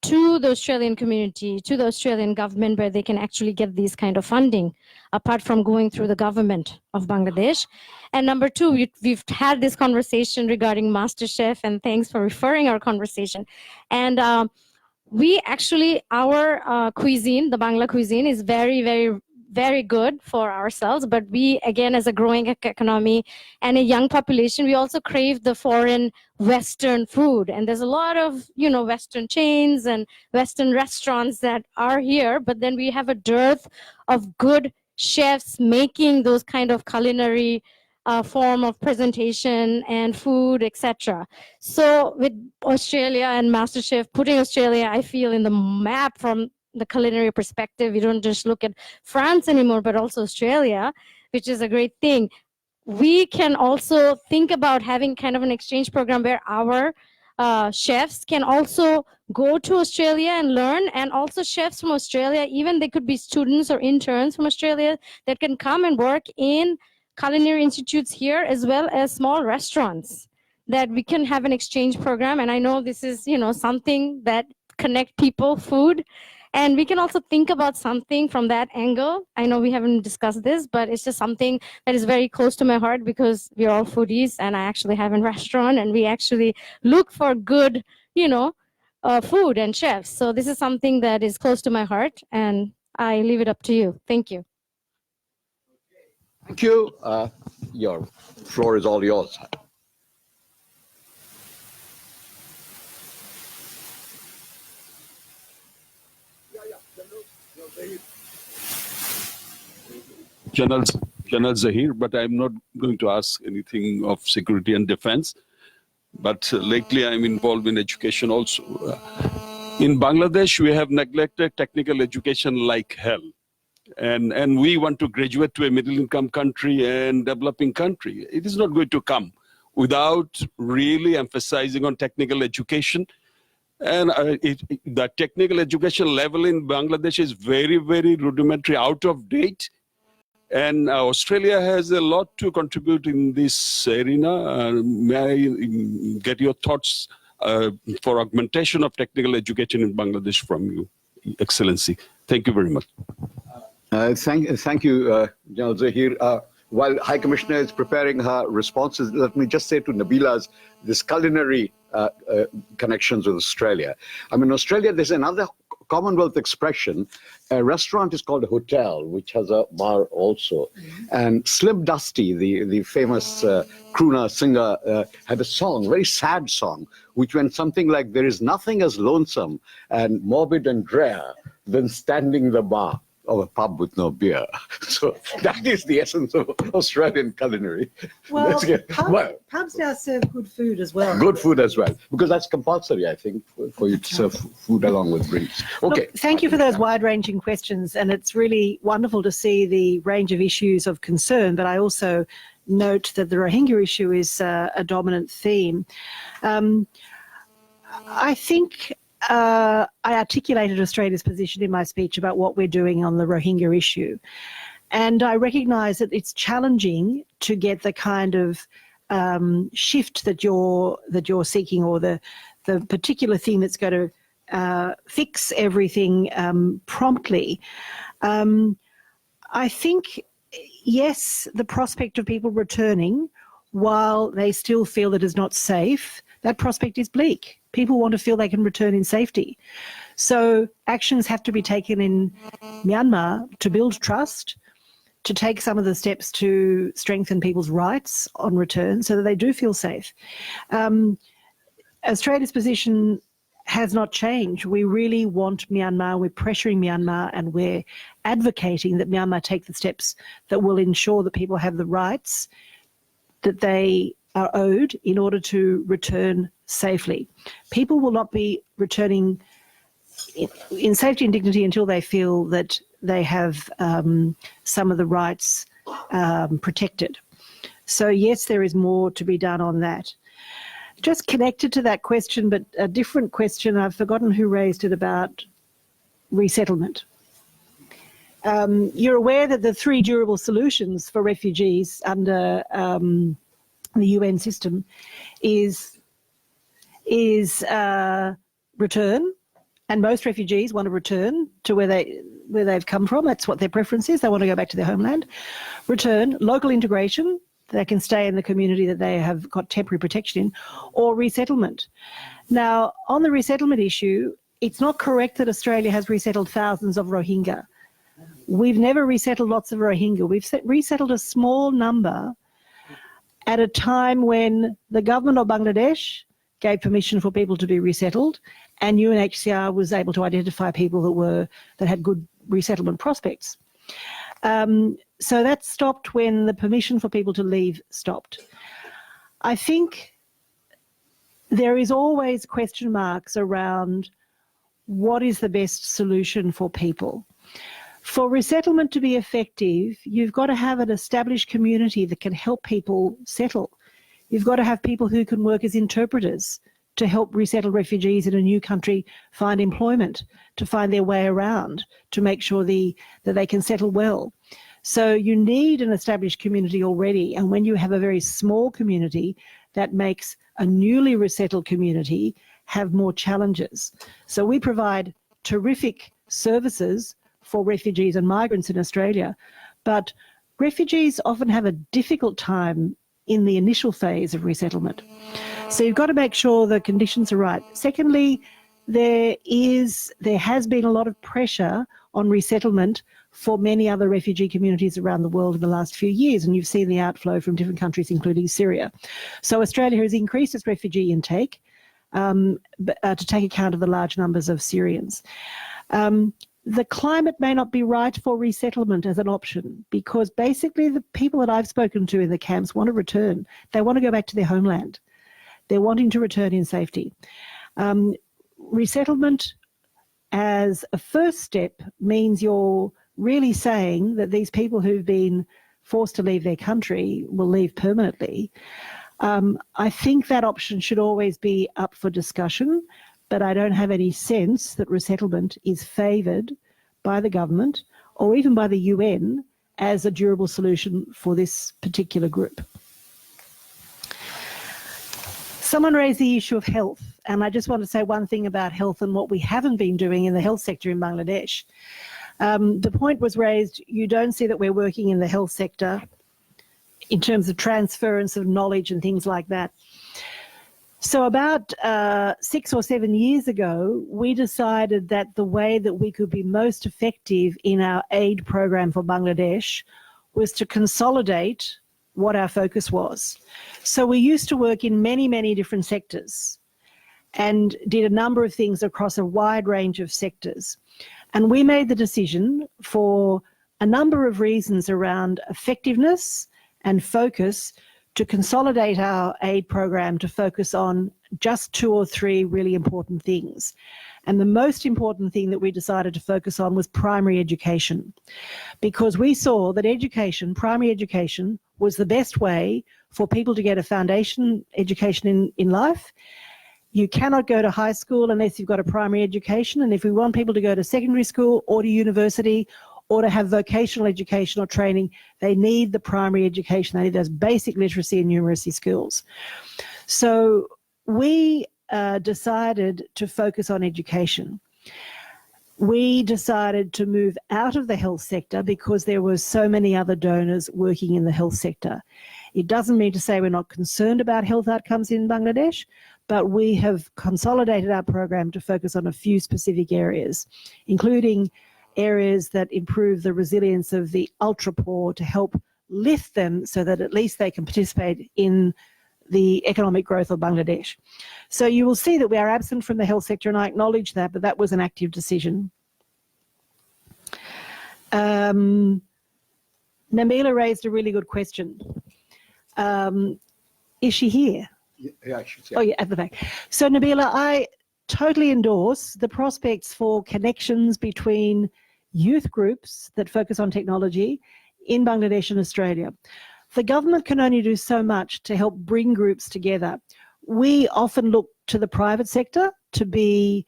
to the Australian community, to the Australian government, where they can actually get these kind of funding, apart from going through the government of Bangladesh. And number two, we've had this conversation regarding MasterChef, and thanks for referring our conversation. And we actually, our cuisine, the Bangla cuisine, is very, very, very good for ourselves. But we, again, as a growing economy and a young population, we also crave the foreign Western food. And there's a lot of, Western chains and Western restaurants that are here, but then we have a dearth of good chefs making those kind of culinary form of presentation and food, etc. So with Australia and MasterChef, putting Australia, I feel, in the map from the culinary perspective. We don't just look at France anymore, but also Australia, which is a great thing. We can also think about having kind of an exchange program where our chefs can also go to Australia and learn, and also chefs from Australia, even they could be students or interns from Australia that can come and work in culinary institutes here, as well as small restaurants, that we can have an exchange program. And I know this is, something that connect people, food. And we can also think about something from that angle. I know we haven't discussed this, but it's just something that is very close to my heart because we're all foodies, and I actually have a restaurant, and we actually look for good, food and chefs. So this is something that is close to my heart, and I leave it up to you. Thank you. Thank you. Your floor is all yours. General Zahir, but I'm not going to ask anything of security and defense. But lately I'm involved in education also. In Bangladesh, we have neglected technical education like hell. And we want to graduate to a middle-income country and developing country. It is not going to come without really emphasizing on technical education. And the technical education level in Bangladesh is very, very rudimentary, out of date. And Australia has a lot to contribute in this arena. May I get your thoughts for augmentation of technical education in Bangladesh from you, Excellency? Thank you very much. Thank you, General Zahir. While High Commissioner is preparing her responses, let me just say to Nabila's this culinary connections with Australia. I mean, Australia, there's another Commonwealth expression. A restaurant is called a hotel, which has a bar also. And Slim Dusty, the famous crooner singer, had a song, very sad song, which went something like, "There is nothing as lonesome and morbid and drear than standing the bar of a pub with no beer." So that is the essence of Australian culinary. Well, pubs now serve good food as well. Good food as well, because that's compulsory, I think, for you to serve food along with drinks. Okay. Look, thank you for those wide-ranging questions, and it's really wonderful to see the range of issues of concern, but I also note that the Rohingya issue is a dominant theme. I think I articulated Australia's position in my speech about what we're doing on the Rohingya issue. And I recognise that it's challenging to get the kind of shift that you're seeking, or the particular thing that's going to fix everything promptly. I think, yes, the prospect of people returning while they still feel that it's not safe, that prospect is bleak. People want to feel they can return in safety. So actions have to be taken in Myanmar to build trust, to take some of the steps to strengthen people's rights on return so that they do feel safe. Australia's position has not changed. We really want Myanmar, we're pressuring Myanmar, and we're advocating that Myanmar take the steps that will ensure that people have the rights that they are owed in order to return safely. People will not be returning in safety and dignity until they feel that they have some of the rights protected. So yes, there is more to be done on that. Just connected to that question, but a different question, I've forgotten who raised it, about resettlement. You're aware that the 3 durable solutions for refugees under the UN system is return, and most refugees want to return to where they've come from. That's what their preference is. They want to go back to their homeland. Return, local integration, they can stay in the community that they have got temporary protection in, or resettlement. Now, on the resettlement issue, it's not correct that Australia has resettled thousands of Rohingya. We've never resettled lots of Rohingya. We've resettled a small number at a time when the government of Bangladesh gave permission for people to be resettled, and UNHCR was able to identify people that had good resettlement prospects. So that stopped when the permission for people to leave stopped. I think there is always question marks around what is the best solution for people. For resettlement to be effective, you've got to have an established community that can help people settle. You've got to have people who can work as interpreters to help resettle refugees in a new country find employment, to find their way around, to make sure that they can settle well. So you need an established community already, and when you have a very small community, that makes a newly resettled community have more challenges. So we provide terrific services for refugees and migrants in Australia, but refugees often have a difficult time in the initial phase of resettlement. So you've got to make sure the conditions are right. Secondly, there has been a lot of pressure on resettlement for many other refugee communities around the world in the last few years, and you've seen the outflow from different countries, including Syria. So Australia has increased its refugee intake to take account of the large numbers of Syrians. The climate may not be right for resettlement as an option, because basically the people that I've spoken to in the camps want to return. They want to go back to their homeland. They're wanting to return in safety. Resettlement as a first step means you're really saying that these people who've been forced to leave their country will leave permanently. I think that option should always be up for discussion, but I don't have any sense that resettlement is favoured by the government or even by the UN as a durable solution for this particular group. Someone raised the issue of health, and I just want to say one thing about health and what we haven't been doing in the health sector in Bangladesh. The point was raised, you don't see that we're working in the health sector in terms of transference of knowledge and things like that. So about 6 or 7 years ago, we decided that the way that we could be most effective in our aid program for Bangladesh was to consolidate what our focus was. So we used to work in many, many different sectors and did a number of things across a wide range of sectors. And we made the decision, for a number of reasons around effectiveness and focus, to consolidate our aid program to focus on just 2 or 3 really important things. And the most important thing that we decided to focus on was primary education, because we saw that education, primary education, was the best way for people to get a foundation education in life. You cannot go to high school unless you've got a primary education, and if we want people to go to secondary school or to university or to have vocational education or training, they need the primary education. They need those basic literacy and numeracy skills. So we decided to focus on education. We decided to move out of the health sector because there were so many other donors working in the health sector. It doesn't mean to say we're not concerned about health outcomes in Bangladesh, but we have consolidated our program to focus on a few specific areas, including areas that improve the resilience of the ultra poor to help lift them so that at least they can participate in the economic growth of Bangladesh. So you will see that we are absent from the health sector, and I acknowledge that, but that was an active decision. Nabila raised a really good question. Is she here? Yeah, she's here. Oh, yeah, at the back. So Nabila, I totally endorse the prospects for connections between youth groups that focus on technology in Bangladesh and Australia. The government can only do so much to help bring groups together. We often look to the private sector to be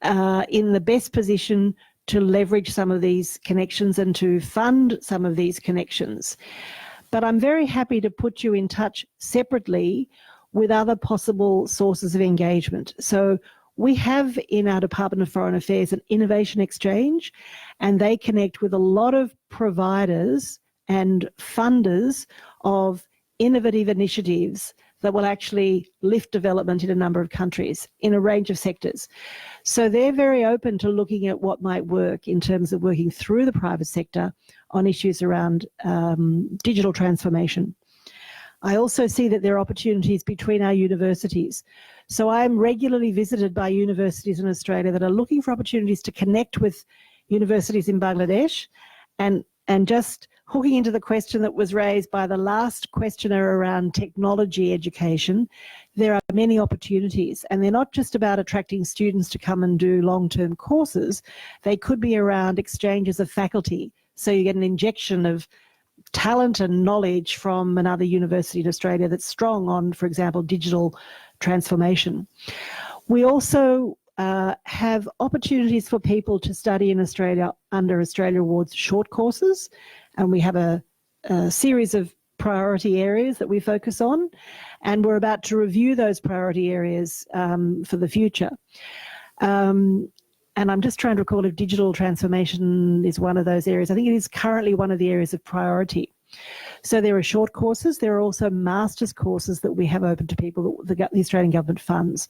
in the best position to leverage some of these connections and to fund some of these connections. But I'm very happy to put you in touch separately with other possible sources of engagement. So we have in our Department of Foreign Affairs an innovation exchange, and they connect with a lot of providers and funders of innovative initiatives that will actually lift development in a number of countries in a range of sectors. So they're very open to looking at what might work in terms of working through the private sector on issues around digital transformation. I also see that there are opportunities between our universities. So I'm regularly visited by universities in Australia that are looking for opportunities to connect with universities in Bangladesh and just hooking into the question that was raised by the last questioner around technology education, there are many opportunities, and they're not just about attracting students to come and do long-term courses. They could be around exchanges of faculty. So you get an injection of talent and knowledge from another university in Australia that's strong on, for example, digital transformation. We also have opportunities for people to study in Australia under Australia Awards short courses, and we have a series of priority areas that we focus on, and we're about to review those priority areas for the future. And I'm just trying to recall if digital transformation is one of those areas. I think it is currently one of the areas of priority. So there are short courses. There are also master's courses that we have open to people that the Australian government funds.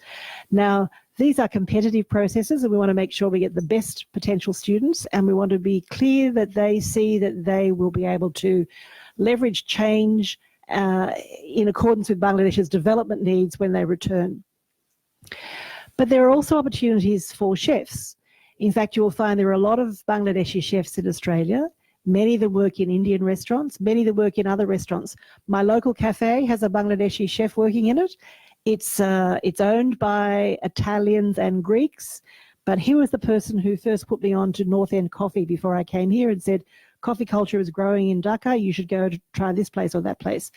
Now, these are competitive processes, and we want to make sure we get the best potential students, and we want to be clear that they see that they will be able to leverage change in accordance with Bangladesh's development needs when they return. But there are also opportunities for chefs. In fact, you will find there are a lot of Bangladeshi chefs in Australia. Many of them work in Indian restaurants, many of them work in other restaurants. My local cafe has a Bangladeshi chef working in it. It's owned by Italians and Greeks, but he was the person who first put me on to North End Coffee before I came here and said, coffee culture is growing in Dhaka, you should go to try this place or that place.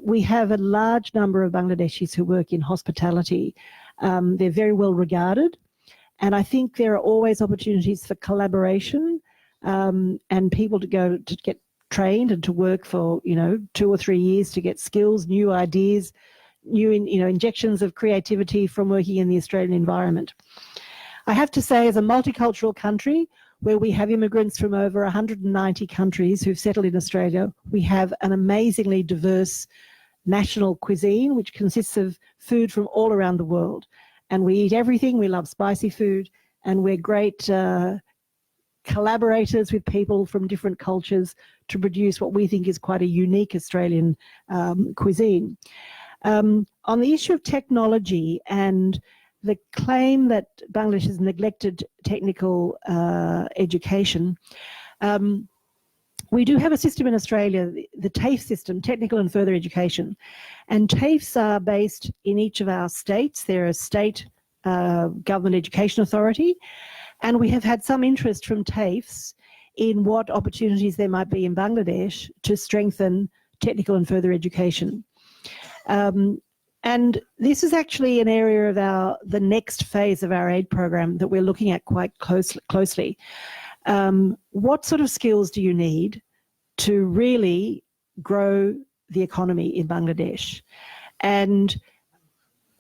We have a large number of Bangladeshis who work in hospitality. They're very well regarded, and I think there are always opportunities for collaboration and people to go to get trained and to work for 2 or 3 years to get skills, new ideas, new injections of creativity from working in the Australian environment. I have to say, as a multicultural country where we have immigrants from over 190 countries who've settled in Australia, we have an amazingly diverse national cuisine which consists of food from all around the world. And we eat everything. We love spicy food, and we're great collaborators with people from different cultures to produce what we think is quite a unique Australian cuisine. On the issue of technology and the claim that Bangladesh has neglected technical education, we do have a system in Australia, the TAFE system, Technical and Further Education. And TAFEs are based in each of our states. They're a state government education authority. And we have had some interest from TAFEs in what opportunities there might be in Bangladesh to strengthen technical and further education. And this is actually an area of the next phase of our aid program that we're looking at quite closely. What sort of skills do you need to really grow the economy in Bangladesh? And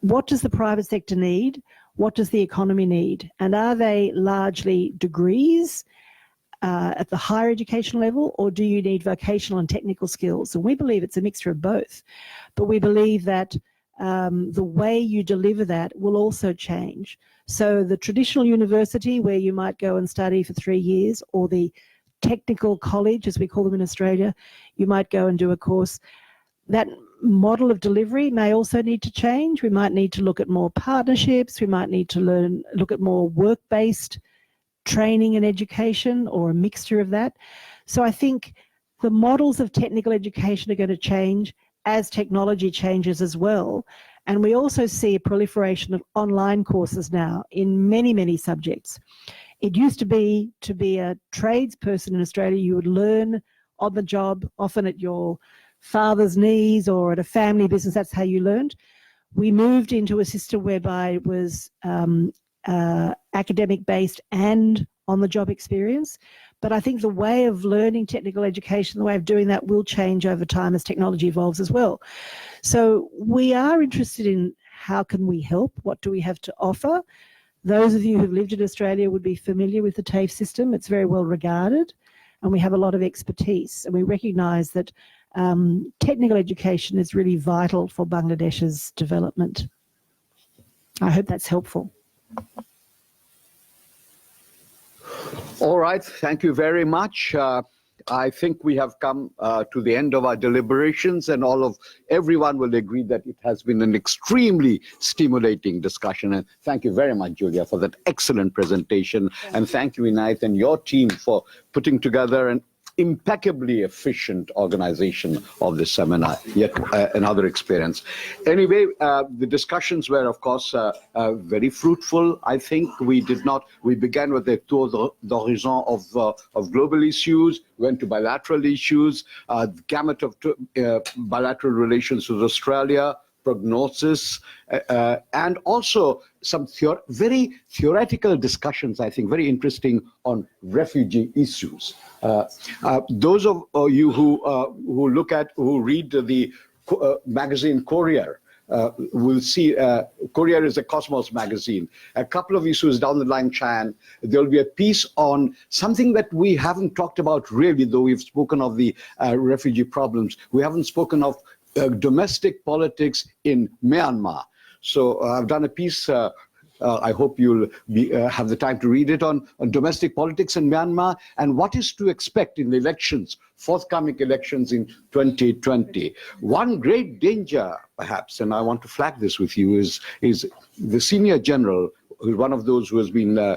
what does the private sector need? What does the economy need? And are they largely degrees at the higher education level, or do you need vocational and technical skills? And we believe it's a mixture of both. But we believe that the way you deliver that will also change. So the traditional university where you might go and study for 3 years, or the technical college, as we call them in Australia, you might go and do a course. That model of delivery may also need to change. We might need to look at more partnerships. We might need to look at more work-based training and education, or a mixture of that. So I think the models of technical education are going to change as technology changes as well. And we also see a proliferation of online courses now in many, many subjects. It used to be a tradesperson in Australia, you would learn on the job, often at your father's knees or at a family business. That's how you learned. We moved into a system whereby it was academic based and on the job experience. But I think the way of learning technical education, the way of doing that will change over time as technology evolves as well. So we are interested in how can we help? What do we have to offer? Those of you who've lived in Australia would be familiar with the TAFE system. It's very well regarded, and we have a lot of expertise. And we recognise that technical education is really vital for Bangladesh's development. I hope that's helpful. All right, thank you very much. I think we have come to the end of our deliberations, and everyone will agree that it has been an extremely stimulating discussion. And thank you very much, Julia, for that excellent presentation. And thank you, Inayat, and your team for putting together an impeccably efficient organization of this seminar, yet another experience. Anyway, the discussions were, of course, very fruitful. I think we began with a tour d'horizon of global issues, went to bilateral issues, gamut of bilateral relations with Australia, Prognosis, and also some very theoretical discussions, I think, very interesting on refugee issues. Those of you who read the magazine Courier will see Courier is a Cosmos magazine. A couple of issues down the line, Chan, there will be a piece on something that we haven't talked about really, though we've spoken of the refugee problems. We haven't spoken of domestic politics in Myanmar. So I've done a piece, I hope you'll have the time to read it, on domestic politics in Myanmar and what is to expect in the elections, forthcoming elections in 2020. One great danger, perhaps, and I want to flag this with you, is the senior general, who's one of those who has been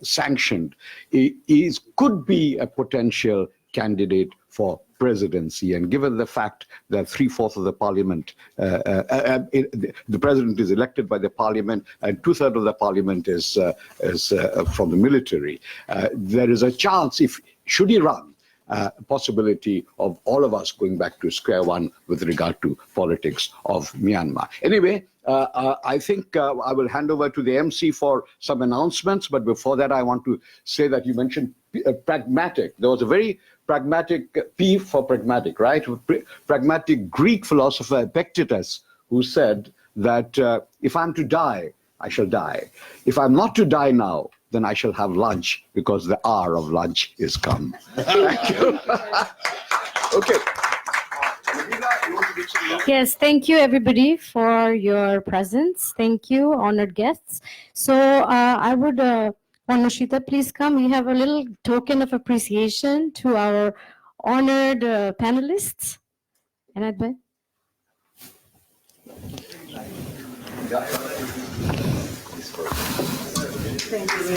sanctioned, could be a potential candidate for presidency, and given the fact that 3/4 of the parliament, the president is elected by the parliament, and 2/3 of the parliament is from the military, there is a chance, should he run, possibility of all of us going back to square one with regard to politics of Myanmar. Anyway, I think I will hand over to the MC for some announcements, but before that, I want to say that you mentioned pragmatic. There was a very pragmatic, P for pragmatic, right? Pragmatic Greek philosopher Epictetus, who said that if I'm to die, I shall die. If I'm not to die now, then I shall have lunch, because the hour of lunch is come. Thank you. Okay. Yes, thank you everybody for your presence. Thank you, honored guests. So I would Nashita, please come. We have a little token of appreciation to our honored panelists. Anadbhai? Thank you.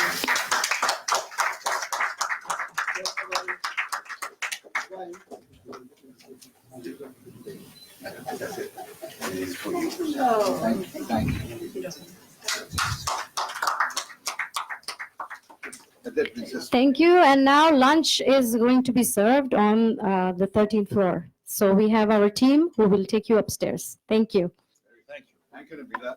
Thank you. And now lunch is going to be served on the 13th floor. So we have our team who will take you upstairs. Thank you. Thank you. Thank you, Nabila.